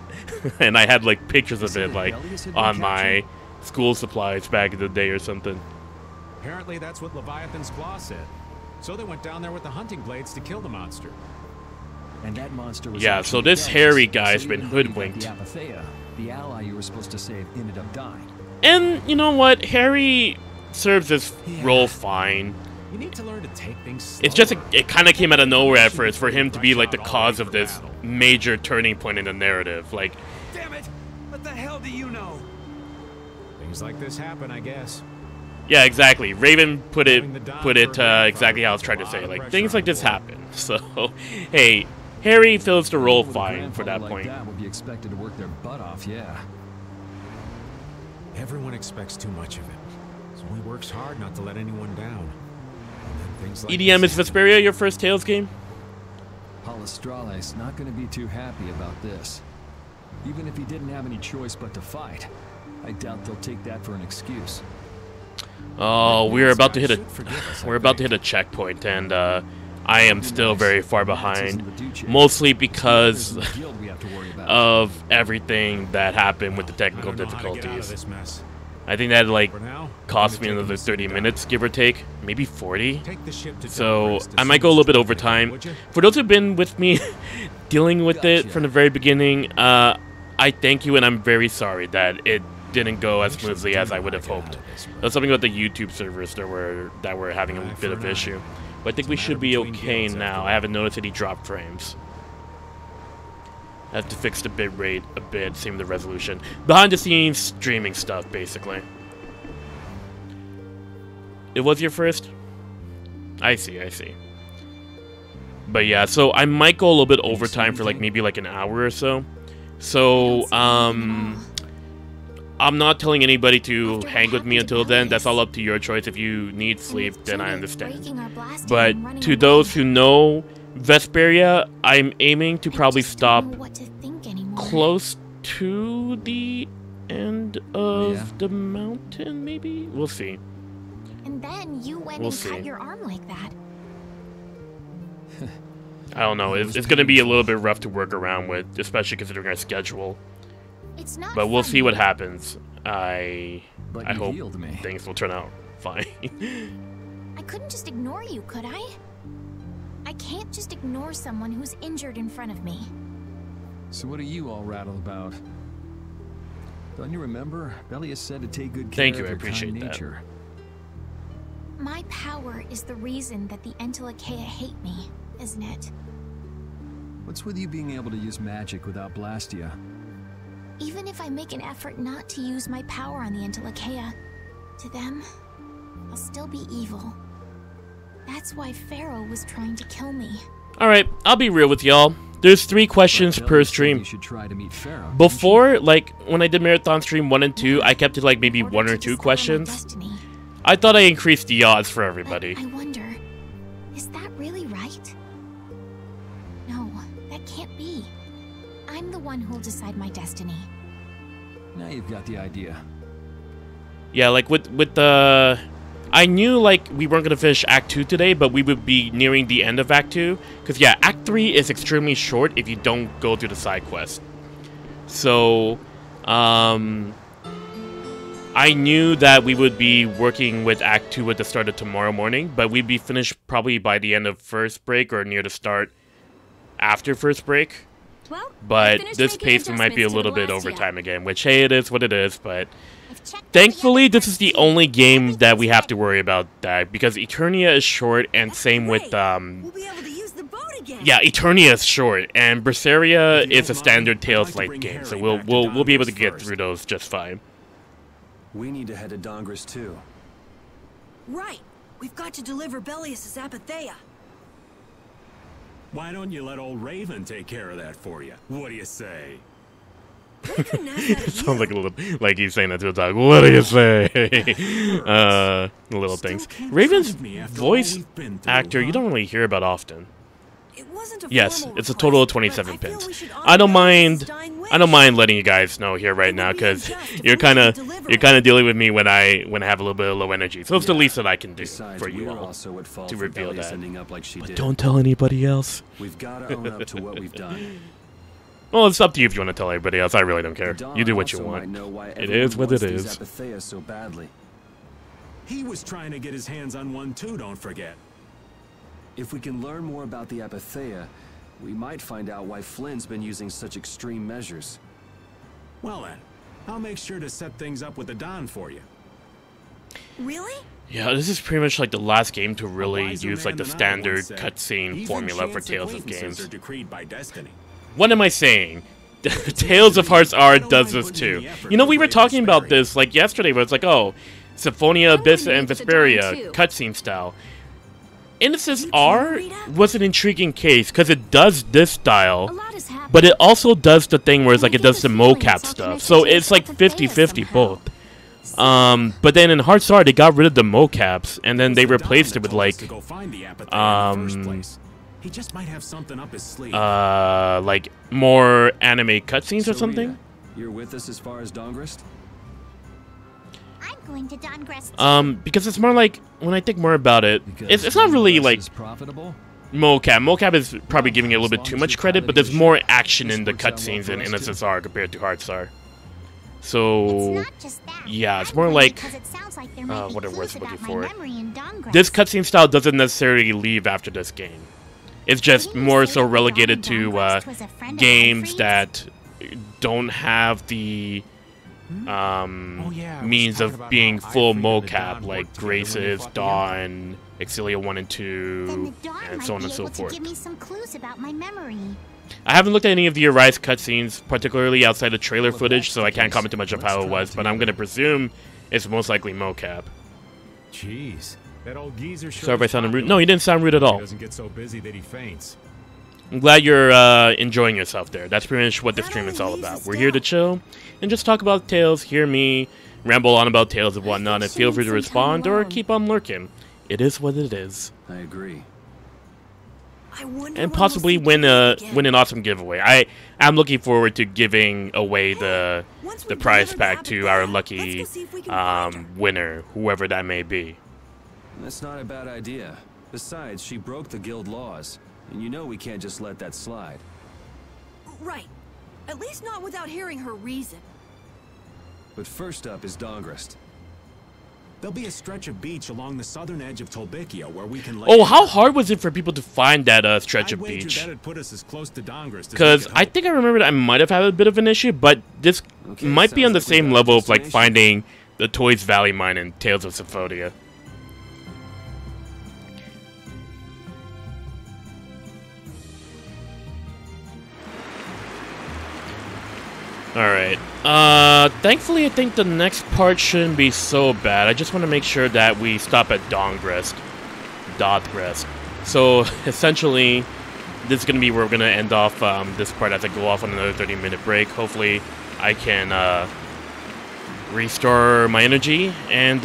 and I had like pictures of it like on my school supplies back in the day or something. Apparently that's what Leviathan's Claw said. So they went down there with the hunting blades to kill the monster. And that monster was yeah, so this Harry guy's been hoodwinked. The ally you were supposed to save ended up dying. And you know what? Harry serves this role fine. You need to learn to take things slow. It's just it kind of came out of nowhere at first for him to be like the cause of this major turning point in the narrative. Like, damn it! What the hell do you know? Things like this happen, I guess. Yeah, exactly. Raven put it exactly how I was trying to say. Like, things like this happen. So, hey, Harry fills the role fine for that point. That would be expected to work their butt off, yeah. Everyone expects too much of it, so he works hard not to let anyone down. Like EDM, is Vesperia your first Tales game? Palestrale's not going to be too happy about this. Even if he didn't have any choice but to fight, I doubt they'll take that for an excuse. Oh, we're about to hit a checkpoint, and I am still very far behind, mostly because of everything that happened with the technical difficulties. I think that like cost me another 30 minutes, give or take, maybe 40. So I might go a little bit over time. For those who've been with me dealing with it from the very beginning, I thank you, and I'm very sorry that it didn't go as smoothly as I would have hoped. There's something about the YouTube servers that were having a bit of issue. But I think we should be okay now. I haven't noticed any drop frames. I have to fix the bit rate a bit, same with the resolution. Behind the scenes streaming stuff, basically. It was your first? I see, I see. But yeah, so I might go a little bit overtime for like maybe like an hour or so. So, I'm not telling anybody to hang with me until then. That's all up to your choice. If you need sleep, then I understand. But to those who know Vesperia, I'm aiming to probably stop close to the end of the mountain, maybe? We'll see. And then you went and cut your arm like that. I don't know. It's going to be a little bit rough to work around with, especially considering our schedule. But we'll see what happens. I hope things will turn out fine. I couldn't just ignore you, could I? I can't just ignore someone who's injured in front of me. So what are you all rattled about? Don't you remember? Belius said to take good care Thank you, of I your appreciate kind that. nature. My power is the reason that the Untitled hate me, isn't it? What's with you being able to use magic without Blastia? Even if I make an effort not to use my power on the Untitled, to them, I'll still be evil. That's why Pharaoh was trying to kill me. Alright, I'll be real with y'all. There's 3 questions per stream. You should try to meet Pharaoh. Before, like, when I did Marathon Stream 1 and 2, I kept it like maybe 1 or 2 questions. I thought I increased the odds for everybody. I wonder, is that really right? No, that can't be. I'm the one who'll decide my destiny. Now you've got the idea. Yeah, like with the... I knew, like, we weren't going to finish Act 2 today, but we would be nearing the end of Act 2. Because, yeah, Act 3 is extremely short if you don't go through the side quest. So, I knew that we would be working with Act 2 at the start of tomorrow morning, but we'd be finished probably by the end of first break or near the start after first break. Well, but this pace we might be a little bit overtime again, which, hey, it is what it is, but... Thankfully, this is the only game that we have to worry about that, because Eternia is short, and same with, Yeah, Eternia is short, and Vesperia is a standard Tales-like game, so we'll be able to get through those just fine. We need to head to Dongris too. Right. We've got to deliver Belius' Apatheia. Why don't you let old Raven take care of that for you? What do you say? Sounds like a little, like he's saying that to a dog. What do you say? Little things. Raven's voice actor, you don't really hear about often. Yes, it's a total of 27 pins. I don't mind letting you guys know here right now, because you're kind of dealing with me when I have a little bit of low energy. So it's the least that I can do for you all to reveal that. But don't tell anybody else. We've got to own up to what we've done. Well, it's up to you if you want to tell everybody else. I really don't care. You do what you want. It is what it is. So badly. He was trying to get his hands on one too, don't forget. If we can learn more about the Apatheia, we might find out why Flynn's been using such extreme measures. Well then, I'll make sure to set things up with the Don for you. Really? Yeah, this is pretty much like the last game to really use like the standard cutscene formula for Tales of games. What am I saying? Tales of Hearts R does this too. You know, we were talking about this like yesterday, where it's like, oh, Symphonia, Abyss, and Vesperia, cutscene style. Innocence R was an intriguing case, because it does this style, but it also does the thing where it's like it does the mocap stuff. So it's like 50-50 both. But then in Hearts R, they got rid of the mocaps, and then they replaced it with like, he just might have something up his sleeve. Like more anime cutscenes or something. You're with us as far as Dongris? I'm going to Dongris. Because it's more like, when I think more about it, it's not really like mocap. Mocap is probably giving it a little bit too much credit, but there's more action in the cutscenes in Innocence R compared to Hearts R. So, yeah, it's more like, what a word's looking for. This cutscene style doesn't necessarily leave after this game. It's just more so relegated to games that don't have the means of being full mocap, like Graces, Dawn, Exilia 1 and 2, and so on and so forth. Give me some clues about my memory. I haven't looked at any of the Arise cutscenes, particularly outside the trailer footage, so I can't comment too much of how it was, but I'm gonna presume it's most likely mocap. Jeez, that old geezer sure. Sorry if I sounded rude. No, you didn't sound rude at all. He doesn't get so busy that he faints. I'm glad you're enjoying yourself there. That's pretty much what this stream is all about. We're here to chill and just talk about Tales, hear me ramble on about Tales and whatnot, and feel free to respond or keep on lurking. It is what it is. I agree. And possibly win an awesome giveaway. I'm looking forward to giving away the prize pack to our lucky winner, whoever that may be. That's not a bad idea. Besides, she broke the guild laws, and you know we can't just let that slide. Right. At least not without hearing her reason. But first up is Dongrest. There'll be a stretch of beach along the southern edge of Tolbikia where we can. Oh, how hard was it for people to find that stretch of beach? Because I think I remember that I might have had a bit of an issue, but this might be on the same level of like finding the Toys Valley mine in Tales of Symphonia. Alright. Thankfully I think the next part shouldn't be so bad. I just want to make sure that we stop at Dongrest. So, essentially, this is going to be where we're going to end off this part as I go off on another 30-minute break. Hopefully, I can restore my energy, and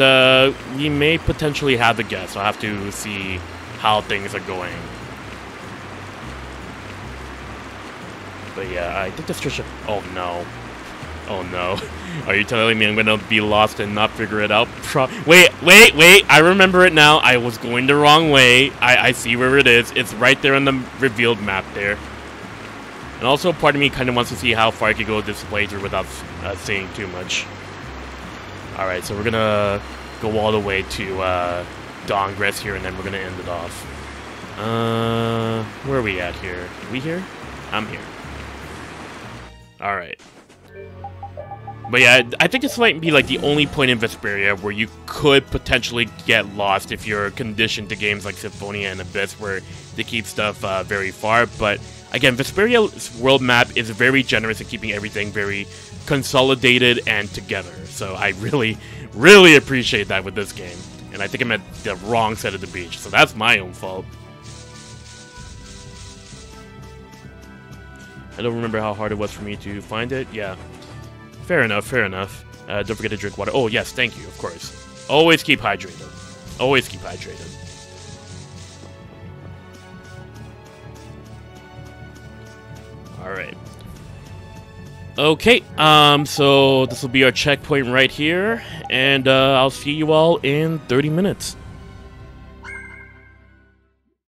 we may potentially have a guest. I'll have to see how things are going. But yeah, I think this just should... Oh no. Oh no. Are you telling me I'm gonna be lost and not figure it out? Wait! I remember it now. I was going the wrong way. I see where it is. It's right there on the revealed map there. And also, part of me kind of wants to see how far I could go this playthrough without saying too much. Alright, so we're gonna go all the way to Dongrest here, and then we're gonna end it off. Where are we at here? We here? I'm here. Alright. But yeah, I think this might be like the only point in Vesperia where you could potentially get lost if you're conditioned to games like Symphonia and Abyss where they keep stuff very far. But again, Vesperia's world map is very generous in keeping everything very consolidated and together. So I really, really appreciate that with this game. And I think I'm at the wrong side of the beach, so that's my own fault. I don't remember how hard it was for me to find it. Yeah. Fair enough, fair enough. Don't forget to drink water. Oh, yes, thank you, of course. Always keep hydrated. Always keep hydrated. Alright. Okay, so this will be our checkpoint right here. And I'll see you all in 30 minutes.